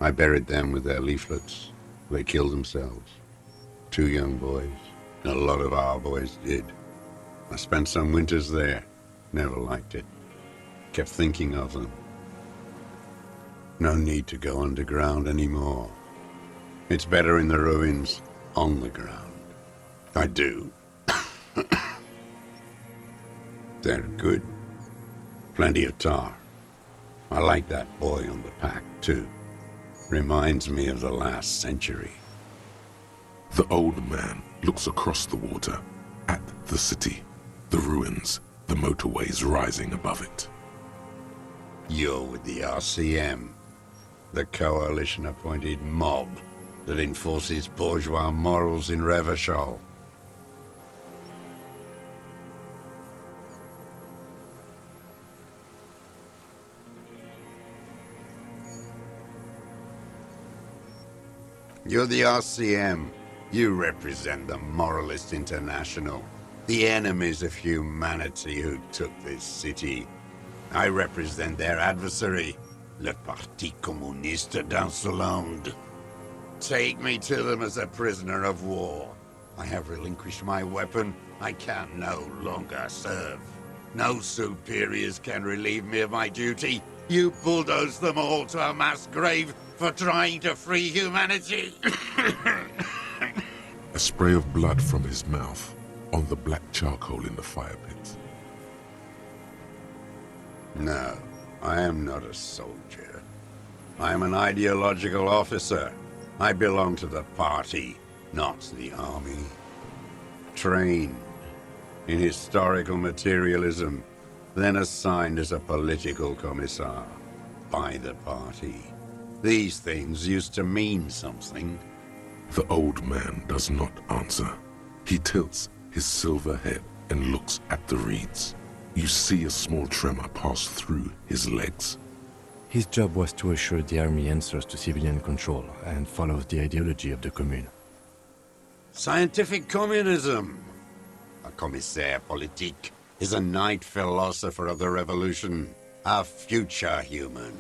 I buried them with their leaflets. They killed themselves. 2 young boys. A lot of our boys did. I spent some winters there. Never liked it. Kept thinking of them. No need to go underground anymore. It's better in the ruins, on the ground. I do. They're good. Plenty of tar. I like that boy on the pack, too. Reminds me of the last century. The old man looks across the water, at the city, the ruins, the motorways rising above it. You're with the RCM, the coalition-appointed mob that enforces bourgeois morals in Revachol. You're the RCM. You represent the Moralist International, the enemies of humanity who took this city. I represent their adversary, le Parti Communiste d'Insolande. Take me to them as a prisoner of war. I have relinquished my weapon. I can no longer serve. No superiors can relieve me of my duty. You bulldoze them all to a mass grave for trying to free humanity. A spray of blood from his mouth on the black charcoal in the fire pit. No, I am not a soldier. I am an ideological officer. I belong to the party, not the army. Trained in historical materialism, then assigned as a political commissar by the party. These things used to mean something. The old man does not answer. He tilts his silver head and looks at the reeds. You see a small tremor pass through his legs. His job was to assure the army answers to civilian control and follows the ideology of the Commune. Scientific communism. A commissaire politique is a night philosopher of the revolution, a future human.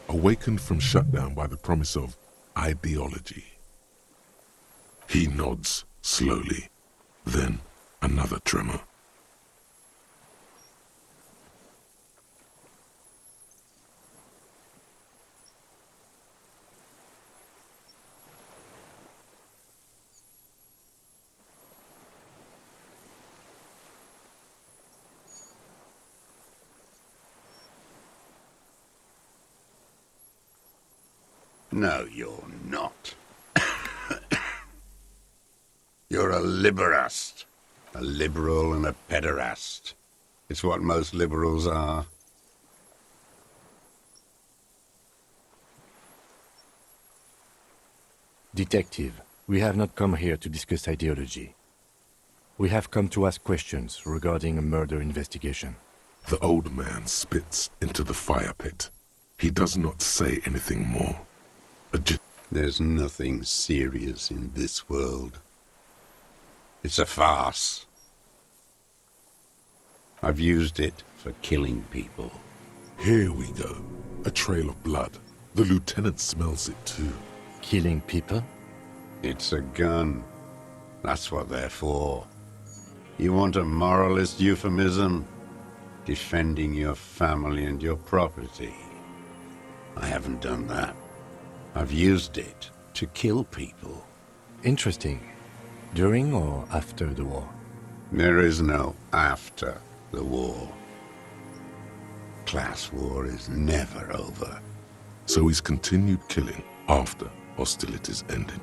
Awakened from shutdown by the promise of ideology. He nods slowly, then another tremor. No, you're not. You're a liberast. A liberal and a pederast. It's what most liberals are. Detective, we have not come here to discuss ideology. We have come to ask questions regarding a murder investigation. The old man spits into the fire pit. He does not say anything more. There's nothing serious in this world. It's a farce. I've used it for killing people. Here we go. A trail of blood. The lieutenant smells it too. Killing people? It's a gun. That's what they're for. You want a moralist euphemism? Defending your family and your property. I haven't done that. I've used it to kill people. Interesting. During or after the war? There is no after the war. Class war is never over. So he's continued killing after hostilities ended.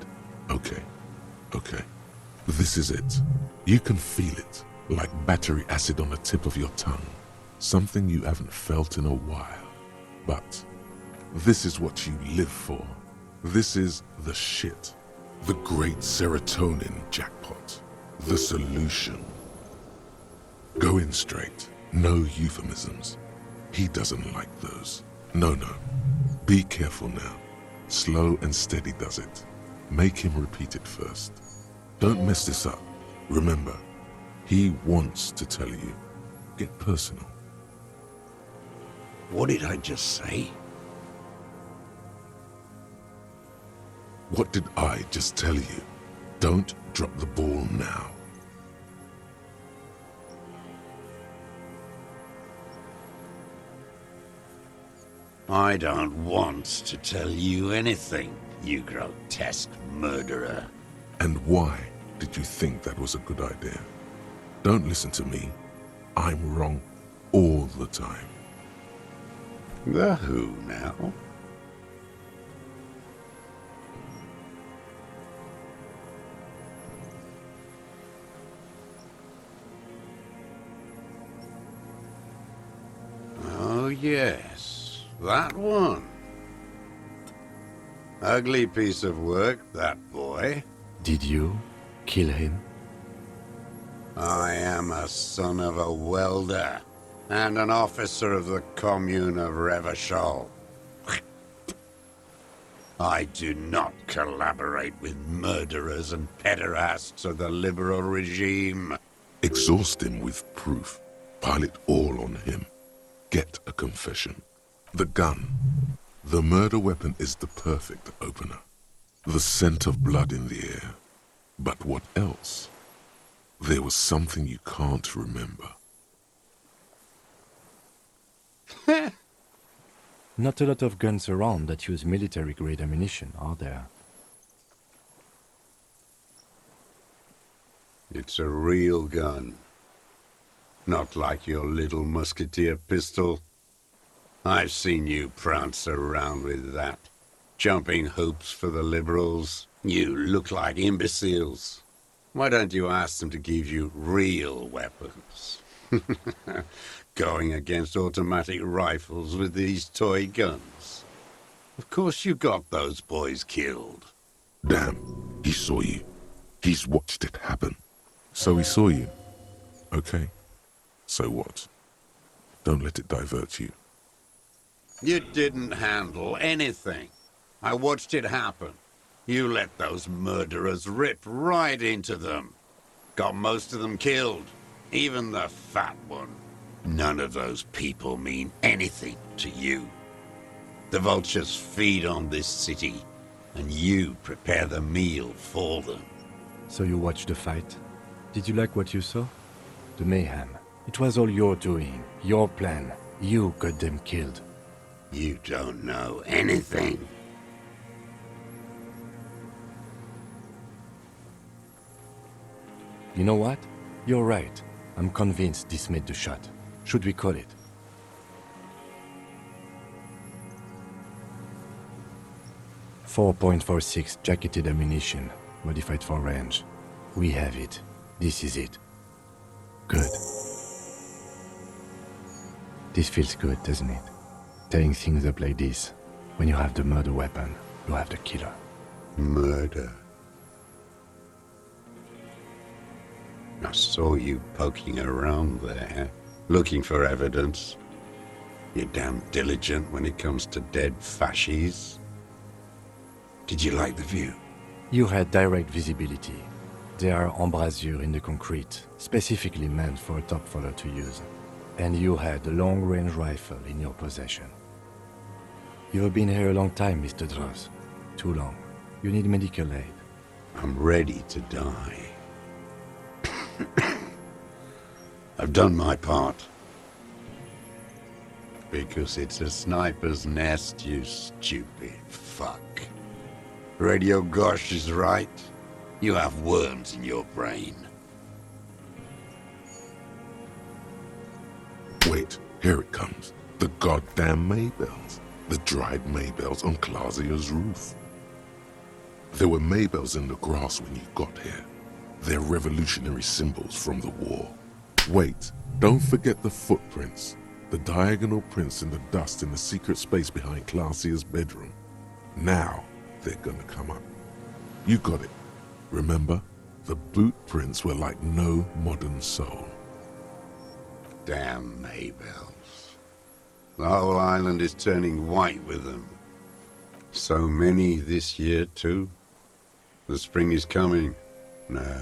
Okay. This is it. You can feel it, like battery acid on the tip of your tongue. Something you haven't felt in a while. But this is what you live for. This is the shit. The great serotonin jackpot. The solution. Go in straight. No euphemisms. He doesn't like those. No. Be careful now. Slow and steady does it. Make him repeat it first. Don't mess this up. Remember, he wants to tell you. Get personal. What did I just say? What did I just tell you? Don't drop the ball now. I don't want to tell you anything, you grotesque murderer. And why did you think that was a good idea? Don't listen to me. I'm wrong all the time. The who now? Oh yes, that one. Ugly piece of work, that boy. Did you kill him? I am a son of a welder and an officer of the commune of Revachol. I do not collaborate with murderers and pederasts of the liberal regime. Exhaust him with proof. Pile it all on him. Get a confession. The gun. The murder weapon is the perfect opener. The scent of blood in the air. But what else? There was something you can't remember. Not a lot of guns around that use military-grade ammunition, are there? It's a real gun. Not like your little musketeer pistol. I've seen you prance around with that. Jumping hoops for the liberals. You look like imbeciles. Why don't you ask them to give you real weapons? Going against automatic rifles with these toy guns. Of course you got those boys killed. Damn, he saw you. He's watched it happen. So he saw you. Okay. So what? Don't let it divert you. You didn't handle anything. I watched it happen. You let those murderers rip right into them. Got most of them killed. Even the fat one. None of those people mean anything to you. The vultures feed on this city, and you prepare the meal for them. So you watched the fight? Did you like what you saw? The mayhem. It was all your doing, your plan. You got them killed. You don't know anything. You know what? You're right. I'm convinced this made the shot. Should we call it? .46 jacketed ammunition, modified for range. We have it. This is it. Good. This feels good, doesn't it? Tearing things up like this. When you have the murder weapon, you have the killer. Murder. I saw you poking around there, looking for evidence. You're damn diligent when it comes to dead fascies. Did you like the view? You had direct visibility. There are embrasures in the concrete, specifically meant for a top follower to use. And you had a long-range rifle in your possession. You've been here a long time, Mr. Droz. Too long. You need medical aid. I'm ready to die. I've done my part. Because it's a sniper's nest, you stupid fuck. Radio Gosh is right. You have worms in your brain. Wait, here it comes. The goddamn Maybells. The dried Maybells on Clausia's roof. There were Maybells in the grass when you got here. They're revolutionary symbols from the war. Wait, don't forget the footprints. The diagonal prints in the dust in the secret space behind Clausia's bedroom. Now they're gonna come up. You got it. Remember? The boot prints were like no modern soul. Damn Maybells. The whole island is turning white with them. So many this year, too. The spring is coming. No,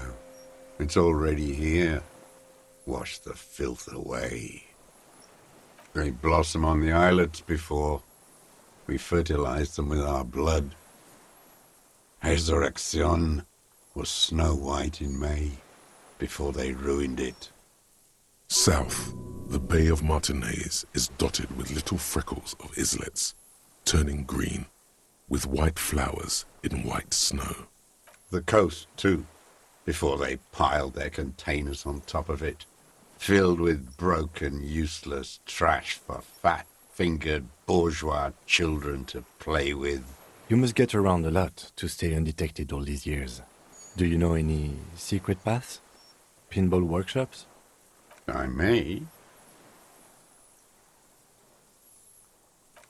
it's already here. Wash the filth away. They blossom on the islets before. We fertilize them with our blood. Resurrection was snow white in May, before they ruined it. South, the Bay of Martinez is dotted with little freckles of islets, turning green, with white flowers in white snow. The coast, too, before they piled their containers on top of it, filled with broken, useless trash for fat-fingered bourgeois children to play with. You must get around a lot to stay undetected all these years. Do you know any secret paths? Pinball workshops? I may.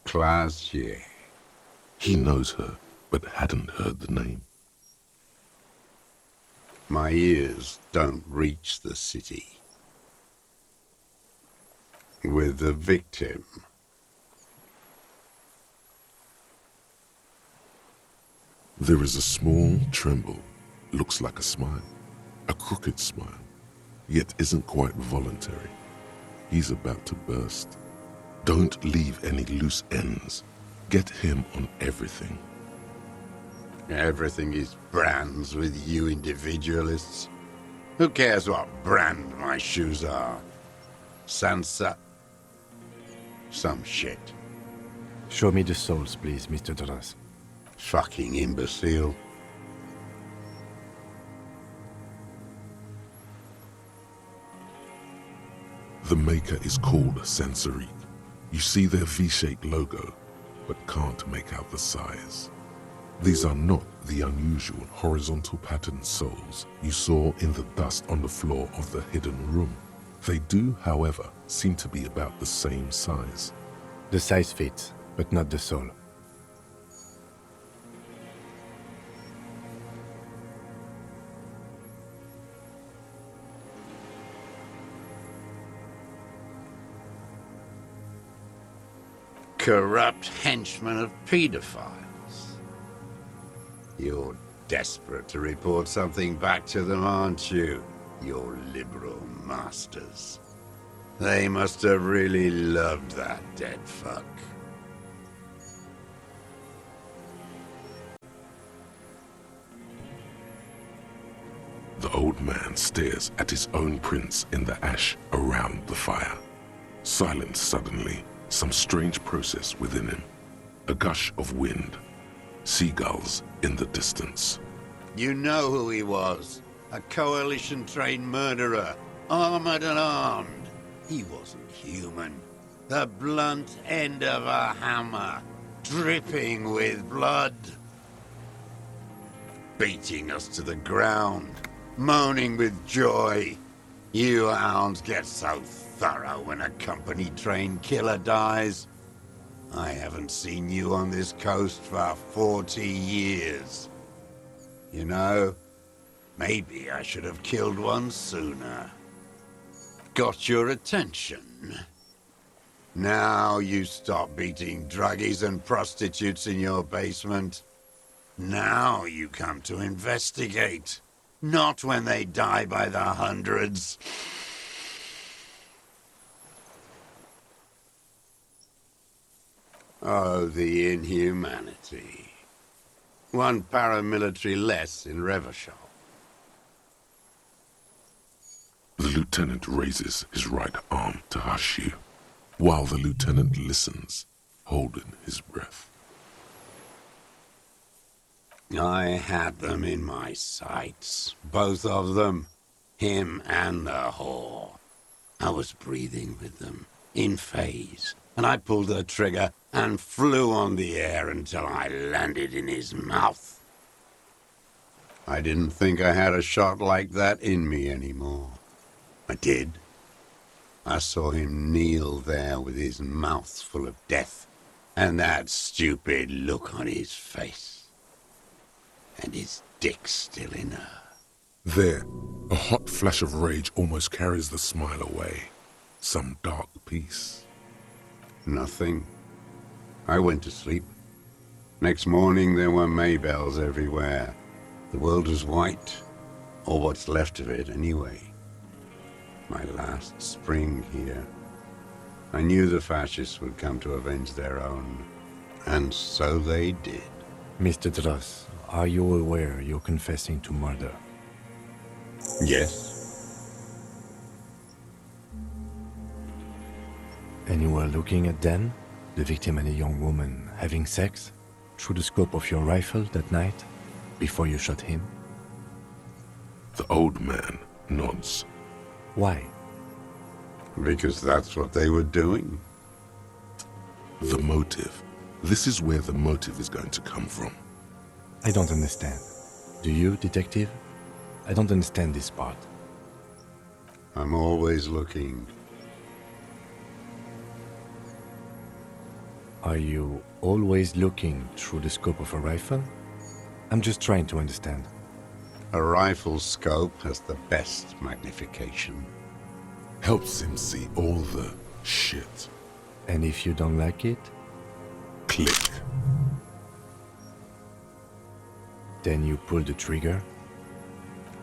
Clausia. He knows her, but hadn't heard the name. My ears don't reach the city. With the victim. There is a small tremble, looks like a smile, a crooked smile, yet isn't quite voluntary. He's about to burst. Don't leave any loose ends. Get him on everything. Everything is brands with you individualists. Who cares what brand my shoes are? Sansa? Some shit. Show me the souls, please, Mr. Droz. Fucking imbecile. The maker is called Sansariq. You see their V-shaped logo, but can't make out the size. These are not the unusual horizontal patterned souls you saw in the dust on the floor of the hidden room. They do, however, seem to be about the same size. The size fits, but not the soul. Corrupt henchmen of pedophiles. You're desperate to report something back to them, aren't you? Your liberal masters. They must have really loved that dead fuck. The old man stares at his own prints in the ash around the fire. Silent suddenly, some strange process within him. A gush of wind. Seagulls in the distance. You know who he was. A coalition-trained murderer. Armored and armed. He wasn't human. The blunt end of a hammer. Dripping with blood. Beating us to the ground. Moaning with joy. You hounds get so thorough when a company-trained killer dies. I haven't seen you on this coast for 40 years. You know, maybe I should have killed one sooner. Got your attention. Now you stop beating druggies and prostitutes in your basement. Now you come to investigate. Not when they die by the hundreds. Oh, the inhumanity. One paramilitary less in Revachol. The lieutenant raises his right arm to hush you, while the lieutenant listens, holding his breath. I had them in my sights, both of them, him and the whore. I was breathing with them, in phase, and I pulled the trigger and flew on the air until I landed in his mouth. I didn't think I had a shot like that in me anymore. I did. I saw him kneel there with his mouth full of death, and that stupid look on his face. And his dick still in her. There, a hot flash of rage almost carries the smile away. Some dark peace. Nothing. I went to sleep. Next morning there were Maybells everywhere. The world was white, or what's left of it anyway. My last spring here. I knew the fascists would come to avenge their own, and so they did. Mr. Dross, are you aware you're confessing to murder? Yes. And you were looking at Dan, the victim and a young woman, having sex, through the scope of your rifle that night, before you shot him? The old man nods. Why? Because that's what they were doing. The motive. This is where the motive is going to come from. I don't understand. Do you, detective? I don't understand this part. I'm always looking. Are you always looking through the scope of a rifle? I'm just trying to understand. A rifle scope has the best magnification. Helps him see all the shit. And if you don't like it? Click. Then you pull the trigger?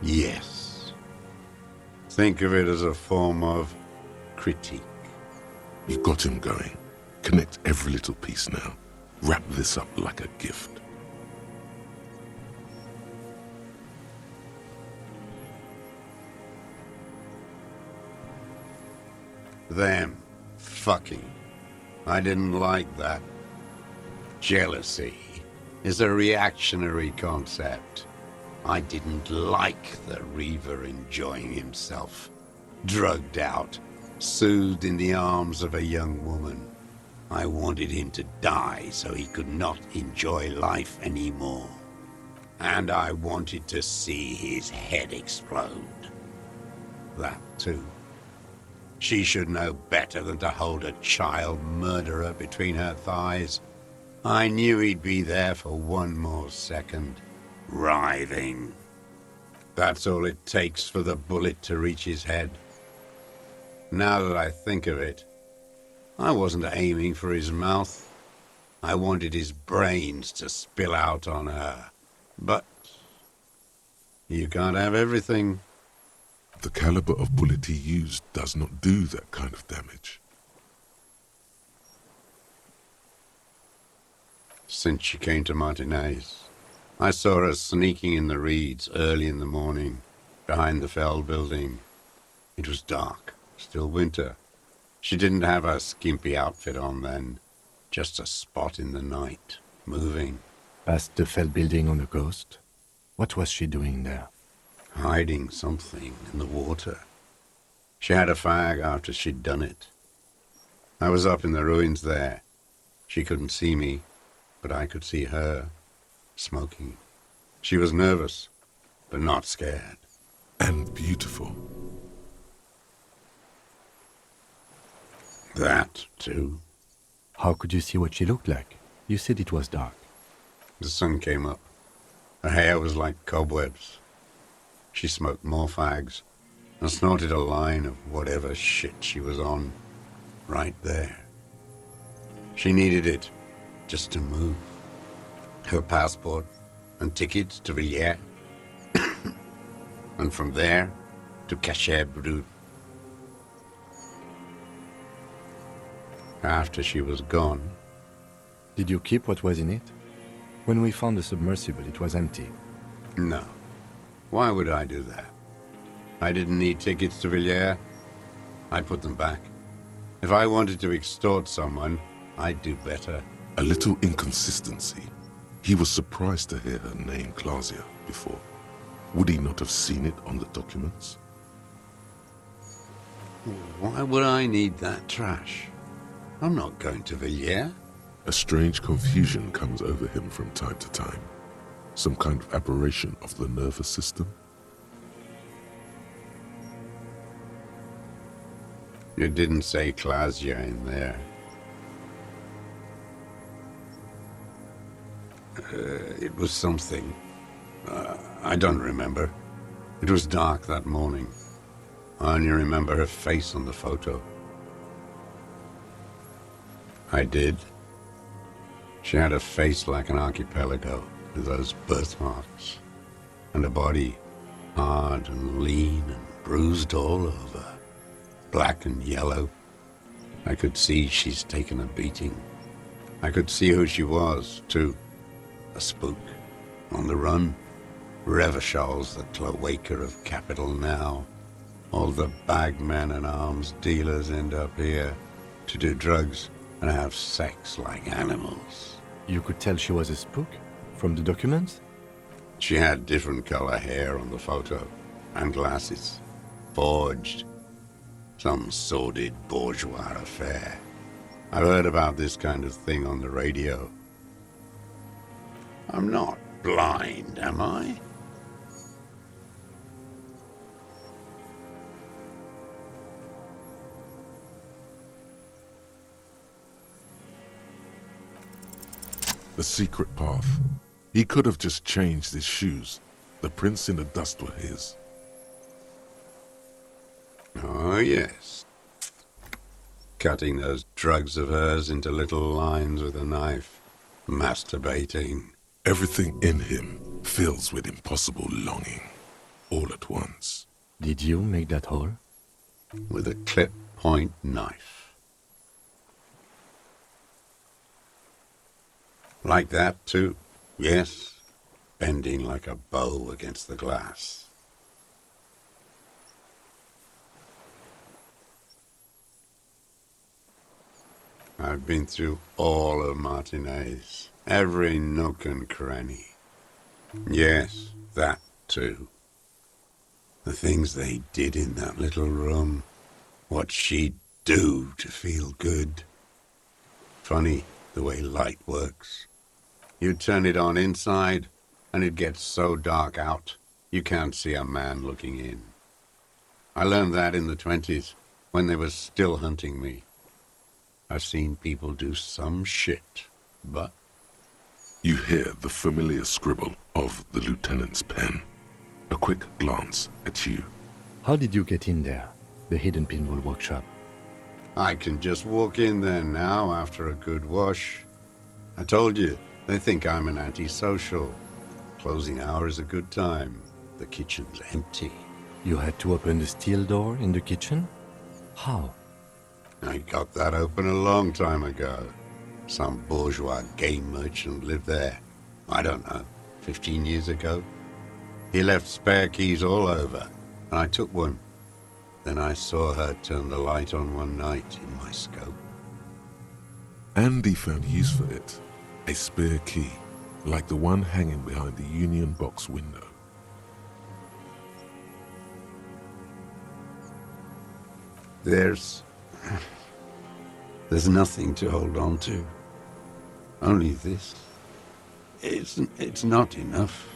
Yes. Think of it as a form of critique. You've got him going. Connect every little piece now. Wrap this up like a gift. Them fucking. I didn't like that. Jealousy is a reactionary concept. I didn't like the Reaver enjoying himself. Drugged out, soothed in the arms of a young woman. I wanted him to die so he could not enjoy life anymore. And I wanted to see his head explode. That too. She should know better than to hold a child murderer between her thighs. I knew he'd be there for one more second, writhing. That's all it takes for the bullet to reach his head. Now that I think of it, I wasn't aiming for his mouth. I wanted his brains to spill out on her. But you can't have everything. The caliber of bullet he used does not do that kind of damage. Since she came to Martinez, I saw her sneaking in the reeds early in the morning, behind the Feld building. It was dark, still winter. She didn't have her skimpy outfit on then, just a spot in the night, moving. Past the Feld building on the coast? What was she doing there? Hiding something in the water. She had a fag after she'd done it. I was up in the ruins there. She couldn't see me, but I could see her, smoking. She was nervous, but not scared. And beautiful. That, too. How could you see what she looked like? You said it was dark. The sun came up. Her hair was like cobwebs. She smoked more fags and snorted a line of whatever shit she was on, right there. She needed it just to move. Her passport and tickets to Villiers. And from there to Cachet Brut. After she was gone. Did you keep what was in it? When we found the submersible, it was empty. No. Why would I do that? I didn't need tickets to Villiers. I put them back. If I wanted to extort someone, I'd do better. A little inconsistency. He was surprised to hear her name Clausia before. Would he not have seen it on the documents? Why would I need that trash? I'm not going to Villiers. A strange confusion comes over him from time to time. Some kind of aberration of the nervous system. You didn't say Clausia in there. It was something. I don't remember. It was dark that morning. I only remember her face on the photo. I did. She had a face like an archipelago with those birthmarks, and a body hard and lean and bruised all over, black and yellow. I could see she's taken a beating. I could see who she was, too. A spook, on the run. Revachol's the cloaca of capital now. All the bagmen and arms dealers end up here to do drugs and have sex like animals. You could tell she was a spook? From the documents? She had different color hair on the photo, and glasses. Forged. Some sordid bourgeois affair. I've heard about this kind of thing on the radio. I'm not blind, am I? The secret path. He could have just changed his shoes. The prints in the dust were his. Oh, yes. Cutting those drugs of hers into little lines with a knife. Masturbating. Everything in him fills with impossible longing, all at once. Did you make that hole? With a clip-point knife. Like that, too. Yes. Bending like a bow against the glass. I've been through all of Martinez. Every nook and cranny. Yes, that too. The things they did in that little room. What she'd do to feel good. Funny the way light works. You turn it on inside, and it gets so dark out, you can't see a man looking in. I learned that in the 20s, when they were still hunting me. I've seen people do some shit, but... You hear the familiar scribble of the lieutenant's pen. A quick glance at you. How did you get in there? The hidden pinball workshop. I can just walk in there now after a good wash. I told you, they think I'm an antisocial. Closing hour is a good time. The kitchen's empty. You had to open the steel door in the kitchen? How? I got that open a long time ago. Some bourgeois game merchant lived there. I don't know, 15 years ago. He left spare keys all over, and I took one. Then I saw her turn the light on one night in my scope. Andy found use for it. A spare key, like the one hanging behind the Union Box window. There's nothing to hold on to. Only this. It's not enough.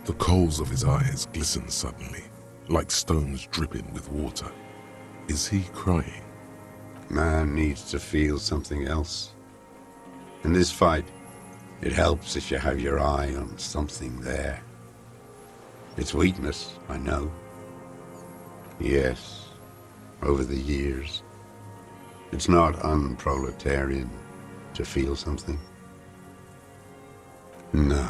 The coals of his eyes glisten suddenly, like stones dripping with water. Is he crying? Man needs to feel something else. In this fight, it helps if you have your eye on something there. It's weakness, I know. Yes, over the years. It's not unproletarian to feel something? No.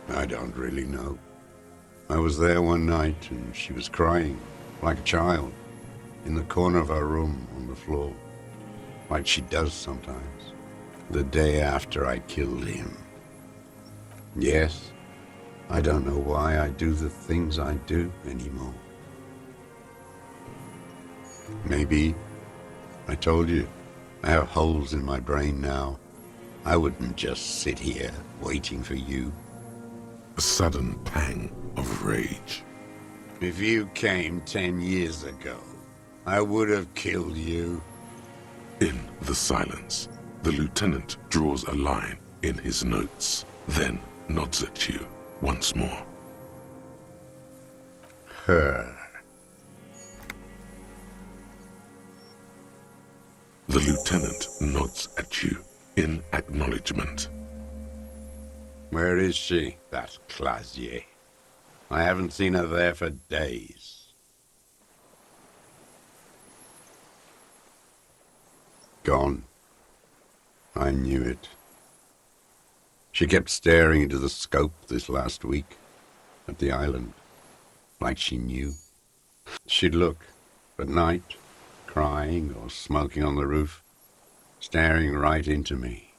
I don't really know. I was there one night and she was crying, like a child, in the corner of her room on the floor, like she does sometimes, the day after I killed him. Yes, I don't know why I do the things I do anymore. Maybe, I told you, I have holes in my brain now. I wouldn't just sit here waiting for you. A sudden pang of rage. If you came 10 years ago, I would have killed you. In the silence, the lieutenant draws a line in his notes, then nods at you once more. Her. The lieutenant nods at you in acknowledgement. Where is she, that Clasier? I haven't seen her there for days. Gone. I knew it. She kept staring into the scope this last week, at the island, like she knew. She'd look, at night, crying or smoking on the roof, staring right into me.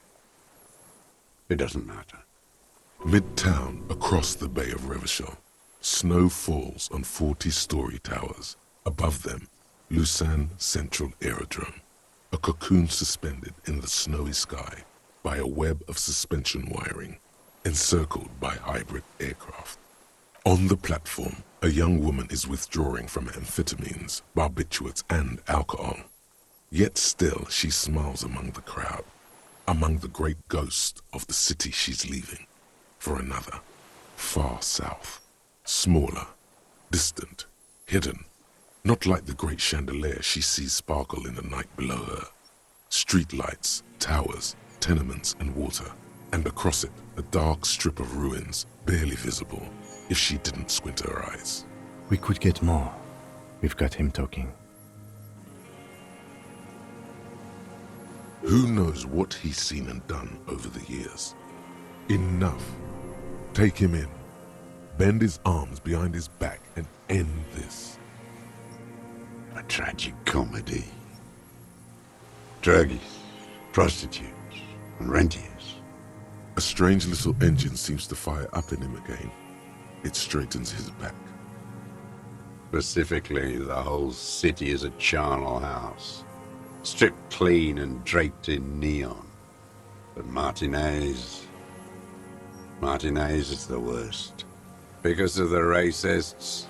It doesn't matter. Midtown, across the Bay of Revachol, snow falls on 40-story towers. Above them, Elysium Central Aerodrome, a cocoon suspended in the snowy sky by a web of suspension wiring, encircled by hybrid aircraft. On the platform, a young woman is withdrawing from amphetamines, barbiturates, and alcohol. Yet still she smiles among the crowd, among the great ghosts of the city she's leaving, for another, far south, smaller, distant, hidden, not like the great chandelier she sees sparkle in the night below her. Streetlights, towers, tenements and water, and across it a dark strip of ruins, barely visible if she didn't squint her eyes. We could get more. We've got him talking. Who knows what he's seen and done over the years? Enough. Take him in. Bend his arms behind his back and end this. A tragic comedy. Druggies, prostitutes, and rentiers. A strange little engine seems to fire up in him again. It straightens his back. Specifically, the whole city is a charnel house, stripped clean and draped in neon. But Martinez is the worst. Because of the racists.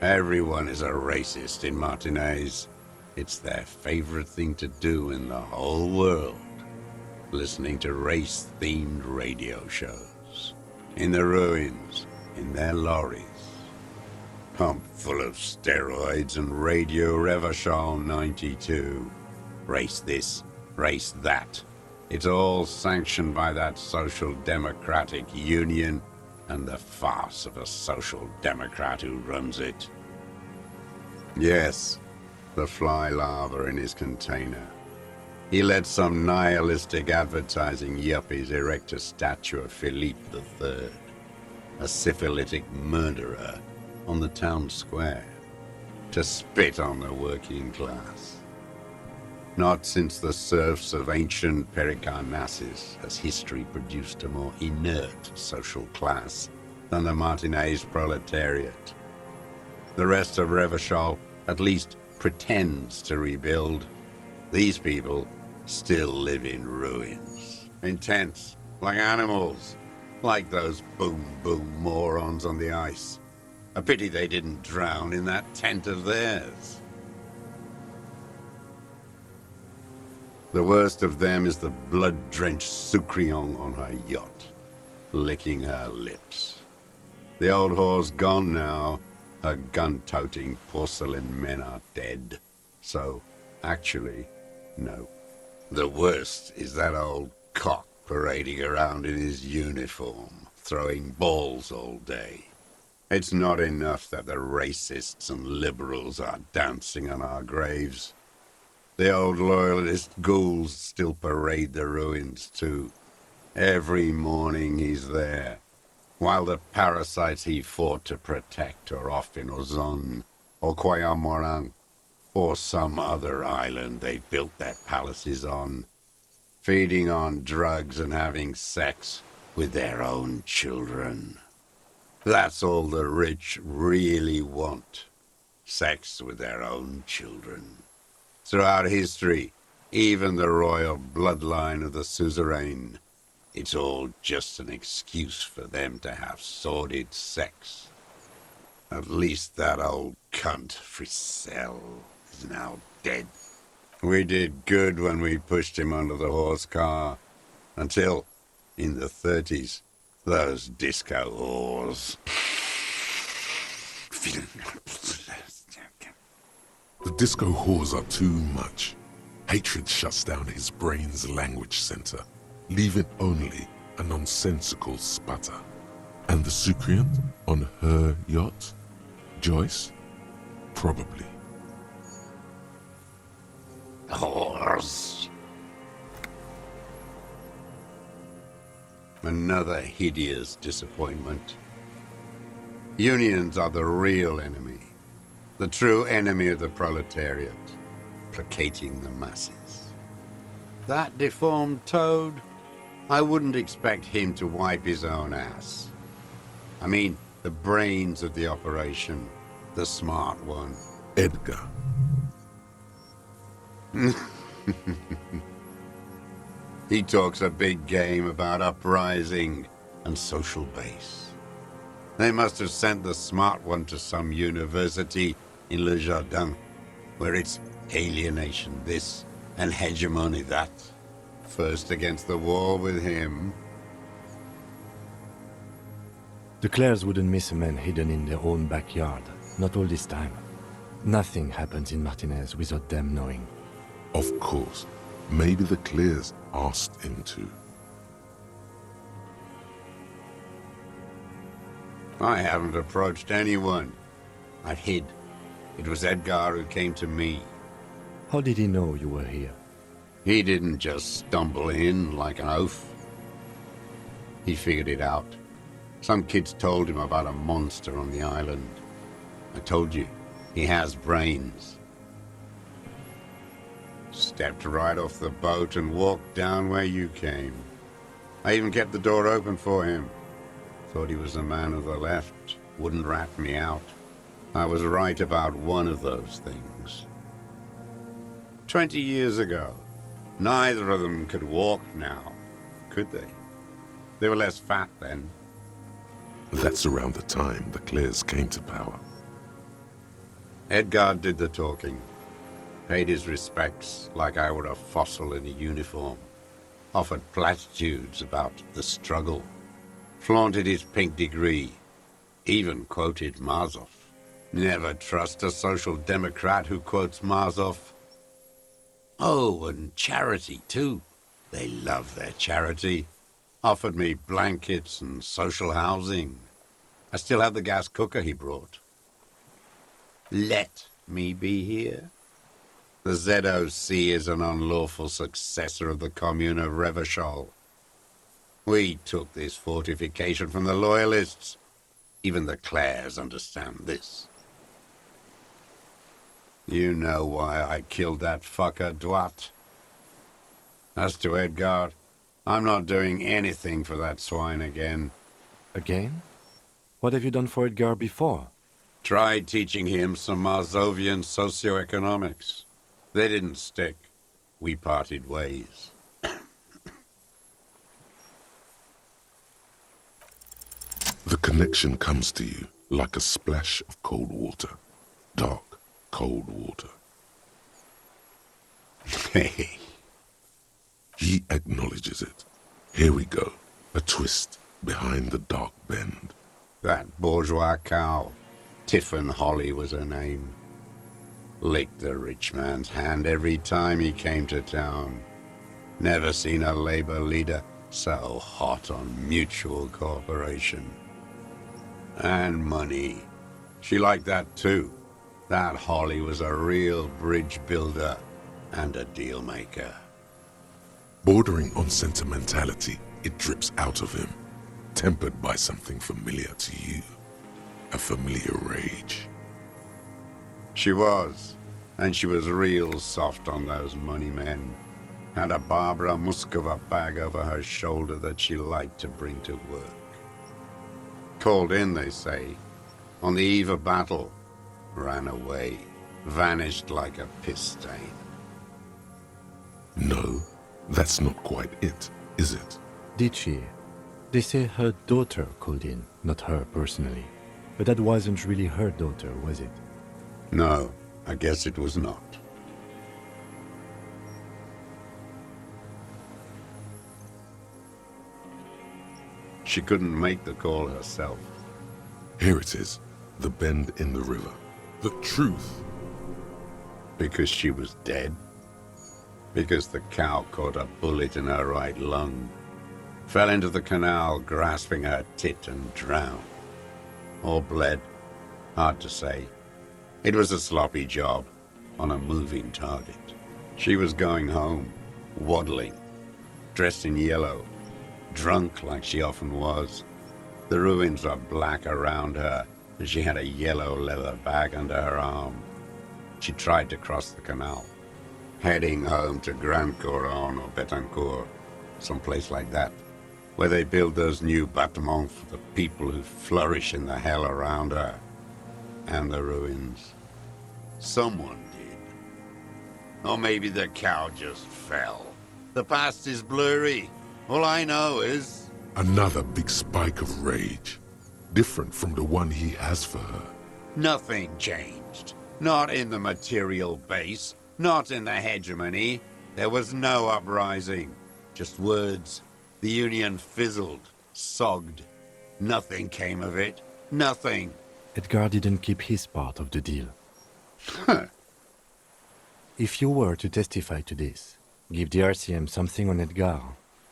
Everyone is a racist in Martinez. It's their favorite thing to do in the whole world. Listening to race-themed radio shows. In the ruins, in their lorries. Pumped full of steroids and Radio Revachol 92. Race this, race that. It's all sanctioned by that social democratic union and the farce of a social democrat who runs it. Yes, the fly larva in his container. He let some nihilistic advertising yuppies erect a statue of Philippe III, a syphilitic murderer, on the town square, to spit on the working class. Not since the serfs of ancient Pericarnassus has history produced a more inert social class than the Martinez proletariat. The rest of Revachol at least pretends to rebuild. These people still live in ruins, in tents, like animals, like those boom-boom morons on the ice. A pity they didn't drown in that tent of theirs. The worst of them is the blood-drenched Sucrion on her yacht, licking her lips. The old whore's gone now. Her gun-toting porcelain men are dead. So, actually, no. The worst is that old cock parading around in his uniform, throwing balls all day. It's not enough that the racists and liberals are dancing on our graves. The old loyalist ghouls still parade the ruins too. Every morning he's there, while the parasites he fought to protect are off in Ozon, or Kwayamorang, or some other island they built their palaces on, feeding on drugs and having sex with their own children. That's all the rich really want. Sex with their own children. Throughout history, even the royal bloodline of the suzerain, it's all just an excuse for them to have sordid sex. At least that old cunt, Frisell, is now dead. We did good when we pushed him under the horse car, until, in the 30s, those disco whores. The disco whores are too much. Hatred shuts down his brain's language center, leaving only a nonsensical sputter. And the Sucriant on her yacht? Joyce? Probably. Whores. Another hideous disappointment. Unions are the real enemy. The true enemy of the proletariat, placating the masses. That deformed toad, I wouldn't expect him to wipe his own ass. I mean, the brains of the operation, the smart one. Edgar. He talks a big game about uprising and social base. They must have sent the smart one to some university in Le Jardin, where it's alienation this and hegemony that. First against the wall with him. The Clares wouldn't miss a man hidden in their own backyard. Not all this time. Nothing happens in Martinez without them knowing. Of course. Maybe the Clears asked him to. I haven't approached anyone. I hid. It was Edgar who came to me. How did he know you were here? He didn't just stumble in like an oaf. He figured it out. Some kids told him about a monster on the island. I told you, he has brains. Stepped right off the boat and walked down where you came. I even kept the door open for him. Thought he was a man of the left, wouldn't rat me out. I was right about one of those things. 20 years ago, neither of them could walk now, could they? They were less fat then. That's around the time the Clears came to power. Edgar did the talking. Paid his respects like I were a fossil in a uniform. Offered platitudes about the struggle. Flaunted his pink degree. Even quoted Marzov. Never trust a social democrat who quotes Marzov. Oh, and charity, too. They love their charity. Offered me blankets and social housing. I still have the gas cooker he brought. Let me be here. The ZOC is an unlawful successor of the Commune of Revachol. We took this fortification from the Loyalists. Even the Clares understand this. You know why I killed that fucker, Dwat. As to Edgar, I'm not doing anything for that swine again. Again? What have you done for Edgar before? Tried teaching him some Marzovian socioeconomics. They didn't stick. We parted ways. The connection comes to you like a splash of cold water. Dark, cold water. Hey. He acknowledges it. Here we go. A twist behind the dark bend. That bourgeois cow. Tiffin Holly was her name. Licked the rich man's hand every time he came to town. Never seen a labor leader so hot on mutual cooperation. And money. She liked that too. That Holly was a real bridge builder. and a deal maker. Bordering on sentimentality, it drips out of him, tempered by something familiar to you. A familiar rage. She was, and she was real soft on those money men. Had a Barbara Muscova bag over her shoulder that she liked to bring to work. Called in, they say, on the eve of battle, ran away, vanished like a piss stain. No, that's not quite it, is it? Did she? They say her daughter called in, not her personally. But that wasn't really her daughter, was it? No, I guess it was not. She couldn't make the call herself. Here it is, the bend in the river. The truth. Because she was dead. Because the cow caught a bullet in her right lung. Fell into the canal, grasping her tit, and drowned. Or bled. Hard to say. It was a sloppy job, on a moving target. She was going home, waddling, dressed in yellow, drunk like she often was. The ruins were black around her, and she had a yellow leather bag under her arm. She tried to cross the canal, heading home to Grand Couronne or Betancourt, someplace like that, where they build those new bâtiments for the people who flourish in the hell around her. And the ruins. Someone did. Or maybe the cow just fell. The past is blurry. All I know is... Another big spike of rage. Different from the one he has for her. Nothing changed. Not in the material base. Not in the hegemony. There was no uprising. Just words. The Union fizzled. Sogged. Nothing came of it. Nothing. Edgar didn't keep his part of the deal. If you were to testify to this, give the RCM something on Edgar,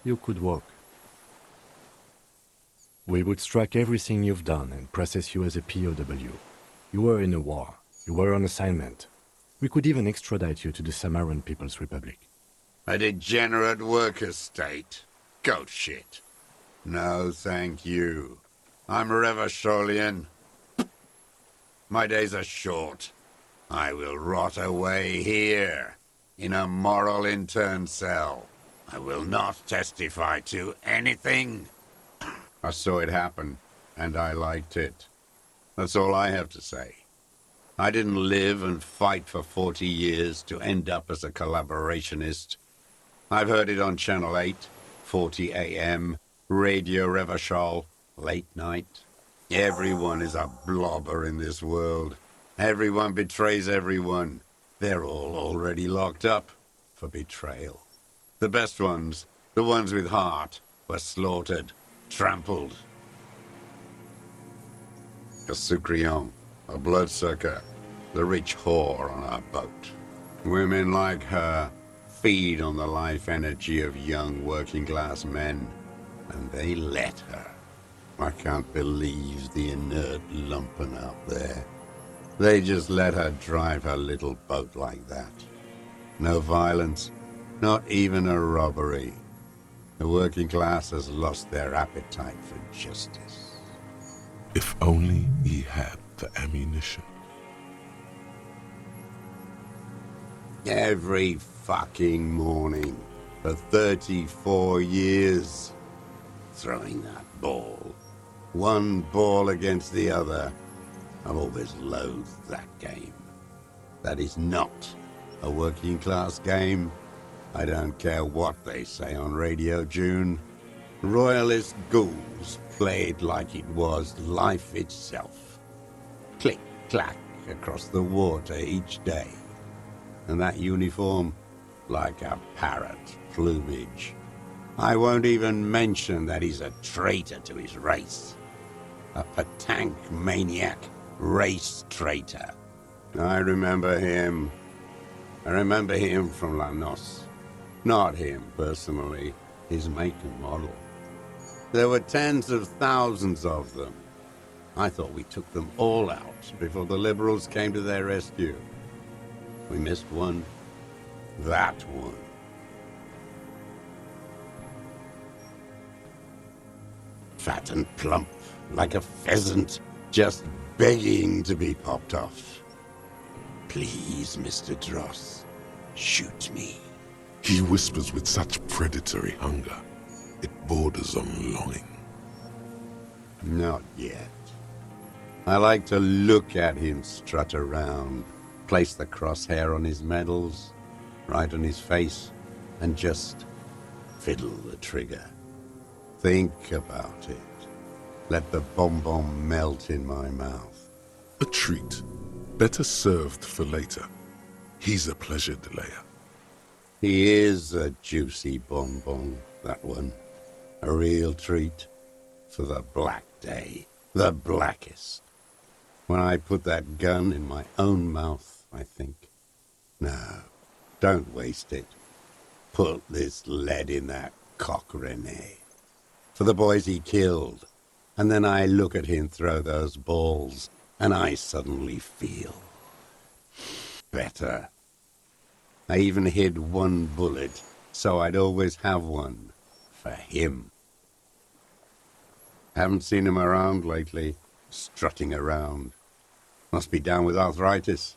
you could walk. We would strike everything you've done and process you as a POW. You were in a war. You were on assignment. We could even extradite you to the Samaran People's Republic. A degenerate worker state. Goat shit. No, thank you. I'm Revacholian. My days are short. I will rot away here, in a moral intern cell. I will not testify to anything. I saw it happen, and I liked it. That's all I have to say. I didn't live and fight for 40 years to end up as a collaborationist. I've heard it on Channel 8, 40 AM, Radio Revachol, late night. Everyone is a blobber in this world. Everyone betrays everyone. They're all already locked up for betrayal. The best ones, the ones with heart, were slaughtered, trampled. A Sucrion, a bloodsucker, the rich whore on our boat. Women like her feed on the life energy of young working-class men, and they let her. I can't believe the inert lumpen out there. They just let her drive her little boat like that. No violence, not even a robbery. The working class has lost their appetite for justice. If only he had the ammunition. Every fucking morning for 34 years. Throwing that ball. One ball against the other. I've always loathed that game. That is not a working class game. I don't care what they say on Radio June. Royalist ghouls played like it was life itself. Click, clack across the water each day. And that uniform, like a parrot plumage. I won't even mention that he's a traitor to his race. A Patank maniac race traitor. I remember him. I remember him from La Noce. Not him, personally. His make and model. There were tens of thousands of them. I thought we took them all out before the Liberals came to their rescue. We missed one. That one. Fat and plump, like a pheasant, just begging to be popped off. Please, Mr. Dross, shoot me. He whispers with such predatory hunger, it borders on longing. Not yet. I like to look at him strut around, place the crosshair on his medals, right on his face, and just fiddle the trigger. Think about it. Let the bomb melt in my mouth. A treat, better served for later. He's a pleasure delayer. He is a juicy bonbon, that one. A real treat for the black day, the blackest. When I put that gun in my own mouth, I think, no, don't waste it. Put this lead in that cock, Rene. For the boys he killed. And then I look at him throw those balls, and I suddenly feel better. I even hid one bullet, so I'd always have one for him. Haven't seen him around lately, strutting around. Must be down with arthritis.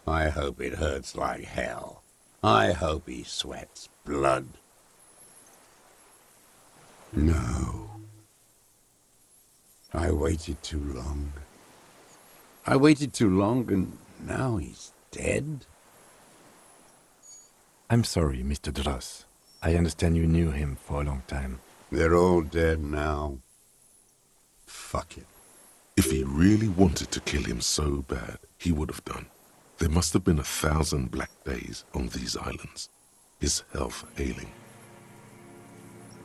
I hope it hurts like hell. I hope he sweats blood. No. I waited too long. I waited too long, and now he's dead? I'm sorry, Mr. Dross. I understand you knew him for a long time. They're all dead now. Fuck it. If he really wanted to kill him so bad, he would have done. There must have been 1,000 black days on these islands. His health ailing.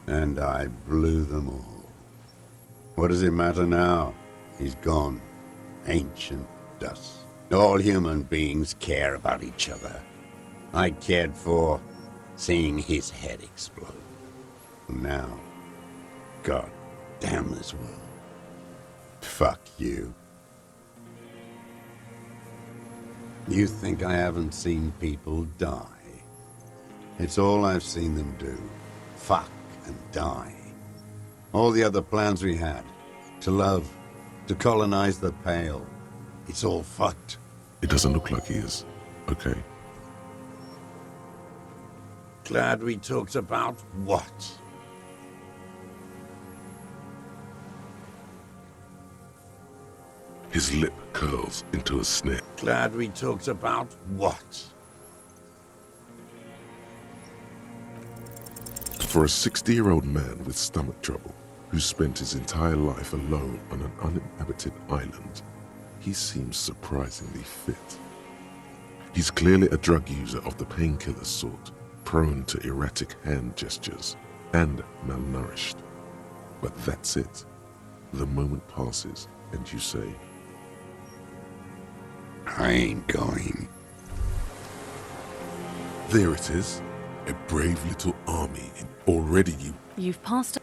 And I blew them all. What does it matter now? He's gone. Ancient dust. All human beings care about each other. I cared for seeing his head explode. Now, God damn this world. Fuck you. You think I haven't seen people die? It's all I've seen them do. Fuck and die. All the other plans we had. To love. To colonize the Pale. It's all fucked. It doesn't look like he is. Okay. Glad we talked about what? His lip curls into a sneer. Glad we talked about what? For a 60-year-old man with stomach trouble, who spent his entire life alone on an uninhabited island, he seems surprisingly fit. He's clearly a drug user of the painkiller sort, prone to erratic hand gestures, and malnourished. But that's it. The moment passes, and you say, I ain't going. There it is. A brave little army, and already You've passed.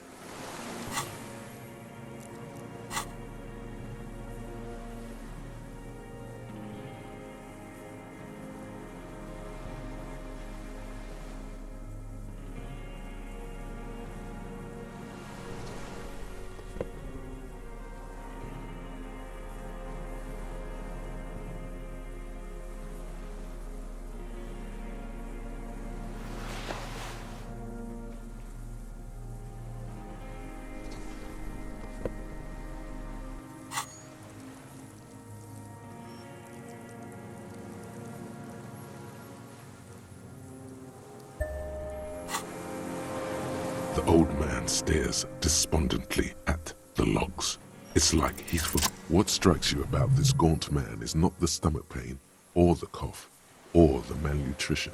The old man stares despondently at the logs. It's like he's forgotten. What strikes you about this gaunt man is not the stomach pain, or the cough, or the malnutrition.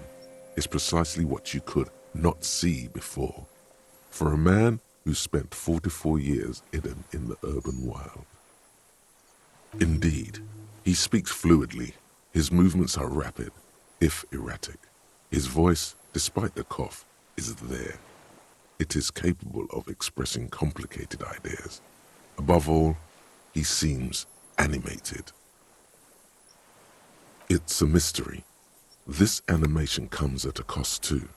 It's precisely what you could not see before. For a man who spent 44 years hidden in the urban wild. Indeed, he speaks fluidly. His movements are rapid, if erratic. His voice, despite the cough, is there. It is capable of expressing complicated ideas. Above all, he seems animated. It's a mystery. This animation comes at a cost too.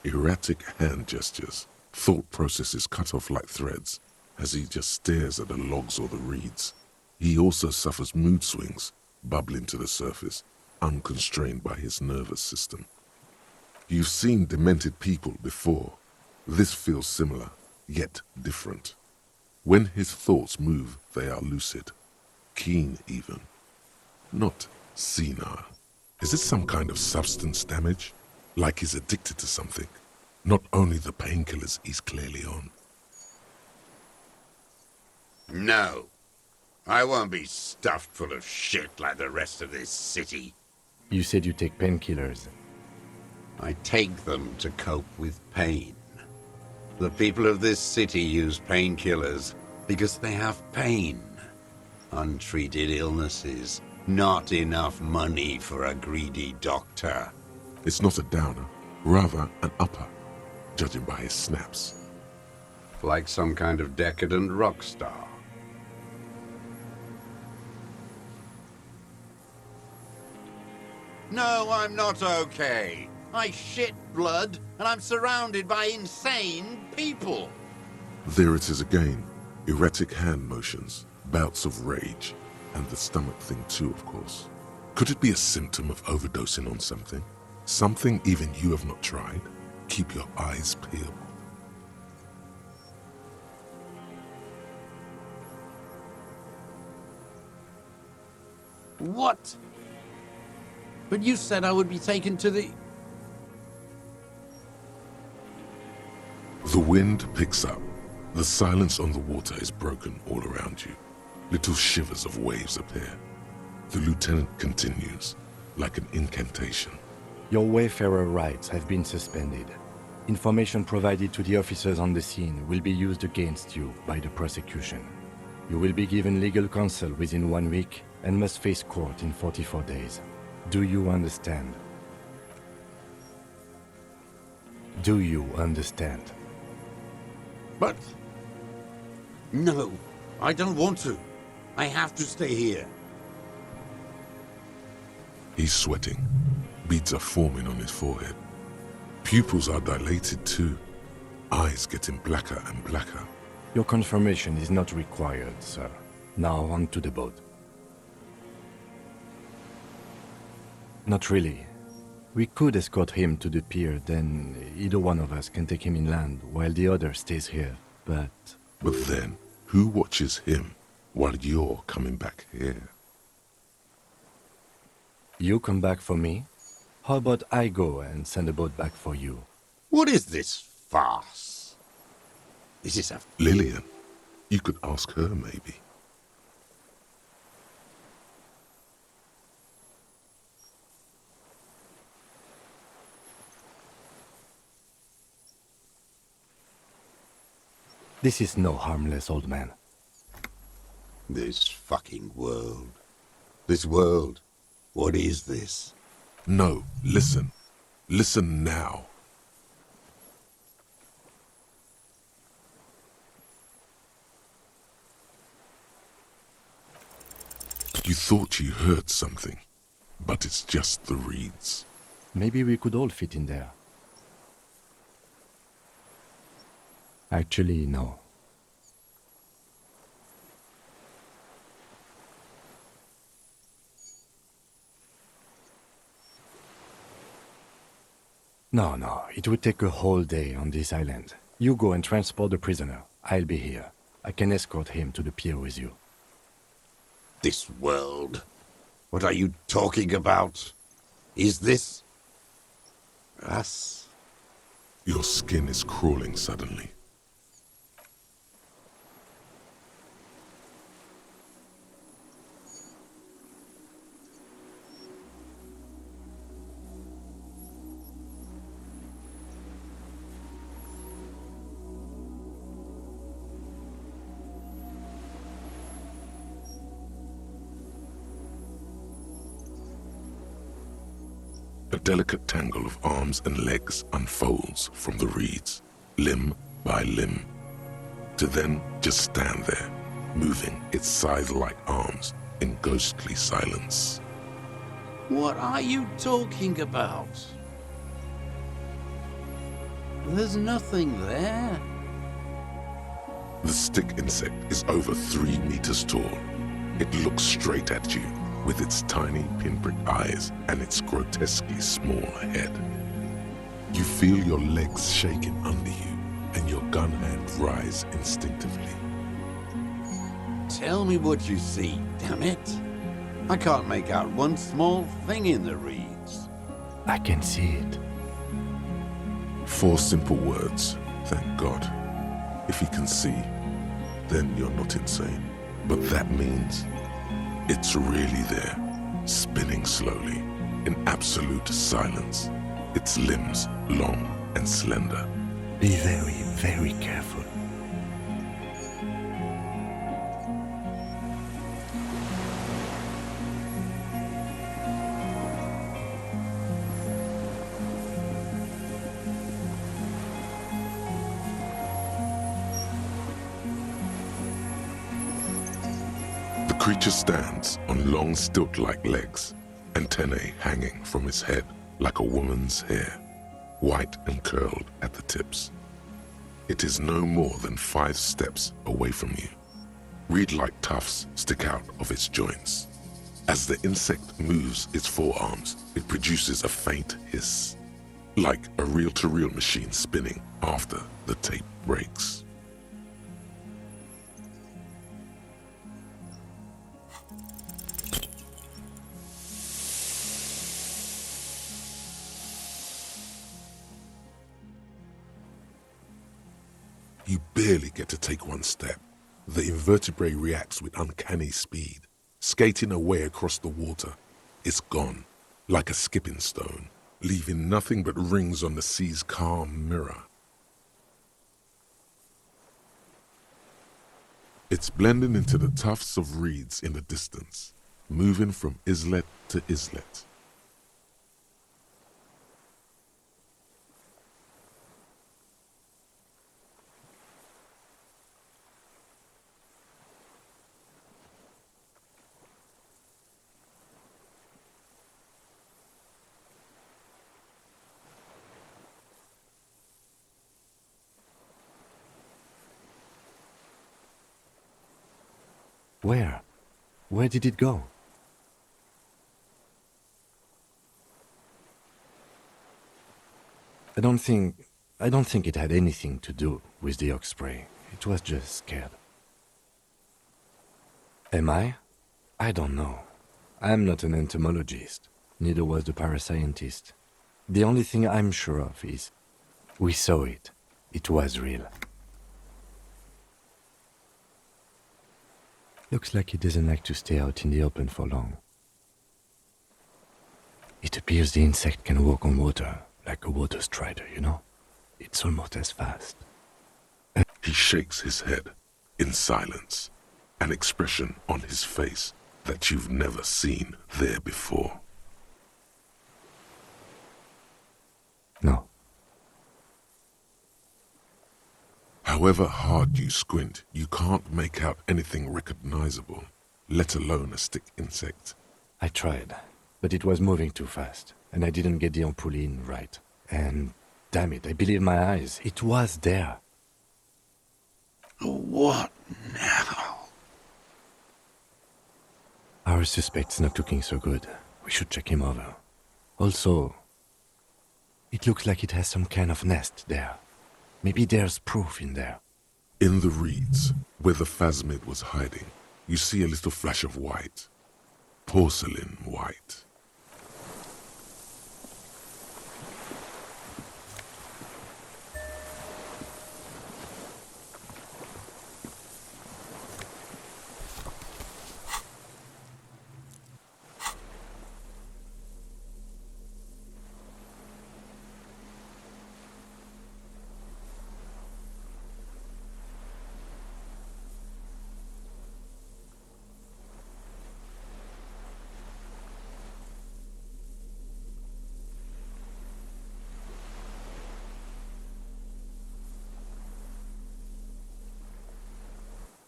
Erratic hand gestures, thought processes cut off like threads as he just stares at the logs or the reeds. He also suffers mood swings, bubbling to the surface, unconstrained by his nervous system. You've seen demented people before. This feels similar, yet different. When his thoughts move, they are lucid, keen even, not senile. Is it some kind of substance damage? Like he's addicted to something? Not only the painkillers he's clearly on. No. I won't be stuffed full of shit like the rest of this city. You said you take painkillers. I take them to cope with pain. The people of this city use painkillers because they have pain. Untreated illnesses. Not enough money for a greedy doctor. It's not a downer, rather an upper, judging by his snaps. Like some kind of decadent rock star. No, I'm not okay. I shit blood, and I'm surrounded by insane people. There it is again. Erratic hand motions, bouts of rage, and the stomach thing too, of course. Could it be a symptom of overdosing on something? Something even you have not tried? Keep your eyes peeled. What? But you said I would be taken to the... The wind picks up. The silence on the water is broken all around you. Little shivers of waves appear. The lieutenant continues, like an incantation. Your wayfarer rights have been suspended. Information provided to the officers on the scene will be used against you by the prosecution. You will be given legal counsel within 1 week and must face court in 44 days. Do you understand? Do you understand? But... No, I don't want to. I have to stay here. He's sweating. Beads are forming on his forehead. Pupils are dilated too. Eyes getting blacker and blacker. Your confirmation is not required, sir. Now on to the boat. Not really. We could escort him to the pier, then either one of us can take him inland while the other stays here, but... But then, who watches him while you're coming back here? You come back for me? How about I go and send a boat back for you? What is this farce? This is a... Lillian. You could ask her, maybe. This is no harmless old man. This fucking world. This world. What is this? No, listen. Listen now. You thought you heard something, but it's just the reeds. Maybe we could all fit in there. Actually, no. No, it would take a whole day on this island. You go and transport the prisoner. I'll be here. I can escort him to the pier with you. This world? What are you talking about? Is this... us? Your skin is crawling suddenly. A delicate tangle of arms and legs unfolds from the reeds, limb by limb, to then just stand there, moving its scythe-like arms in ghostly silence. What are you talking about? There's nothing there. The stick insect is over 3 meters tall. It looks straight at you with its tiny pinprick eyes and its grotesquely small head. You feel your legs shaking under you and your gun hand rise instinctively. Tell me what you see, damn it. I can't make out one small thing in the reeds. I can see it. 4 simple words, thank God. If he can see, then you're not insane. But that means it's really there, spinning slowly, in absolute silence. Its limbs long and slender. Be very, very careful. The creature stands on long stilt-like legs, antennae hanging from its head like a woman's hair, white and curled at the tips. It is no more than 5 steps away from you. Reed-like tufts stick out of its joints. As the insect moves its forearms, it produces a faint hiss, like a reel-to-reel machine spinning after the tape breaks. You barely get to take 1 step. The invertebrate reacts with uncanny speed, skating away across the water. It's gone, like a skipping stone, leaving nothing but rings on the sea's calm mirror. It's blending into the tufts of reeds in the distance, moving from islet to islet. Where? Where did it go? I don't think it had anything to do with the osprey. It was just scared. Am I? I don't know. I'm not an entomologist. Neither was the parascientist. The only thing I'm sure of is we saw it. It was real. Looks like it doesn't like to stay out in the open for long. It appears the insect can walk on water, like a water strider, you know? It's almost as fast. He shakes his head in silence, an expression on his face that you've never seen there before. No. However hard you squint, you can't make out anything recognizable, let alone a stick insect. I tried, but it was moving too fast, and I didn't get the ampoule in right. And damn it, I believe my eyes. It was there. What now? Our suspect's not looking so good. We should check him over. Also, it looks like it has some kind of nest there. Maybe there's proof in there. In the reeds, where the phasmid was hiding, you see a little flash of white. Porcelain white.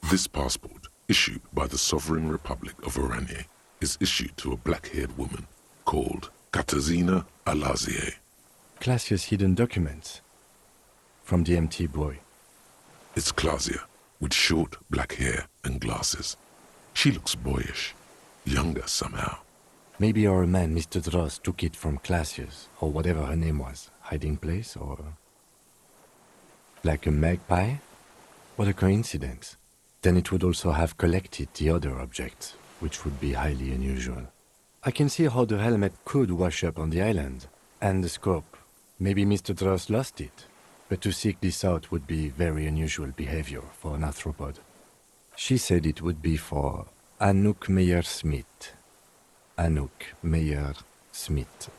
This passport, issued by the Sovereign Republic of Oranje, is issued to a black-haired woman called Katarzyna Alazie. Classia's hidden documents. From the MT boy. It's Klasia, with short black hair and glasses. She looks boyish, younger somehow. Maybe our man, Mr. Dross, took it from Classia's, or whatever her name was, hiding place, or... like a magpie? What a coincidence. Then it would also have collected the other objects, which would be highly unusual. I can see how the helmet could wash up on the island, and the scope. Maybe Mr. Dross lost it, but to seek this out would be very unusual behavior for an arthropod. She said it would be for Anouk Meyer-Smith. Anouk Meyer-Smith.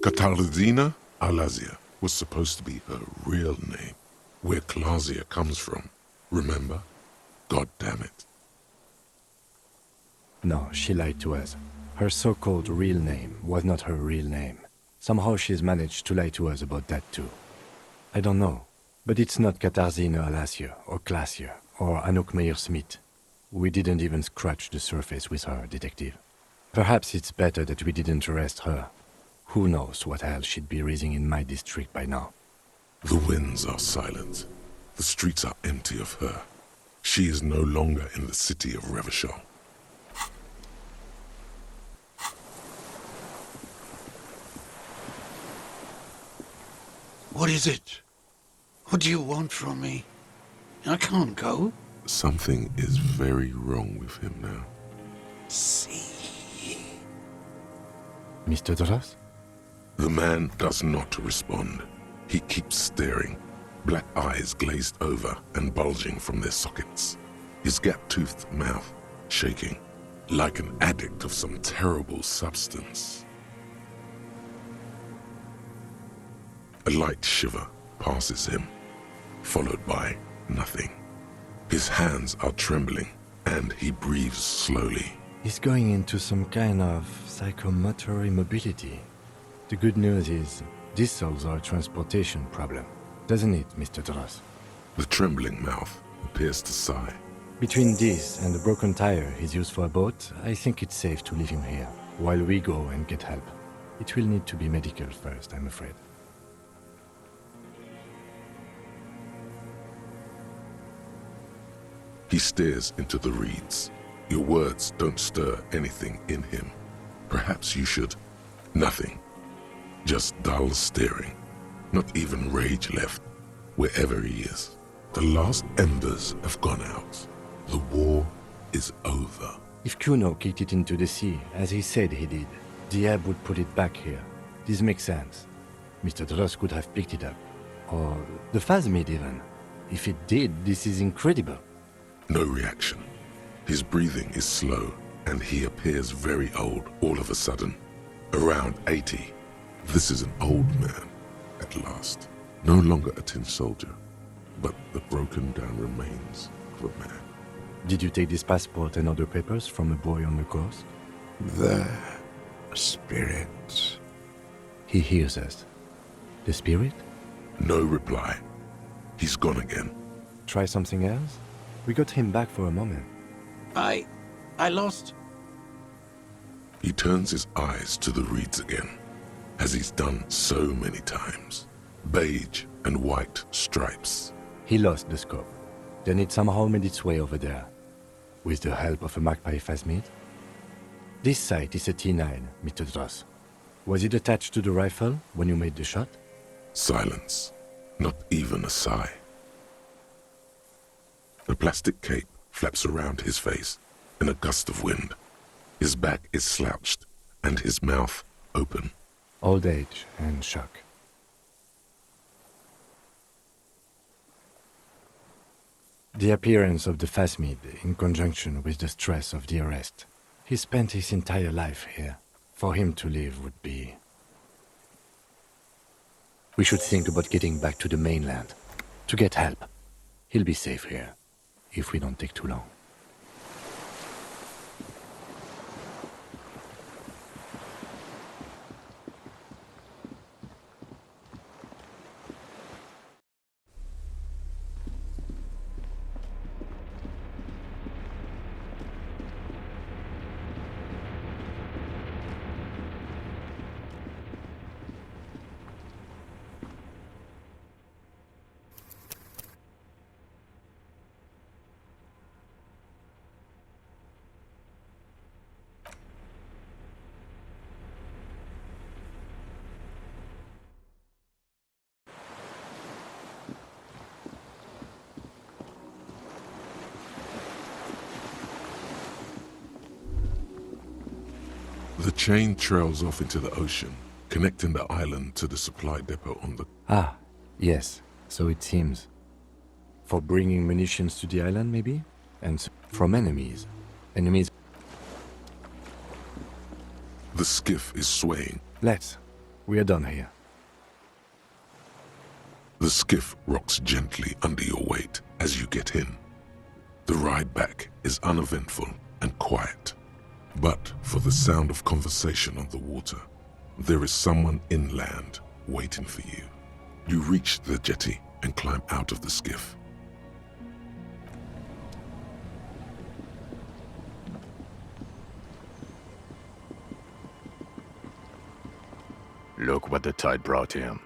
Katarzyna Alazia was supposed to be her real name, where Klasia comes from. Remember? God damn it. No, she lied to us. Her so-called real name was not her real name. Somehow she's managed to lie to us about that too. I don't know, but it's not Katarzyna Alasia, or Klasia, or Anouk Meyer-Smith. We didn't even scratch the surface with her, detective. Perhaps it's better that we didn't arrest her. Who knows what hell she'd be raising in my district by now. The winds are silent. The streets are empty of her. She is no longer in the city of Revachol. What is it? What do you want from me? I can't go. Something is very wrong with him now. See? Mr. Dross? The man does not respond. He keeps staring, black eyes glazed over and bulging from their sockets. His gap-toothed mouth shaking, like an addict of some terrible substance. A light shiver passes him, followed by nothing. His hands are trembling, and he breathes slowly. He's going into some kind of psychomotor immobility. The good news is, this solves our transportation problem, doesn't it, Mr. Dross? The trembling mouth appears to sigh. Between this and the broken tire he's used for a boat, I think it's safe to leave him here, while we go and get help. It will need to be medical first, I'm afraid. He stares into the reeds. Your words don't stir anything in him. Perhaps you should. Nothing. Just dull staring. Not even rage left, wherever he is. The last embers have gone out. The war is over. If Kuno kicked it into the sea, as he said he did, the ebb would put it back here. This makes sense. Mr. Dross could have picked it up. Or the Phasmid even. If it did, this is incredible. No reaction. His breathing is slow, and he appears very old all of a sudden. Around 80. This is an old man, at last. No longer a tin soldier, but the broken down remains of a man. Did you take this passport and other papers from a boy on the coast? The spirit. He hears us. The spirit? No reply. He's gone again. Try something else? We got him back for a moment. I lost. He turns his eyes to the reeds again, as he's done so many times. Beige and white stripes. He lost the scope. Then it somehow made its way over there. With the help of a magpie Phasmid. This sight is a T9, Mr. Dross. Was it attached to the rifle when you made the shot? Silence. Not even a sigh. A plastic cape flaps around his face in a gust of wind. His back is slouched and his mouth open. Old age and shock. The appearance of the Phasmid in conjunction with the stress of the arrest. He spent his entire life here. For him to leave would be... We should think about getting back to the mainland. To get help. He'll be safe here. If we don't take too long. The chain trails off into the ocean, connecting the island to the supply depot on the... Ah, yes, so it seems. For bringing munitions to the island, maybe? And from enemies. Enemies... The skiff is swaying. Let's. We are done here. The skiff rocks gently under your weight as you get in. The ride back is uneventful and quiet. But for the sound of conversation on the water, there is someone inland waiting for you. You reach the jetty and climb out of the skiff. Look what the tide brought in.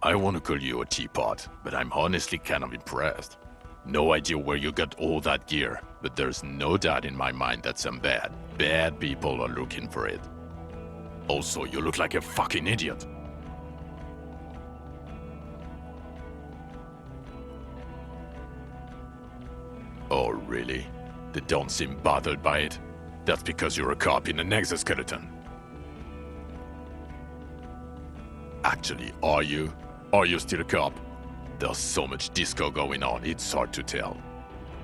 I want to call you a teapot, but I'm honestly kind of impressed. No idea where you got all that gear, but there's no doubt in my mind that some bad people are looking for it. Also, you look like a fucking idiot. Oh, really? They don't seem bothered by it? That's because you're a cop in an exoskeleton. Actually, are you? Are you still a cop? There's so much disco going on, it's hard to tell.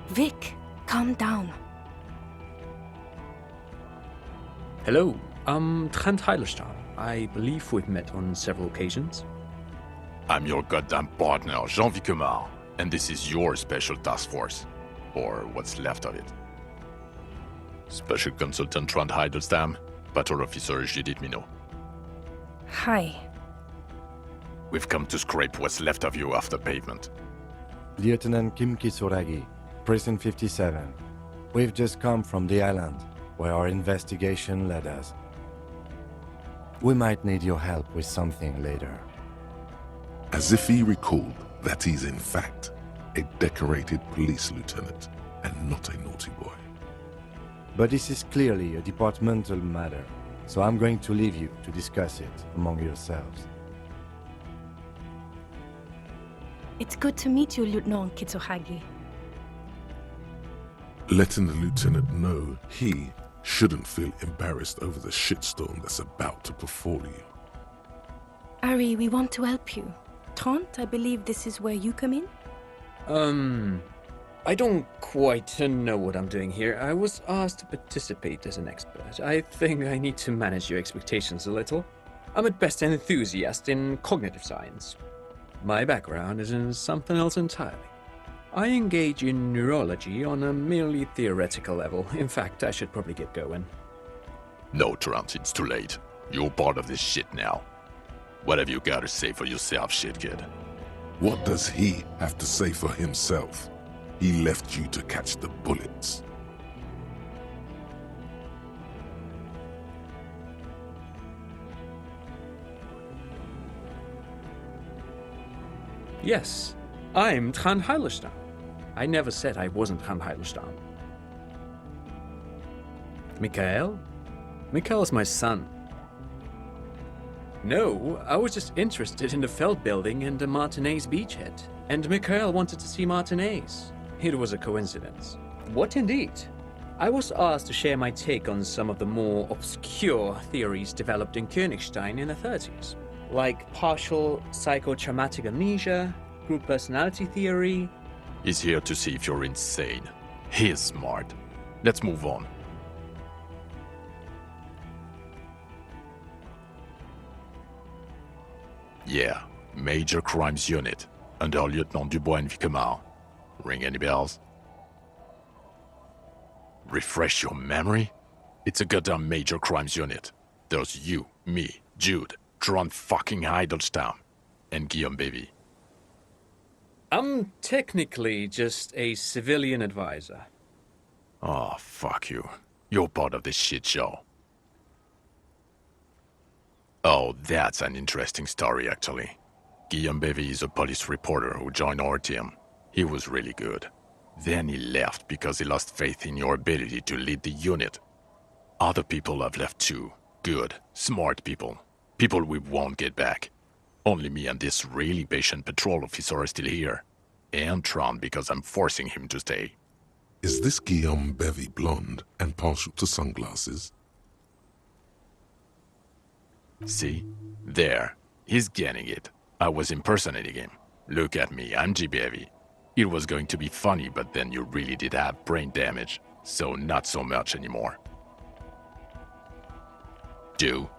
Vic, calm down. Hello, I'm Trent Heilerstein. I believe we've met on several occasions. I'm your goddamn partner, Jean Vicomar, and this is your special task force. Or what's left of it. Special Consultant Trent Heidelstam, Patrol Officer Judith Minot. Hi. We've come to scrape what's left of you off the pavement. Lieutenant Kim Kisuragi, Prison 57. We've just come from the island, where our investigation led us. We might need your help with something later. As if he recalled that he's in fact a decorated police lieutenant and not a naughty boy. But this is clearly a departmental matter, so I'm going to leave you to discuss it among yourselves. It's good to meet you, Lieutenant Kitsuhagi. Letting the lieutenant know he shouldn't feel embarrassed over the shitstorm that's about to befall you. Ari, we want to help you. Trent, I believe this is where you come in? I don't quite know what I'm doing here. I was asked to participate as an expert. I think I need to manage your expectations a little. I'm at best an enthusiast in cognitive science. My background is in something else entirely. I engage in neurology on a merely theoretical level. In fact, I should probably get going. No, Trent, it's too late. You're part of this shit now. What have you got to say for yourself, shit kid? What does he have to say for himself? He left you to catch the bullets. Yes, I'm Trent Heilerstein. I never said I wasn't Trent Heilerstein. Mikhail? Mikhail's my son. No, I was just interested in the Feld building and the Martinez beachhead. And Mikhail wanted to see Martinez. It was a coincidence. What indeed? I was asked to share my take on some of the more obscure theories developed in Königstein in the 30s. Like partial psychotraumatic amnesia, group personality theory. He's here to see if you're insane. He is smart. Let's move on. Yeah, Major Crimes Unit, under Lieutenant Dubois and Vicomar. Ring any bells? Refresh your memory? It's a goddamn Major Crimes Unit. There's you, me, Jude, Trent fucking Heidelstamm, and Guillaume Baby. I'm technically just a civilian advisor. Oh, fuck you. You're part of this shit show. Oh, that's an interesting story, actually. Guillaume Bevy is a police reporter who joined our team. He was really good. Then he left because he lost faith in your ability to lead the unit. Other people have left too. Good, smart people. People we won't get back. Only me and this really patient patrol officer are still here. And Tron because I'm forcing him to stay. Is this Guillaume Bevy blonde and partial to sunglasses? See? There. He's getting it. I was impersonating him. Look at me, I'm G. Bevy. It was going to be funny, but then you really did have brain damage, so not so much anymore. Do?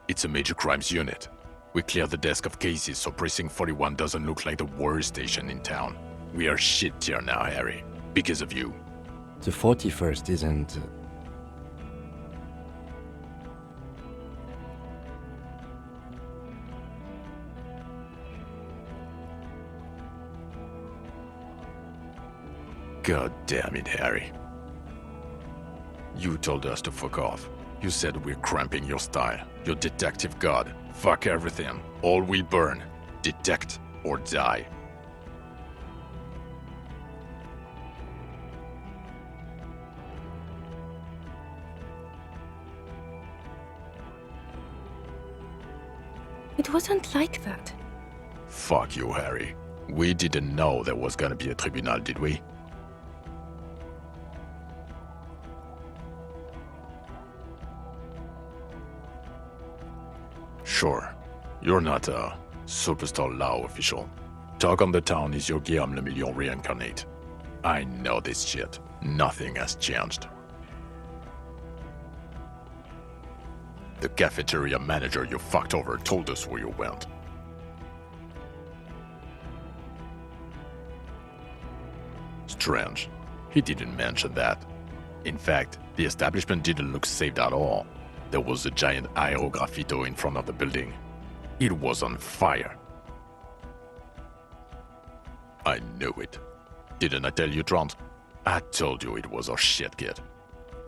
It's a major crimes unit. We cleared the desk of cases so Precinct 41 doesn't look like the worst station in town. We are shit tier now, Harry. Because of you. The 41st isn't... God damn it, Harry. You told us to fuck off. You said we're cramping your style. Your detective god. Fuck everything. All will burn. Detect or die. It wasn't like that. Fuck you, Harry. We didn't know there was gonna be a tribunal, did we? Sure. You're not a superstar law official. Talk on the town is your Guillaume le Million reincarnate. I know this shit. Nothing has changed. The cafeteria manager you fucked over told us where you went. Strange. He didn't mention that. In fact, the establishment didn't look saved at all. There was a giant aerograffito in front of the building. It was on fire. I knew it. Didn't I tell you, Trant? I told you it was our shit, kid.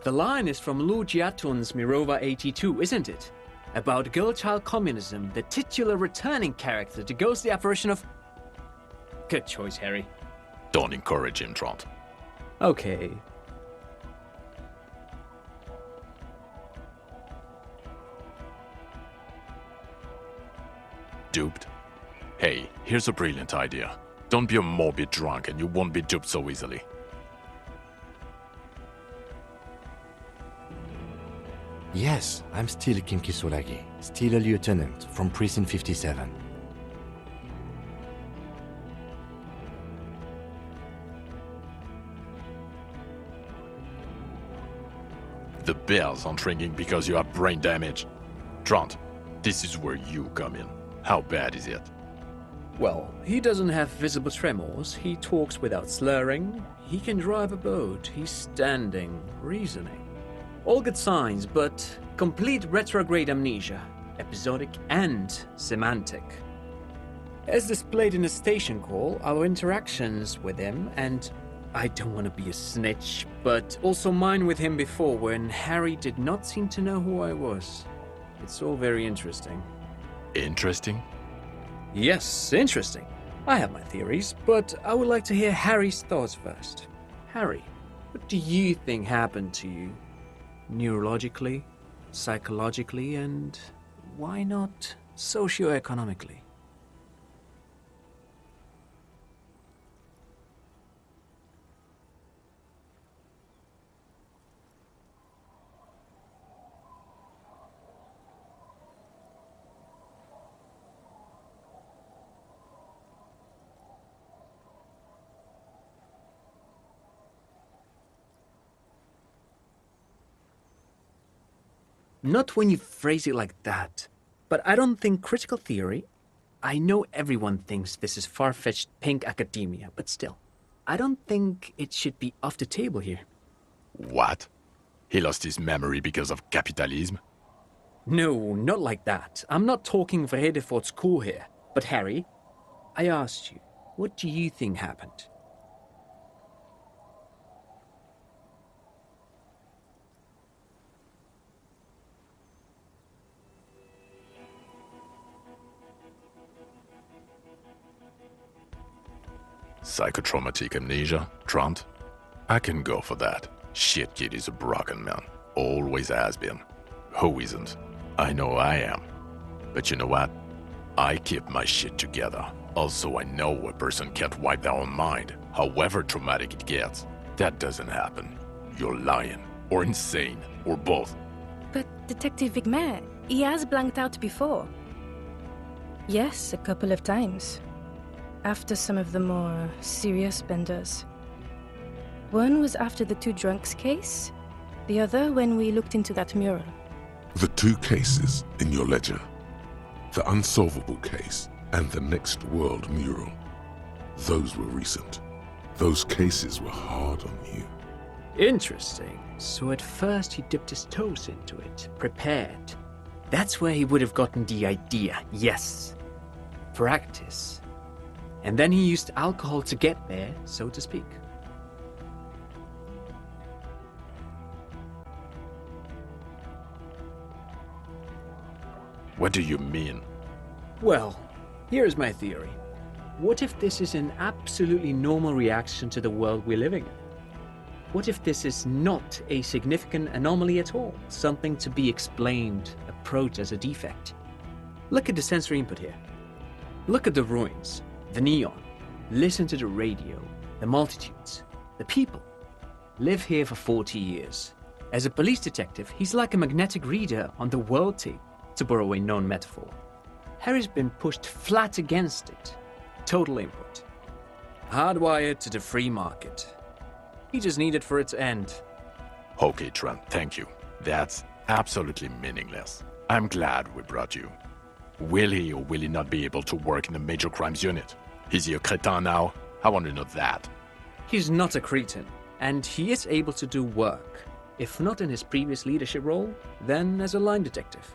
The line is from Lou Giatun's Mirova 82, isn't it? About girl-child communism, the titular returning character to ghost the apparition of... Good choice, Harry. Don't encourage him, Trant. Okay. Duped? Hey, here's a brilliant idea. Don't be a morbid drunk and you won't be duped so easily. Yes, I'm still Kim Kisolagi, still a lieutenant from Precinct 57. The bells aren't ringing because you have brain damage. Trant, this is where you come in. How bad is it? Well, he doesn't have visible tremors, he talks without slurring, he can drive a boat, he's standing, reasoning. All good signs, but complete retrograde amnesia, episodic and semantic. As displayed in the station call, our interactions with him, and I don't want to be a snitch, but also mine with him before when Harry did not seem to know who I was. It's all very interesting. Interesting? Yes, interesting. I have my theories, but I would like to hear Harry's thoughts first. Harry, what do you think happened to you? Neurologically, psychologically, and why not socioeconomically? Not when you phrase it like that. But I don't think critical theory... I know everyone thinks this is far-fetched pink academia, but still. I don't think it should be off the table here. What? He lost his memory because of capitalism? No, not like that. I'm not talking Vrede for school here. But Harry, I asked you, what do you think happened? Psychotraumatic amnesia, Trant? I can go for that. Shit kid is a broken man. Always has been. Who isn't? I know I am. But you know what? I keep my shit together. Also, I know a person can't wipe their own mind, however traumatic it gets. That doesn't happen. You're lying, or insane, or both. But Detective Vigmer, he has blanked out before. Yes, a couple of times. After some of the more serious benders. One was after the two drunks case, the other when we looked into that mural. The two cases in your ledger. The unsolvable case and the Next World mural. Those were recent. Those cases were hard on you. Interesting. So at first he dipped his toes into it, prepared. That's where he would have gotten the idea, yes. Practice. And then he used alcohol to get there, so to speak. What do you mean? Well, here's my theory. What if this is an absolutely normal reaction to the world we're living in? What if this is not a significant anomaly at all? Something to be explained, approached as a defect? Look at the sensory input here. Look at the ruins, the neon. Listen to the radio, the multitudes, the people. Live here for 40 years. As a police detective, he's like a magnetic reader on the world tape, to borrow a known metaphor. Harry's been pushed flat against it. Total input. Hardwired to the free market. He just needed for it to end. Okay, Trent, thank you. That's absolutely meaningless. I'm glad we brought you. Will he or will he not be able to work in the major crimes unit? Is he a cretin now? I want to know that. He's not a cretin, and he is able to do work. If not in his previous leadership role, then as a line detective.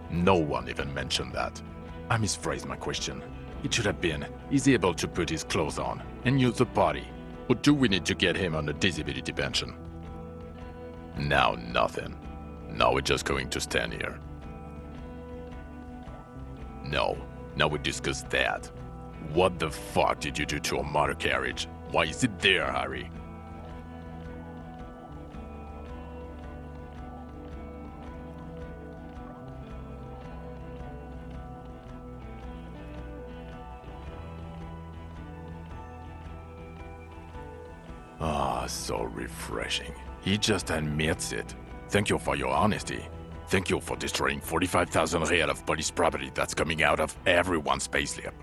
No one even mentioned that. I misphrased my question. It should have been, is he able to put his clothes on and use the body? Or do we need to get him on a disability pension? Now nothing. Now we're just going to stand here. No, now we discuss that. What the fuck did you do to a motor carriage? Why is it there, Harry? Ah, so refreshing. He just admits it. Thank you for your honesty. Thank you for destroying 45,000 real of police property that's coming out of everyone's payslip.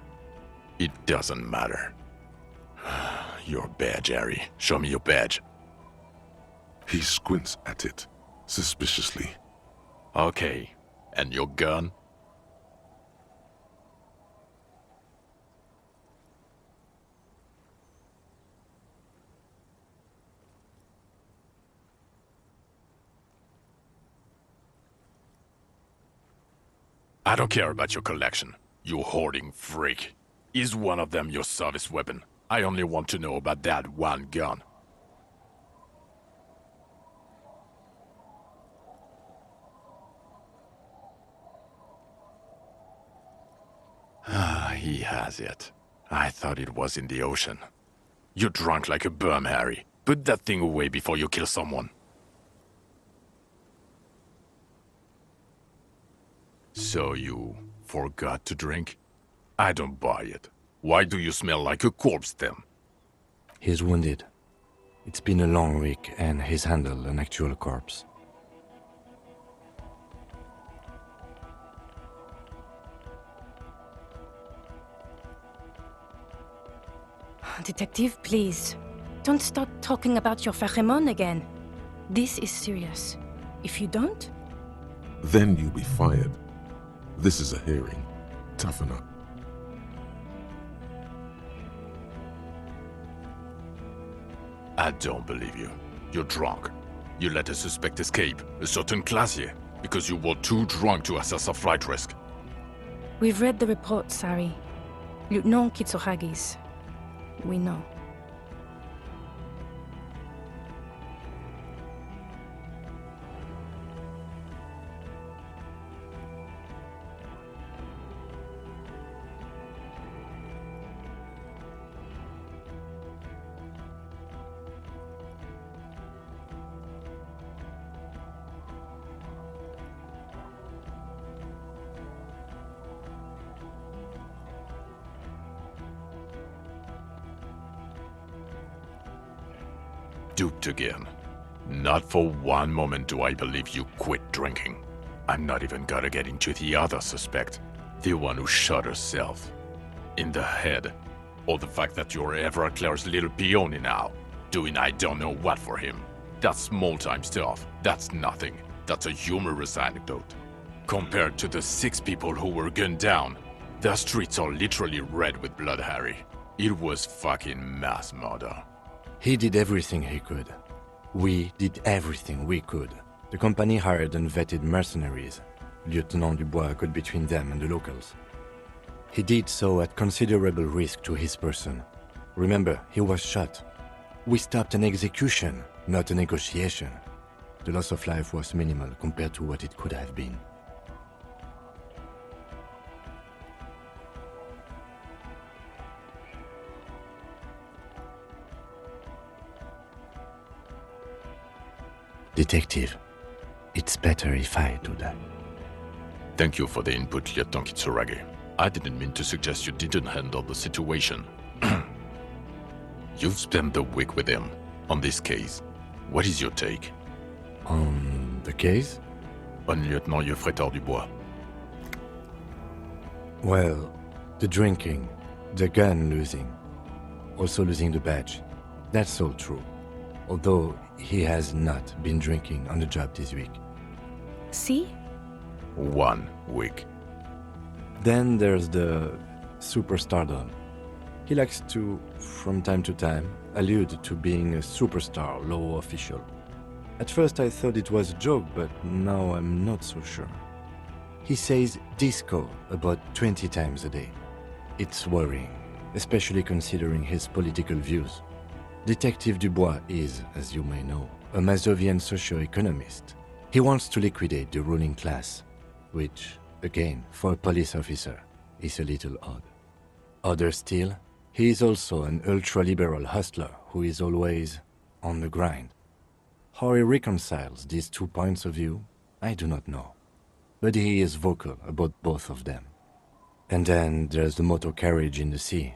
It doesn't matter. Your badge, Harry. Show me your badge. He squints at it, suspiciously. Okay. And your gun? I don't care about your collection, you hoarding freak. Is one of them your service weapon? I only want to know about that one gun. Ah, he has it. I thought it was in the ocean. You're drunk like a bum, Harry. Put that thing away before you kill someone. So you forgot to drink? I don't buy it. Why do you smell like a corpse then? He's wounded. It's been a long week and he's handled an actual corpse. Detective, please. Don't start talking about your pheromone again. This is serious. If you don't... Then you'll be fired. This is a hearing. Toughen up. I don't believe you. You're drunk. You let a suspect escape, a certain classier, because you were too drunk to assess a flight risk. We've read the reports, Harry. Lieutenant Kitsohagi's. We know. duped again. Not for one moment do I believe you quit drinking. I'm not even gonna get into the other suspect, the one who shot herself. In the head. Or the fact that you're Everett Claire's little peony now, doing I don't know what for him. That's small-time stuff. That's nothing. That's a humorous anecdote. Compared to the 6 people who were gunned down, the streets are literally red with blood, Harry. It was fucking mass murder. He did everything he could. We did everything we could. The company hired unvetted mercenaries. Lieutenant Dubois got between them and the locals. He did so at considerable risk to his person. Remember, he was shot. We stopped an execution, not a negotiation. The loss of life was minimal compared to what it could have been. Detective, it's better if I do that. Thank you for the input, Lieutenant Kitsuragi. I didn't mean to suggest you didn't handle the situation. You've spent the week with him on this case. What is your take? On the case? On Lieutenant Geoffrey Dubois. Well, the drinking, the gun losing, also losing the badge. That's all true. Although he has not been drinking on the job this week. See? 1 week. Then there's the superstardom. He likes to, from time to time, allude to being a superstar law official. At first I thought it was a joke, but now I'm not so sure. He says disco about 20 times a day. It's worrying, especially considering his political views. Detective Dubois is, as you may know, a Mazovian socio-economist. He wants to liquidate the ruling class, which, again, for a police officer, is a little odd. Odder still, he is also an ultra-liberal hustler who is always on the grind. How he reconciles these 2 points of view, I do not know. But he is vocal about both of them. And then there's the motor carriage in the sea,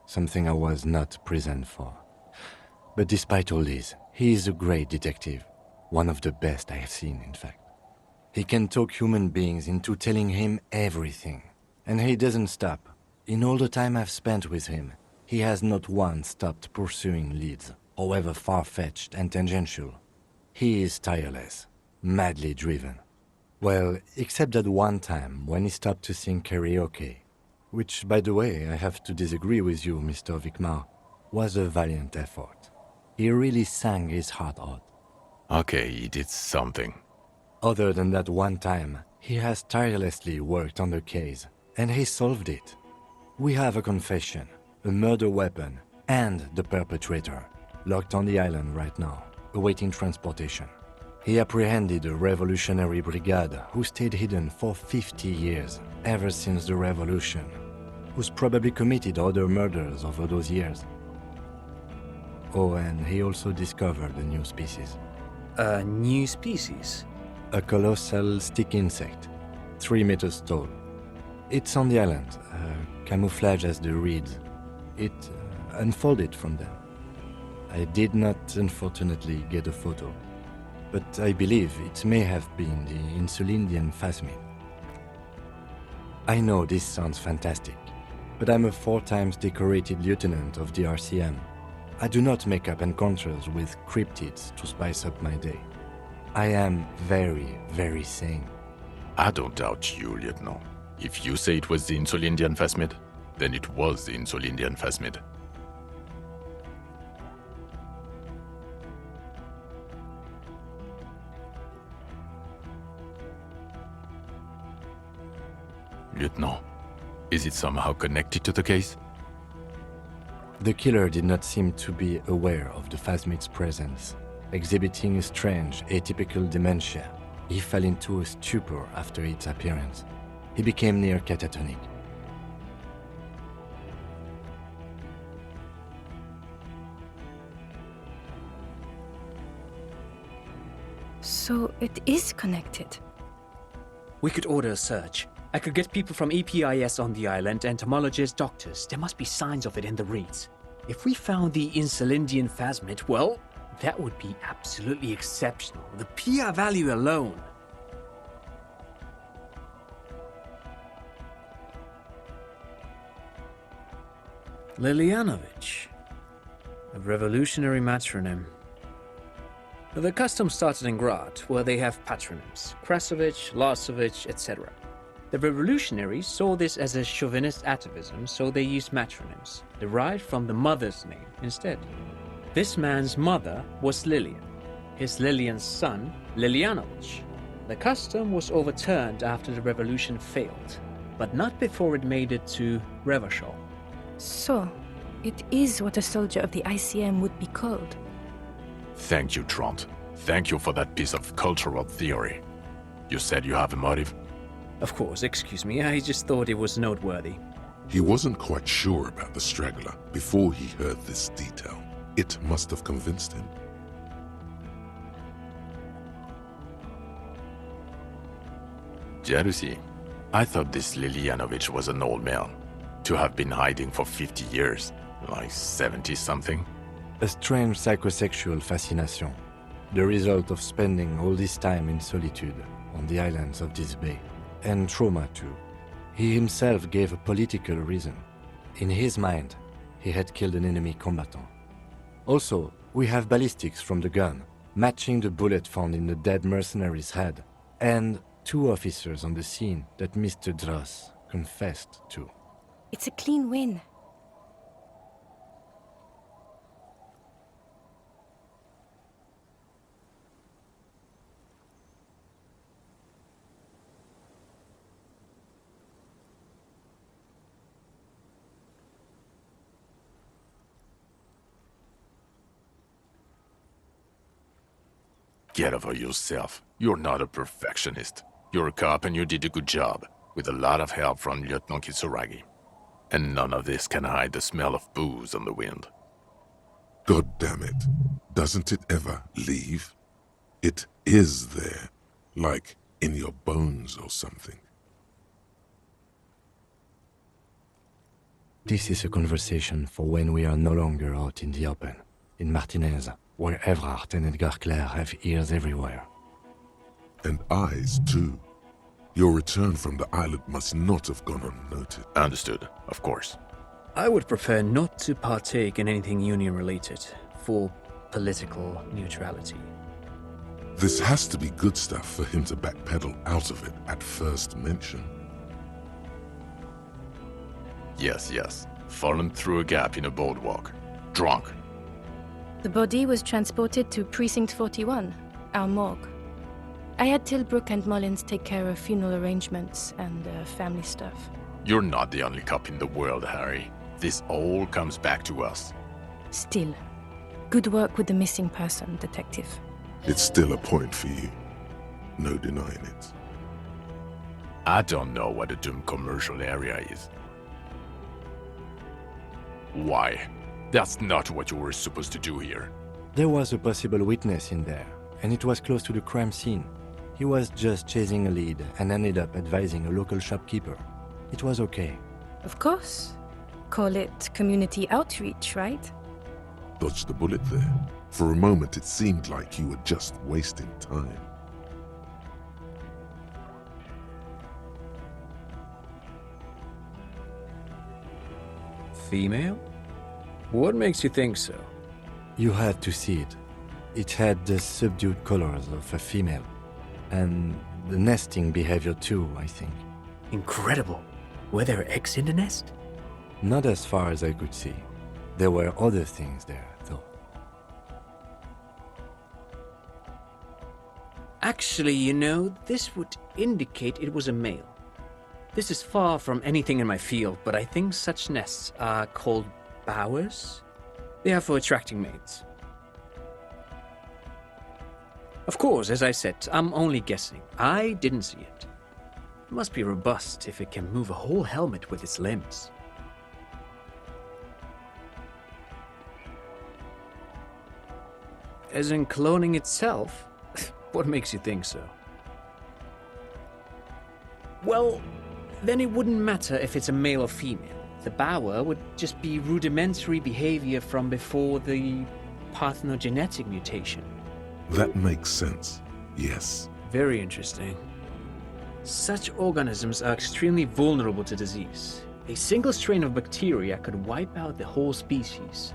something I was not present for. But despite all this, he is a great detective, one of the best I have seen, in fact. He can talk human beings into telling him everything, and he doesn't stop. In all the time I've spent with him, he has not once stopped pursuing leads, however far-fetched and tangential. He is tireless, madly driven. Well, except that one time when he stopped to sing karaoke, which, by the way, I have to disagree with you, Mr. Vicmar, was a valiant effort. He really sang his heart out. Okay, he did something. Other than that one time, he has tirelessly worked on the case, and he solved it. We have a confession, a murder weapon, and the perpetrator, locked on the island right now, awaiting transportation. He apprehended a revolutionary brigade who stayed hidden for 50 years, ever since the revolution, who's probably committed other murders over those years. Oh, and he also discovered a new species. A new species? A colossal stick insect, 3 meters tall. It's on the island, camouflage as the reeds. It unfolded from them. I did not, unfortunately, get a photo, but I believe it may have been the Insulindian phasmid. I know this sounds fantastic, but I'm a 4 times decorated lieutenant of the RCM. I do not make up encounters with cryptids to spice up my day. I am very, very sane. I don't doubt you, Lieutenant. If you say it was the Insulindian phasmid, then it was the Insulindian phasmid. Lieutenant, is it somehow connected to the case? The killer did not seem to be aware of the phasmid's presence, exhibiting a strange, atypical dementia. He fell into a stupor after its appearance. He became near catatonic. So it is connected. We could order a search. I could get people from EPIS on the island, entomologists, doctors. There must be signs of it in the reeds. If we found the Insulindian phasmid, well, That would be absolutely exceptional. The PR value alone. Lilianovich. A revolutionary matronym. The custom started in Grad, where they have patronyms. Krasovich, Lasovich, etc. The revolutionaries saw this as a chauvinist atavism, so they used matronyms, derived from the mother's name instead. This man's mother was Lilian. His Lilian's son, Lilianovich. The custom was overturned after the revolution failed, but not before it made it to Revachol. So, it is what a soldier of the ICM would be called. Thank you, Trond. Thank you for that piece of cultural theory. You said you have a motive? Of course, excuse me, I just thought it was noteworthy. He wasn't quite sure about the straggler before he heard this detail. It must have convinced him. Jealousy. I thought this Lilianovich was an old man. To have been hiding for 50 years, like 70-something. A strange psychosexual fascination, the result of spending all this time in solitude on the islands of this bay. And trauma too. He himself gave a political reason. In his mind, he had killed an enemy combatant. Also, we have ballistics from the gun, matching the bullet found in the dead mercenary's head, and 2 officers on the scene that Mr. Dross confessed to. It's a clean win. Get over yourself. You're not a perfectionist. You're a cop and you did a good job, with a lot of help from Lieutenant Kitsuragi. And none of this can hide the smell of booze on the wind. God damn it. Doesn't it ever leave? It is there, like in your bones or something. This is a conversation for when we are no longer out in the open, in Martinez, where Evrard and Edgar Clare have ears everywhere. And eyes, too. Your return from the island must not have gone unnoted. Understood, of course. I would prefer not to partake in anything union-related, for political neutrality. This has to be good stuff for him to backpedal out of it at first mention. Yes. Fallen through a gap in a boardwalk. Drunk. The body was transported to Precinct 41, our morgue. I had Tilbrook and Mullins take care of funeral arrangements and family stuff. You're not the only cop in the world, Harry. This all comes back to us. Still, good work with the missing person, Detective. It's still a point for you. No denying it. I don't know what a doomed commercial area is. Why? That's not what you were supposed to do here. There was a possible witness in there, and it was close to the crime scene. He was just chasing a lead and ended up advising a local shopkeeper. It was okay. Of course. Call it community outreach, right? Dodged the bullet there. For a moment it seemed like you were just wasting time. Female? What makes you think so? You had to see it. It had the subdued colors of a female. And the nesting behavior too, I think. Incredible. Were there eggs in the nest? Not as far as I could see. There were other things there, though. Actually, you know, this would indicate it was a male. This is far from anything in my field, but I think such nests are called bowers. They are for attracting mates. Of course, as I said, I'm only guessing. I didn't see it. It must be robust if it can move a whole helmet with its limbs. As in cloning itself? What makes you think so? Well, then it wouldn't matter if it's a male or female. The bower would just be rudimentary behavior from before the parthenogenetic mutation. That makes sense, yes. Very interesting. Such organisms are extremely vulnerable to disease. A single strain of bacteria could wipe out the whole species.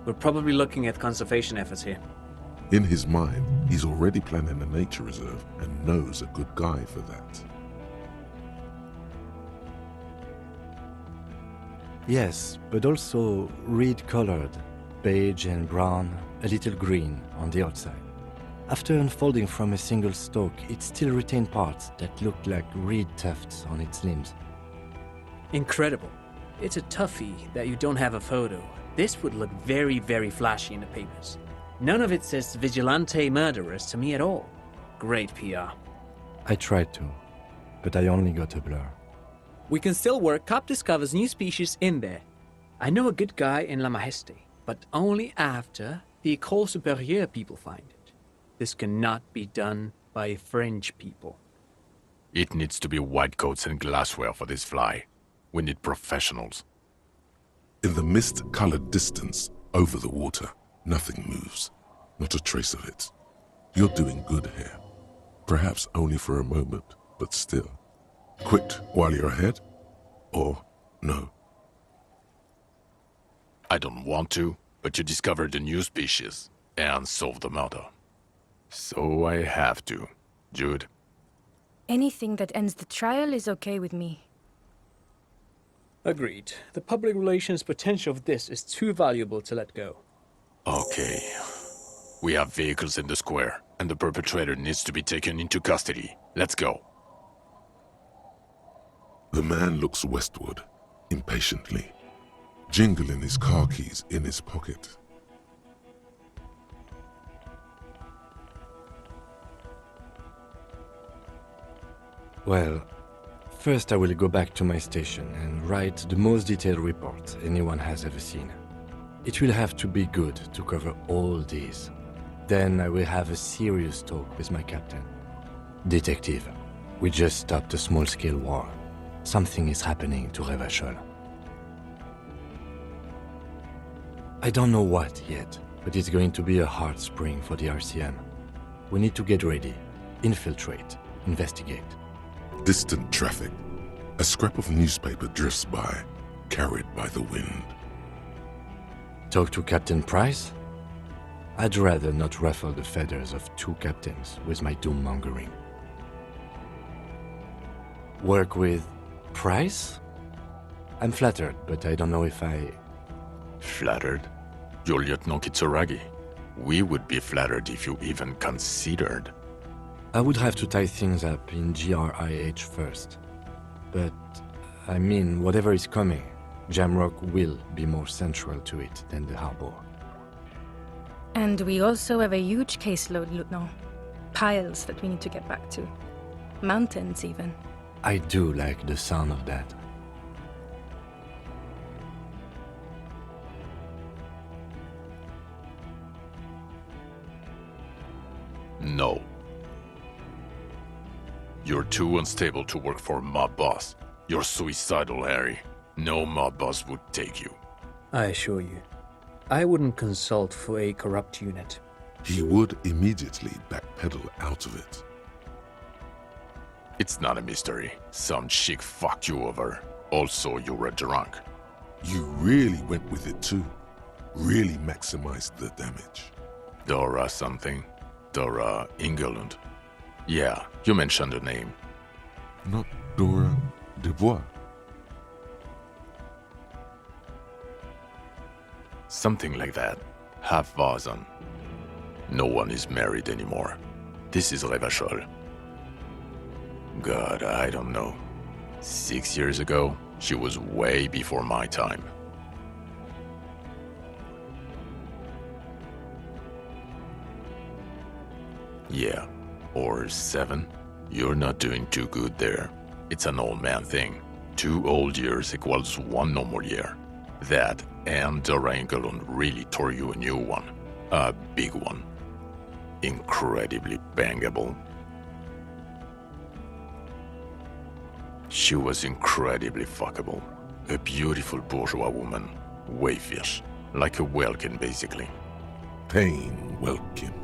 We're probably looking at conservation efforts here. In his mind, he's already planning a nature reserve and knows a good guy for that. Yes, but also reed-colored, beige and brown, a little green on the outside. After unfolding from a single stalk, it still retained parts that looked like reed tufts on its limbs. Incredible. It's a toughie that you don't have a photo. This would look very, very flashy in the papers. None of it says vigilante murderers to me at all. Great PR. I tried to, but I only got a blur. We can still work. Cop discovers new species in there. I know a good guy in La Majesté, but only after the École Supérieure people find it. This cannot be done by French people. It needs to be white coats and glassware for this fly. We need professionals. In the mist-colored distance, over the water, nothing moves. Not a trace of it. You're doing good here. Perhaps only for a moment, but still. Quit while you're ahead? Or no? I don't want to, but you discovered a new species and solved the murder. So I have to. Jude? Anything that ends the trial is okay with me. Agreed. The public relations potential of this is too valuable to let go. Okay. We have vehicles in the square, and the perpetrator needs to be taken into custody. Let's go. The man looks westward, impatiently, jingling his car keys in his pocket. Well, first I will go back to my station and write the most detailed report anyone has ever seen. It will have to be good to cover all these. Then I will have a serious talk with my captain. Detective, we just stopped a small-scale war. Something is happening to Revachol. I don't know what yet, but it's going to be a hard spring for the RCM. We need to get ready, infiltrate, investigate. Distant traffic. A scrap of newspaper drifts by, carried by the wind. Talk to Captain Price? I'd rather not ruffle the feathers of two captains with my doom-mongering. Work with Price? I'm flattered, but I don't know if I... Flattered? You're Lieutenant Kitsuragi. We would be flattered if you even considered. I would have to tie things up in GRIH first. But, I mean, whatever is coming, Jamrock will be more central to it than the harbor. And we also have a huge caseload, Lieutenant. Piles that we need to get back to. Mountains, even. I do like the sound of that. No. You're too unstable to work for mob boss. You're suicidal, Harry. No mob boss would take you. I assure you, I wouldn't consult for a corrupt unit. He would immediately backpedal out of it. It's not a mystery. Some chick fucked you over. Also, you were drunk. You really went with it too. Really maximized the damage. Dora something. Dora Ingelund. Yeah, you mentioned her name. Not Dora Dubois. Something like that. Half Vazan. No one is married anymore. This is Revachol. God, I don't know. 6 years ago, she was way before my time. Yeah, or 7. You're not doing too good there. It's an old man thing. 2 old years equals 1 normal year. That and Dora Engelund really tore you a new one. A big one. Incredibly bangable. She was incredibly fuckable. A beautiful bourgeois woman. Wayfish. Like a Welkin, basically. Pain welcome.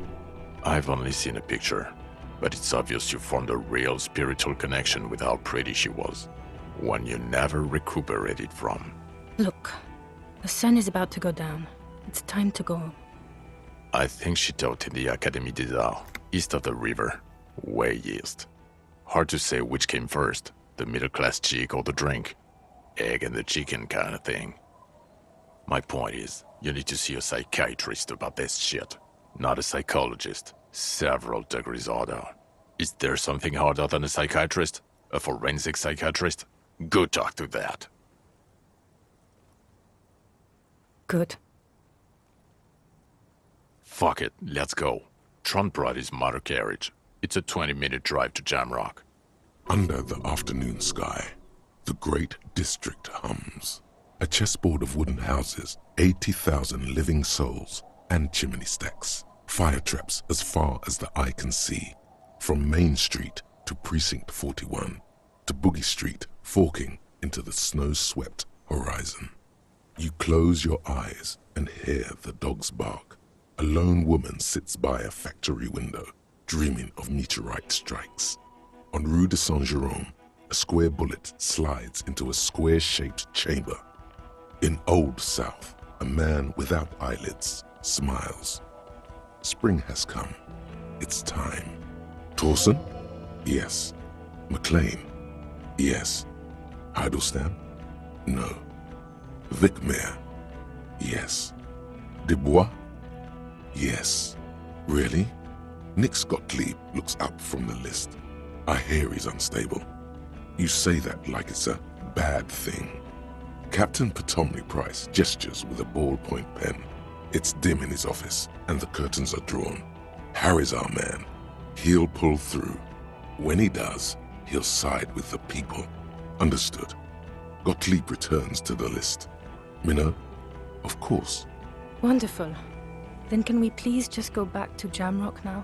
I've only seen a picture, but it's obvious you formed a real spiritual connection with how pretty she was. One you never recuperated from. Look, the sun is about to go down. It's time to go. I think she taught in the Académie des Arts, east of the river. Way east. Hard to say which came first, the middle-class chick or the drink. Egg and the chicken kind of thing. My point is, you need to see a psychiatrist about this shit. Not a psychologist. Several degrees harder. Is there something harder than a psychiatrist? A forensic psychiatrist? Go talk to that. Good. Fuck it, let's go. Trump brought his motor carriage. It's a 20-minute drive to Jamrock. Under the afternoon sky, the great district hums. A chessboard of wooden houses, 80,000 living souls, and chimney stacks. Fire traps as far as the eye can see. From Main Street to Precinct 41, to Boogie Street, forking into the snow-swept horizon. You close your eyes and hear the dogs bark. A lone woman sits by a factory window, dreaming of meteorite strikes. On Rue de Saint-Jérôme, a square bullet slides into a square-shaped chamber. In Old South, a man without eyelids smiles. Spring has come. It's time. Pearson? Yes. McLean? Yes. Heidelstein? No. Vicmair? Yes. Dubois? Yes. Really? Nix Gottlieb looks up from the list. I hear he's unstable. You say that like it's a bad thing. Captain Potomny Price gestures with a ballpoint pen. It's dim in his office, and the curtains are drawn. Harry's our man. He'll pull through. When he does, he'll side with the people. Understood. Gottlieb returns to the list. Minnow? Of course. Wonderful. Then can we please just go back to Jamrock now?